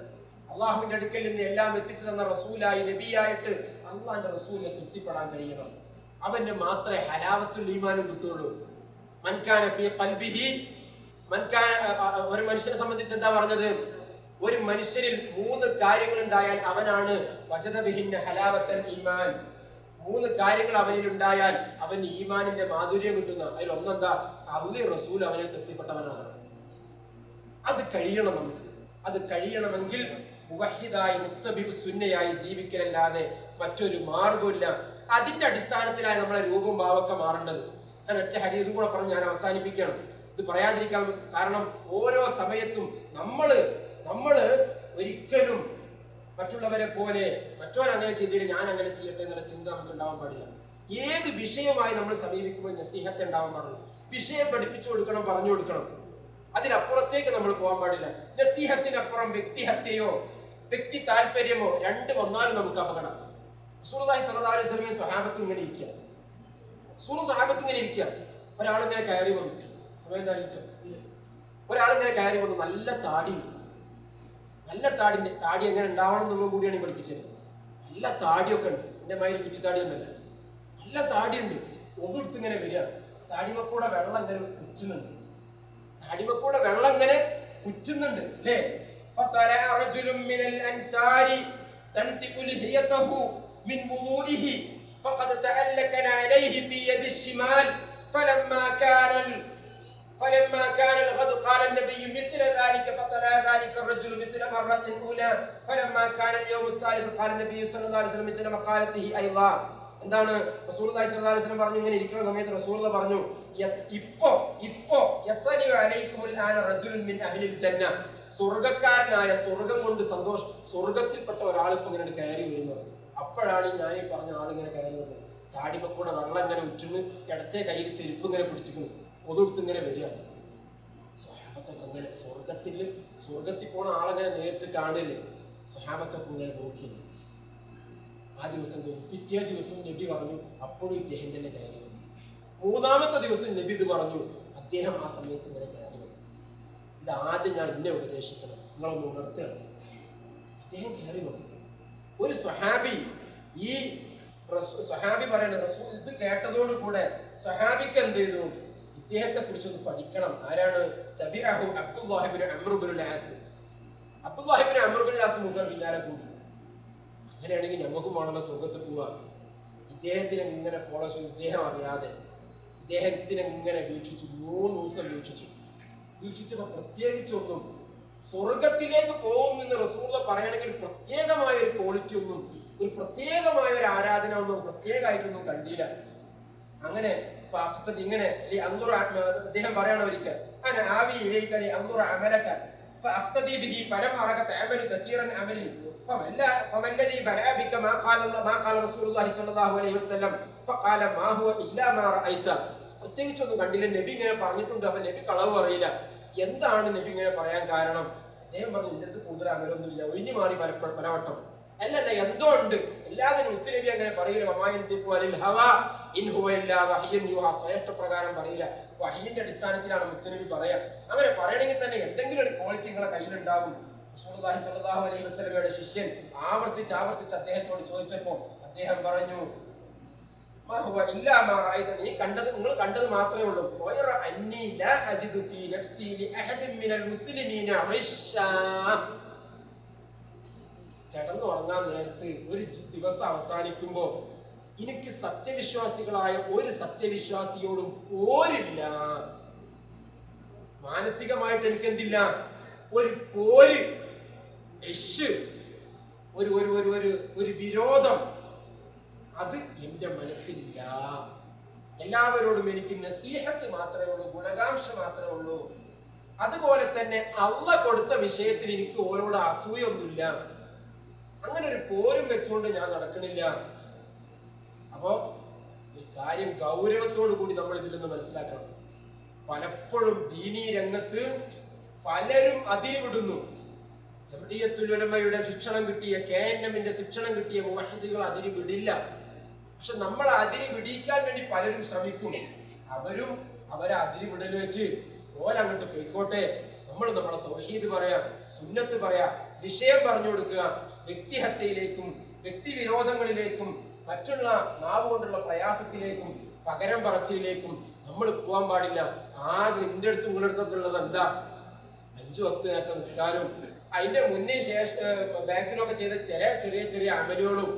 അല്ലാഹുവിന്റെ അടുക്കൽ നിന്ന് എല്ലാം എത്തിച്ചു തന്ന റസൂലായി നബിയായിട്ട് അല്ലാഹുവിന്റെ റസൂലിനെ തൃപ്തിപ്പെടാൻ കഴിയണം. അവന് മാത്രമേ ഹലാവത്തുൽ ഈമാനും കിട്ടുള്ളൂ. മൻ കാന ഫീ ഖൽബിഹി, ഒരു മനുഷ്യനെ സംബന്ധിച്ച് എന്താ പറഞ്ഞത്? ഒരു മനുഷ്യനിൽ 3 കാര്യങ്ങൾ ഉണ്ടായാൽ അവനാണ് വജദ ബിഹിന്ന ഹലാവത്തുൽ ഈമാൻ. 3 കാര്യങ്ങൾ അവനിൽ ഉണ്ടായാൽ അവന് ഈമാനിന്റെ മാധുര്യം കിട്ടുന്ന. അതിൽ ഒന്നെന്താ? അള്ളാഹു റസൂൽ അവനെ തൃപ്തിപ്പെട്ടവനാണ്. അത് കഴിയണം നമുക്ക്. അത് കഴിയണമെങ്കിൽ മുവഹിദായി മുത്തബിബ് സുന്നയായി ജീവിക്കലല്ലാതെ മറ്റൊരു മാർഗമില്ല. അതിന്റെ അടിസ്ഥാനത്തിലായി നമ്മളെ രൂപവും ഭാവമൊക്കെ മാറേണ്ടത്. ഞാൻ ഒറ്റ ഹദീസും കൂടെ പറഞ്ഞ് ഞാൻ അവസാനിപ്പിക്കണം. ഇത് പറയാതിരിക്കാൻ കാരണം ഓരോ സമയത്തും നമ്മള് ഒരിക്കലും മറ്റുള്ളവരെ പോലെ മറ്റവൻ അങ്ങനെ ചെയ്തില്ല ഞാൻ അങ്ങനെ ചെയ്യട്ടെ എന്നുള്ള ചിന്ത നമുക്ക് ഉണ്ടാവാൻ പാടില്ല. ഏത് വിഷയമായി നമ്മൾ സമീപിക്കുമ്പോൾ നസീഹത്ത് ഉണ്ടാവാൻ പാടില്ല. വിഷയം പഠിപ്പിച്ചു കൊടുക്കണം, പറഞ്ഞു കൊടുക്കണം. അതിനപ്പുറത്തേക്ക് നമ്മൾ പോകാൻ പാടില്ല. നസീഹത്തിനപ്പുറം വ്യക്തിഹത്യയോ വ്യക്തി താല്പര്യമോ രണ്ട് വന്നാലും നമുക്ക് അപകടം. റസൂലുള്ളാഹി സ്വല്ലല്ലാഹു അലൈഹി വസല്ലം സ്വഹാബത്ത് ഇങ്ങനെ ഇരിക്കുക, സ്വഹാബത്ത് ഇങ്ങനെ ഇരിക്കുക. ഒരാളിങ്ങനെ കയറി വന്നു, ഒരാളിങ്ങനെ കയറി വന്നു, നല്ല താടി എങ്ങനെ ഉണ്ടാവണം എന്നുള്ളത് കൂടിയാണ് പഠിപ്പിച്ചത്. നല്ല താടിയൊക്കെ ഉണ്ട്, എന്റെ മാതിരി കുറ്റിത്താടിയൊന്നുമല്ല, നല്ല താടിയുണ്ട്, ഒന്നെടുത്ത് ഇങ്ങനെ വരിക, താടിമക്കൂടെ വെള്ളം ഇങ്ങനെ കുറ്റുന്നുണ്ട്, താടിമക്കൂടെ വെള്ളം ഇങ്ങനെ കുറ്റുന്നുണ്ട് അല്ലേ. فطلع رجل من الأنصار تنتف لحيته من وضوئه فقد تألك عليه في يد الشمال فلما كان الغد قال النبي مثل ذلك فطلع ذلك الرجل مثل مرة أولى فلما كان اليوم الثالث قال النبي صلى الله عليه وسلم مثل مقالته أيضا. എന്താണ് റസൂലുള്ളാഹി സ്വല്ലല്ലാഹു അലൈഹി വസല്ലം പറഞ്ഞു, ഇങ്ങനെ ഇരിക്കുന്ന സമയത്ത് റസൂലുള്ളാഹി പറഞ്ഞു, ഇപ്പോ യത്തലിഉ അലൈക്കുമുൽ ആന റജുലുൻ മിൻ അഹ്ലിൽ ജന്ന, സ്വർഗ്ഗക്കാരനായ, സ്വർഗ്ഗം കൊണ്ട് സ്വർഗ്ഗത്തിൽപ്പെട്ട ഒരാൾ ഇപ്പൊ ഇങ്ങനെ കയറി വരുന്നത്. അപ്പോഴാണ് ഞാൻ ഈ പറഞ്ഞ ആളിങ്ങനെ കയറി വരുന്നത്. താടിമക്കൂടെ വെള്ളം ഇങ്ങനെ ഉറ്റുന്ന്, ഇടത്തെ കയ്യിൽ ചെരുപ്പ് ഇങ്ങനെ പിടിച്ചിരിക്കുന്നു, ഒതുടുത്ത് ഇങ്ങനെ വരിക. സ്വഹാബത്തൊക്കെ അങ്ങനെ സ്വർഗത്തിൽ പോണ ആളങ്ങനെ നേരിട്ട് കാണില്ലേ. സ്വഹാബത്തൊക്കെ ഇങ്ങനെ നോക്കി. ആ ദിവസം പിറ്റേ ദിവസം നബി പറഞ്ഞു, അപ്പോഴും ഇദ്ദേഹം തന്നെ കയറി വന്നു. മൂന്നാമത്തെ ദിവസം നബി ഇത് പറഞ്ഞു, അദ്ദേഹം ആ സമയത്ത് ഇങ്ങനെ കയറി വന്നു. ഇത് ആദ്യം ഞാൻ എന്നെ ഉപദേശിക്കണം, നിങ്ങളൊന്ന് ഉണർത്തുകയാണ്. അദ്ദേഹം കയറി വന്നു. ഒരു സ്വഹാബി, ഈ സ്വഹാബി പറയുന്നത്, റസൂൽ ഇത് കേട്ടതോടുകൂടെ സ്വഹാബിക്ക് എന്ത് ചെയ്തു, ഇദ്ദേഹത്തെ കുറിച്ചൊന്ന് പഠിക്കണം. ആരാണ്? തബിഅഹു അബ്ദുല്ലാഹിബ്നു അംർ ഇബ്നുൽ ആസ്. അബ്ദുല്ലാഹിബ്നു അംർ ഇബ്നുൽ ആസ് മുഖം പിന്നാലെ കൂടി. അങ്ങനെയാണെങ്കിൽ ഞങ്ങൾക്കും വേണമല്ലോ സ്വർഗത്തിൽ പോവുക. ഇദ്ദേഹത്തിനെ ഇങ്ങനെ ഫോളോ ചെയ്ത് ഇദ്ദേഹം അറിയാതെ ഇദ്ദേഹത്തിനെ ഇങ്ങനെ വീക്ഷിച്ചു. 3 ദിവസം വീക്ഷിച്ചപ്പോ പ്രത്യേകിച്ചൊന്നും സ്വർഗത്തിലേക്ക് പോകുമെന്ന് റസൂൽ പറയണമെങ്കിൽ പ്രത്യേകമായ ഒരു ക്വാളിറ്റി ഒന്നും, ഒരു പ്രത്യേകമായ ഒരു ആരാധന ഒന്നും പ്രത്യേകമായിട്ടൊന്നും കണ്ടില്ല. അങ്ങനെ ഇങ്ങനെ അദ്ദേഹം പറയണം ഒരിക്കൽ, ആവി ഇലയിക്കാൻ അന്തുറ അമലക്കാൻ ഫലം അറകത്ത് അമലു കത്തീറൻ അമലി فالذي بلى بك ما قال رسول الله صلى الله عليه وسلم فقال ما هو الا ما رايت. പ്രത്യേകിച്ചൊന്നും കണ്ടില്ല. നബി ഇങ്ങനെ പറഞ്ഞിട്ടുണ്ട്, അപ്പൊ നബി കളവ് പറയില്ല. എന്താണ് നബി ഇങ്ങനെ പറയാൻ കാരണം? അദ്ദേഹം പറഞ്ഞു, ഇന്നത്തെ കൂടുതൽ അമലൊന്നുമില്ല, ഒഴിഞ്ഞു മാറി പലവട്ടം. അല്ലല്ല, എന്തോ ഉണ്ട്. എല്ലാവരും മുത്തുനബി അങ്ങനെ പറയില്ല. സ്വയഷ്ടപ്രകാരം പറയില്ല, വഹയിന്റെ അടിസ്ഥാനത്തിലാണ് മുത്തുനബി പറയാ. അങ്ങനെ പറയണമെങ്കിൽ തന്നെ എന്തെങ്കിലും ഒരു ക്വാളിറ്റി നിങ്ങളെ കയ്യിലുണ്ടാകും. റസൂലുള്ളാഹി സ്വല്ലല്ലാഹു അലൈഹി വസല്ലമയുടെ ശിഷ്യൻ ആവർത്തിച്ച് അദ്ദേഹത്തോട് ചോദിച്ചപ്പോൾ അദ്ദേഹം പറഞ്ഞു, നീ കണ്ടത്, നിങ്ങൾ കണ്ടത് മാത്രമേ ഉള്ളൂ. കിടന്നുറങ്ങാൻ നേരത്ത് ഒരു ദിവസം അവസാനിക്കുമ്പോ എനിക്ക് സത്യവിശ്വാസികളായ ഒരു സത്യവിശ്വാസിയോടും പോരില്ല. മാനസികമായിട്ട് എനിക്ക് എന്തില്ല, ഒരു ഒരു വിരോധം, അത് എന്റെ മനസ്സിലില്ല. എല്ലാവരോടും എനിക്ക് നസീഹത്ത് മാത്രമേ ഉള്ളൂ, ഗുണകാംക്ഷ മാത്രമേ ഉള്ളൂ. അതുപോലെ തന്നെ അള്ളാഹ് കൊടുത്ത വിഷയത്തിൽ എനിക്ക് ഓരോട് അസൂയൊന്നുമില്ല. അങ്ങനെ ഒരു പോരും വെച്ചുകൊണ്ട് ഞാൻ നടക്കണില്ല. അപ്പോ ഈ കാര്യം ഗൗരവത്തോടു കൂടി നമ്മൾ ഇതിൽ നിന്ന് മനസ്സിലാക്കണം. പലപ്പോഴും ദീനീ രംഗത്ത് പലരും അതിരുവിടുന്നു. ജംഇയ്യത്തുൽ ഉലമയുടെ ശിക്ഷണം കിട്ടിയ, KNMന്റെ ശിക്ഷണം കിട്ടിയ മുവഹിദുകൾ അതിരുവിടില്ല. പക്ഷെ നമ്മൾ അതിരി വിടിയിക്കാൻ വേണ്ടി പലരും ശ്രമിക്കും. അവരെ അതിരുവിടലേക്ക് ഓലങ്ങോട്ട് പോയിക്കോട്ടെ, നമ്മൾ നമ്മളെ തൗഹീദ് പറയാം, സുന്നത്ത് പറയാം, വിഷയം പറഞ്ഞു കൊടുക്കുക. വ്യക്തിഹത്യയിലേക്കും വ്യക്തിവിരോധങ്ങളിലേക്കും മറ്റുള്ള നാവ് കൊണ്ടുള്ള പ്രയാസത്തിലേക്കും പകരം പറച്ചിലേക്കും നമ്മൾ പോകാൻ പാടില്ല. ആകെ നിന്റെ അടുത്ത് നിങ്ങളുടെ അടുത്തൊക്കെ ഉള്ളത് എന്താ? 5 വക്ത് നേരത്തെ നിസ്കാരം, അതിന്റെ മുന്നേ ബാക്കിലൊക്കെ ചെയ്ത ചെറിയ ചെറിയ അമലുകളും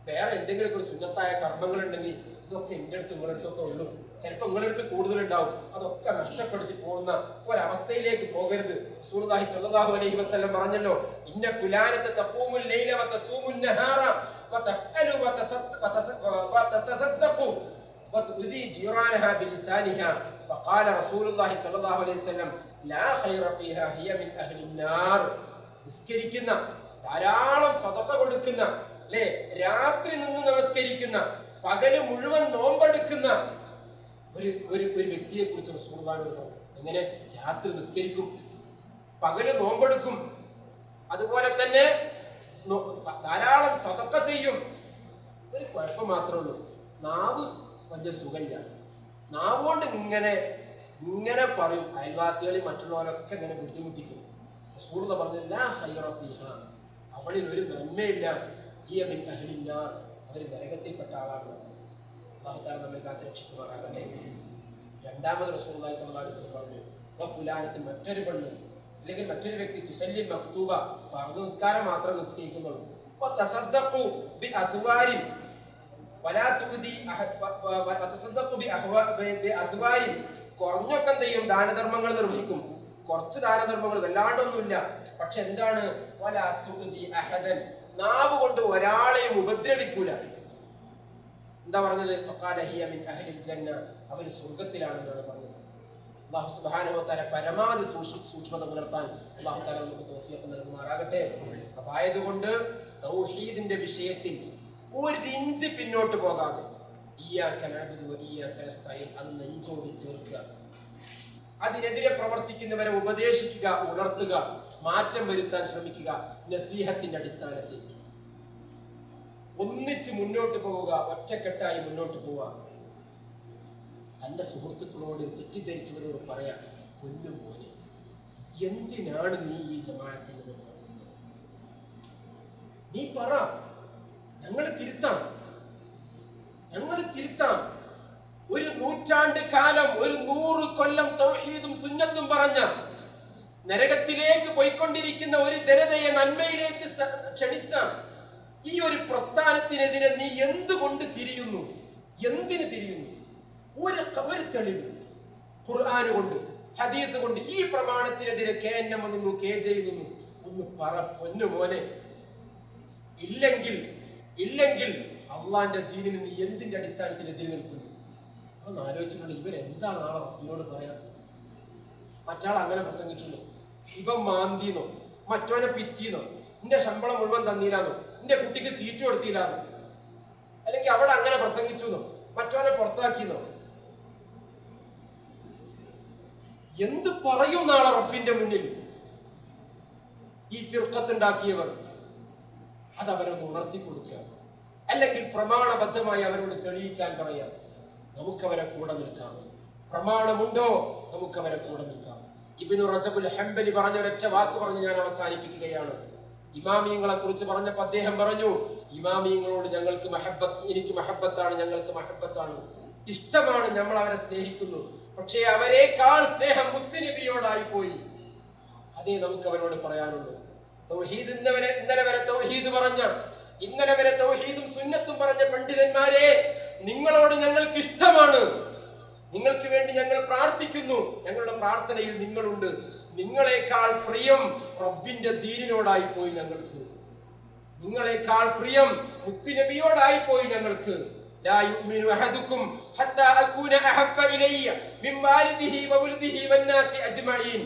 വേറെ എന്തെങ്കിലുമൊക്കെ ഒരു സുന്നത്തായ കർമ്മങ്ങൾ ഉണ്ടെങ്കിൽ ഇതൊക്കെ എന്റെ അടുത്ത് നിങ്ങളുടെ അടുത്തൊക്കെ ഉള്ളൂ. ചിലപ്പോൾ നിങ്ങളുടെ അടുത്ത് കൂടുതലുണ്ടാവും. അതൊക്കെ നഷ്ടപ്പെടുത്തി പോകുന്ന ഒരവസ്ഥയിലേക്ക് പോകരുത്. റസൂലുള്ളാഹി സ്വല്ലല്ലാഹു അലൈഹി വസല്ലം പറഞ്ഞല്ലോ, ഇന്ന ഫുലാനത തഖൂമുൽ ലൈല വതസൂമുൻ നഹാറ വതഫഅലു വതതസദ്ദഖു വതുദി ജീറാനഹാ ബിലിസാനിഹാ ഫഖാല റസൂലുള്ളാഹി സ്വല്ലല്ലാഹു അലൈഹി വസല്ലം ലാ ഖൈറ ഫീഹാ ഹിയ മിൻ അഹ്ലിൻ നാർ. നിസ്കരിക്കുന്ന, ധാരാളം സദഖ കൊടുക്കുന്ന, അല്ലേ, രാത്രി നിന്ന് നമസ്കരിക്കുന്ന, പകല് മുഴുവൻ നോമ്പെടുക്കുന്ന ഒരു വ്യക്തിയെ കുറിച്ച് റസൂലുള്ളാഹി പറഞ്ഞു. എങ്ങനെ? രാത്രി നിസ്കരിക്കും, പകല് നോമ്പെടുക്കും, അതുപോലെ തന്നെ ധാരാളം സദഖ ചെയ്യും. ഒരു കുഴപ്പം മാത്രമേ ഉള്ളൂ, നാവ് വലിയ സുഖമില്ല. നാവുകൊണ്ട് ഇങ്ങനെ പറയും, അയൽവാസികളിൽ മറ്റുള്ളവരൊക്കെ ഇങ്ങനെ ബുദ്ധിമുട്ടിക്കും. റസൂലുള്ളാഹി പറഞ്ഞില്ല, അവളിൽ ഒരു നന്മയില്ല, അവർ നരകത്തിൽപ്പെട്ട ആളാണ്. അല്ലാഹു തആല നമ്മെ കാത്തുരക്ഷിക്കുമാറാകട്ടെ. രണ്ടാമത് റസൂലുള്ളാഹി സ്വല്ലല്ലാഹു അലൈഹി വസല്ലം പറഞ്ഞു, ഫുലാനത്തിന് മറ്റൊരു പെണ്ണ് അല്ലെങ്കിൽ മറ്റൊരു വ്യക്തി തുസല്ലി മക്തൂബ ഫർദ് നിസ്കാരം മാത്രം നിസ്കരിക്കുന്നുള്ളൂ, വതസദ്ദഖു ബിഅദ്വാരിൻ വലാ തുദി വതസദ്ദഖു ബിഅദ്വാരിൻ കുറഞ്ഞൊക്കെ എന്ത് ചെയ്യും, ദാനധർമ്മങ്ങൾ നിർവഹിക്കും. കുറച്ച് ദാനധർമ്മങ്ങൾ വല്ലാണ്ടൊന്നുമില്ല, പക്ഷെ എന്താണ്, വലാ തുദി അഹദൻ നാവ് കൊണ്ട് ഒരാളെയും ഉപദ്രവിക്കൂല. എന്താ പറഞ്ഞത്, ഫഖാല ഹിയ മിൻ അഹ്ലിൽ ജന്ന അവർ സ്വർഗ്ഗത്തിലാണെന്നാണ് പറഞ്ഞത്. അല്ലാഹു സുബ്ഹാനഹു വ തആല പരമാവധി സൂക്ഷ്മത പുലർത്താൻ അല്ലാഹു തആല നമുക്ക് തൗഫീഖ് നൽകുമാറാകട്ടെ. അപ്പോൾ ആയതുകൊണ്ട് തൗഹീദിന്റെ വിഷയത്തിൽ ഒരു ഇഞ്ച് പിന്നോട്ട് പോകാതെ ഇയ്യാക നഅ്ബുദു വ ഇയ്യാക നസ്തഈൻ അത് നെഞ്ചോട് ചേർക്കുക. അതിനെതിരെ പ്രവർത്തിക്കുന്നവരെ ഉപദേശിക്കുക, ഉണർത്തുക, മാറ്റം വരുത്താൻ ശ്രമിക്കുക. നസീഹത്തിന്റെ അടിസ്ഥാനത്തിൽ ഒന്നിച്ച് മുന്നോട്ട് പോവുക, ഒറ്റക്കെട്ടായി മുന്നോട്ട് പോവുക. തന്റെ സുഹൃത്തുക്കളോട് തെറ്റിദ്ധരിച്ചവരോട് പറയാം, പൊന്നു മോനെ, എന്തിനാണ് നീ ഈ ജമാഅത്തിൽ നിന്ന് പറയുന്നത്? നീ പറ, ഞങ്ങൾ തിരുത്താം. ഒരു 100 കാലം, ഒരു 100 കൊല്ലം തൗഹീദും സുന്നത്തും പറഞ്ഞ നരകത്തിലേക്ക് പോയിക്കൊണ്ടിരിക്കുന്ന ഒരു ജനതയെ നന്മയിലേക്ക് ക്ഷണിച്ച ഈ ഒരു പ്രസ്ഥാനത്തിനെതിരെ നീ എന്തുകൊണ്ട് തിരിയുന്നു? എന്തിന് തിരിയുന്നു? ഒരു തെളിവ് ഖുർആൻ കൊണ്ട്, ഹദീസ് കൊണ്ട് ഈ പ്രമാണത്തിനെതിരെ KNM വന്നു, KJ വന്നു, ഒന്ന് പറ പൊന്നു മോനെ. ഇല്ലെങ്കിൽ അള്ളാന്റെ ദീനിന് നീ എന്തിന്റെ അടിസ്ഥാനത്തിൽ എതിരെ നിൽക്കുന്നു? അതൊന്ന് ആലോചിച്ചിട്ടുണ്ട്. ഇവരെന്താണ് ആളെ റബ്ബിനോട് പറയാ? മറ്റാൾ അങ്ങനെ പ്രസംഗിക്കുന്നു, ഇവൻ മാന്തിന്നോ, മറ്റോനെ പിച്ചിന്നോ, നിന്റെ ശമ്പളം മുഴുവൻ തന്നീരാന്നോ, നിന്റെ കുട്ടിക്ക് സീറ്റ് കൊടുത്തില്ലാന്നോ, അല്ലെങ്കിൽ അവിടെ അങ്ങനെ പ്രസംഗിച്ചു എന്നോ, മറ്റോനെ പുറത്താക്കിന്നോ, എന്ത് പറയും നാളെ റബ്ബിന്റെ മുന്നിൽ? ഈ ഫിർഖത്തുണ്ടാക്കിയവർ അത് അവരൊന്ന് ഉണർത്തി കൊടുക്കുക, അല്ലെങ്കിൽ പ്രമാണബദ്ധമായി അവരോട് തെളിയിക്കാൻ പറയാം. നമുക്കവരെ കൂടെ നിൽക്കാം. പ്രമാണമുണ്ടോ? നമുക്കവരെ കൂടെ നിൽക്കാം. ഇബ്നു റജബുൽ ഹംബലി പറഞ്ഞ ഒരൊറ്റ വാക്ക് പറഞ്ഞ് ഞാൻ അവസാനിപ്പിക്കുകയാണ്. ഇമാമിയങ്ങളെ കുറിച്ച് പറഞ്ഞപ്പോൾ അദ്ദേഹം പറഞ്ഞു, ഇമാമിയങ്ങളോട് ഞങ്ങൾക്ക് എനിക്ക് മഹബത്താണ്, ഞങ്ങൾക്ക് മഹബത്താണ്, ഇഷ്ടമാണ്, നമ്മൾ അവരെ സ്നേഹിക്കുന്നു. പക്ഷേ അവരെക്കാൾ സ്നേഹം മുത്തുനബിയോടായി പോയി. അതേ നമുക്ക് അവരോട് പറയാനുള്ളൂ. തൗഹീദ് ഇന്നലെ വരെ തൗഹീദ് പറഞ്ഞ, ഇന്നലെ വരെ തൗഹീദും സുന്നത്തും പറഞ്ഞ പണ്ഡിതന്മാരെ, നിങ്ങളോട് ഞങ്ങൾക്ക് ഇഷ്ടമാണ്, നിങ്ങൾക്ക് വേണ്ടി ഞങ്ങൾ പ്രാർത്ഥിക്കുന്നു, ഞങ്ങളുടെ പ്രാർത്ഥനയിൽ നിങ്ങളുണ്ട്. നിങ്ങളെക്കാൾ പ്രിയം റബ്ബിന്റെ ദീനിനോടായി പോയി ഞങ്ങൾക്ക്, നിങ്ങളെക്കാൾ പ്രിയം മുത്തുനബിയോടായി പോയി ഞങ്ങൾക്ക്. ലാ യുഅ്മിനു അഹദുക്കും ഹത്താ അകൂന അഹബ്ബ ഇലയ്യ മിൻ വാലിദിഹി വവൽദിഹി വന്നാസി അജ്മഈൻ.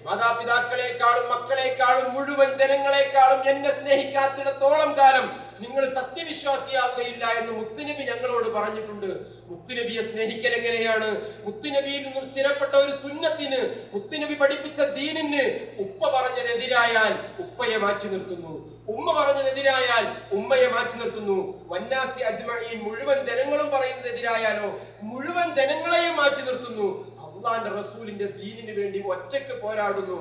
മാതാപിതാക്കളെക്കാളും മക്കളെക്കാളും മുഴുവൻ ജനങ്ങളെക്കാളും എന്നെ സ്നേഹിക്കാത്തിടത്തോളം കാലം നിങ്ങൾ സത്യവിശ്വാസിയാവുകയില്ല എന്ന് മുത്തുനബി ഞങ്ങളോട് പറഞ്ഞിട്ടുണ്ട്. മുത്തുനബിയെ സ്നേഹിക്കൽ എങ്ങനെയാണ്? മുത്തുനബിയിൽ നിന്നും സ്ഥിരപ്പെട്ട ഒരു സുന്നത്തിന്, മുത്തുനബി പഠിപ്പിച്ച ദീനിന് ഉപ്പ പറഞ്ഞതെതിരായാൽ ഉപ്പയെ മാറ്റി നിർത്തുന്നു, ഉമ്മ പറഞ്ഞതെതിരായാൽ ഉമ്മയെ മാറ്റി നിർത്തുന്നു. വന്നാസി അജ്മഈൻ മുഴുവൻ ജനങ്ങളും പറയുന്നതെതിരായാലോ മുഴുവൻ ജനങ്ങളെയും മാറ്റി നിർത്തുന്നു. അള്ളാന്റെ റസൂലിന്റെ ദീനിന് വേണ്ടി ഒറ്റയ്ക്ക് പോരാടുന്നു.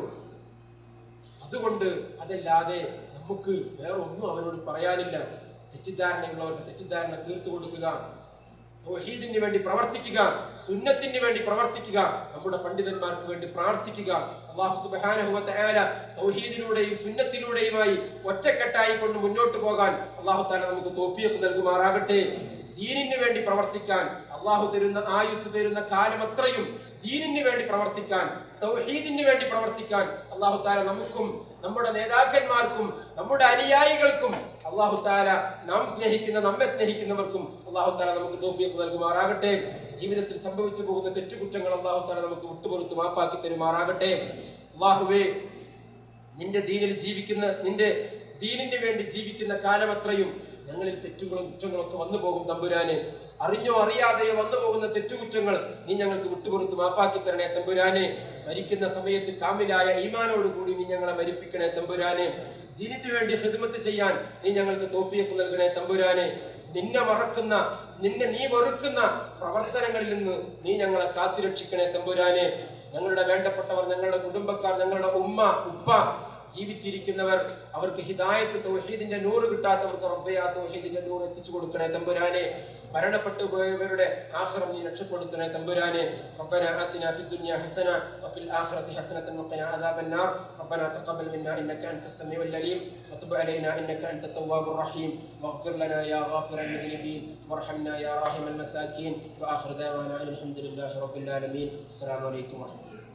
അതുകൊണ്ട് അതല്ലാതെ നമുക്ക് വേറെ ഒന്നും അവരോട് പറയാനില്ല. തെറ്റിദ്ധാരണകളവരുടെ തെറ്റിദ്ധാരണ തീർത്തു കൊടുക്കുക, തൗഹീദിന് വേണ്ടി പ്രവർത്തിക്കുക, സുന്നത്തിന് വേണ്ടി പ്രവർത്തിക്കുക, നമ്മുടെ പണ്ഡിതന്മാർക്ക് വേണ്ടി പ്രാർത്ഥിക്കുക. അല്ലാഹു സുബ്ഹാനഹു വ തആല തൗഹീദിലൂടെയും സുന്നത്തിലൂടെയുമായി ഒറ്റക്കെട്ടായി കൊണ്ട് മുന്നോട്ട് പോകാൻ അല്ലാഹു തആല നമുക്ക് തൗഫീഖ് നൽകുമാറാകട്ടെ. ദീനിന് വേണ്ടി പ്രവർത്തിക്കാൻ അല്ലാഹു തരുന്ന ആയുസ്, തരുന്ന കാലം അത്രയും ദീനിന് വേണ്ടി പ്രവർത്തിക്കാൻ, തൗഹീദിന് വേണ്ടി പ്രവർത്തിക്കാൻ അല്ലാഹു തആല നമുക്കും നമ്മുടെ നേതാക്കന്മാർക്കും നമ്മുടെ അനുയായികൾക്കും അല്ലാഹു തആല നമ്മെ സ്നേഹിക്കുന്നവർക്കും അല്ലാഹു തആല നമുക്ക് തൗഫീഖ് നൽകുമാറാകട്ടെ. ജീവിതത്തിൽ സംഭവിച്ചു പോകുന്ന തെറ്റുകുറ്റങ്ങൾ അല്ലാഹു തആല നമുക്ക് വിട്ടുപുറത്ത് മാഫാക്കി തരുമാറാകട്ടെ. അല്ലാഹുവേ, നിന്റെ ദീനിന് വേണ്ടി ജീവിക്കുന്ന കാലം അത്രയും ഞങ്ങളിൽ തെറ്റുകളും കുറ്റങ്ങളും ഒക്കെ വന്നു പോകും തമ്പുരാനെ. അറിഞ്ഞോ അറിയാതെയോ വന്നു പോകുന്ന തെറ്റുകുറ്റങ്ങൾ നീ ഞങ്ങൾക്ക് വിട്ടുപുറത്ത് മാഫാക്കി തരണേ തമ്പുരാനെ. മരിക്കുന്ന സമയത്ത് കാമിലായ ഈമാനോട് കൂടി നീ ഞങ്ങളെ മരിപ്പിക്കണേ തമ്പുരാനെ. ദീനിന് വേണ്ടി ഖിദ്മത്ത് ചെയ്യാൻ നീ ഞങ്ങൾക്ക് തൗഫീഖ് നൽകണേ തമ്പുരാനെ. നിന്നെ മറക്കുന്ന, നീ വെറുക്കുന്ന പ്രവർത്തനങ്ങളിൽ നിന്ന് നീ ഞങ്ങളെ കാത്തുരക്ഷിക്കണേ തമ്പുരാനെ. ഞങ്ങളുടെ വേണ്ടപ്പെട്ടവർ, ഞങ്ങളുടെ കുടുംബക്കാർ, ഞങ്ങളുടെ ഉമ്മ ഉപ്പ, ജീവിച്ചിരിക്കുന്നവർ അവർക്ക് ഹിദായത്ത് തൗഹീദിന്റെ നൂറ് കിട്ടാത്തവർക്ക് റബ്ബേ ആ തൗഹീദിന്റെ നൂറ് എത്തിച്ചു കൊടുക്കണേ തമ്പുരാനെ. മരണപ്പെട്ടു പോയവരുടെ ആഖിറം നീ രക്ഷപ്പെടുത്തണേ തമ്പുരാനെ. റബ്ബനാ ആതിനാ ഫിദ്ദുനിയാ ഹസന വഫിൽ ആഖിറതി ഹസനതൻ വഖിനാ അദാബന്നാർ. റബ്ബനാ തഖബ്ബൽ മിന്നാ ഇന്നക അൻതസ് സമീഉൽ അലീം വതുബ് അലൈനാ ഇന്നക അൻത തവ്വാബുർ റഹീം വഗ്ഫിർ ലനാ യാ ഗാഫിറൽ മുദ്നിബീൻ വർഹംനാ യാ റാഹിമൽ മസാകീൻ. വആഖിറു ദഅവാനാ അൽഹംദുലില്ലാഹി റബ്ബിൽ ആലമീൻ. അസ്സലാമു അലൈക്കും വറഹ്മത്തുള്ളാഹി.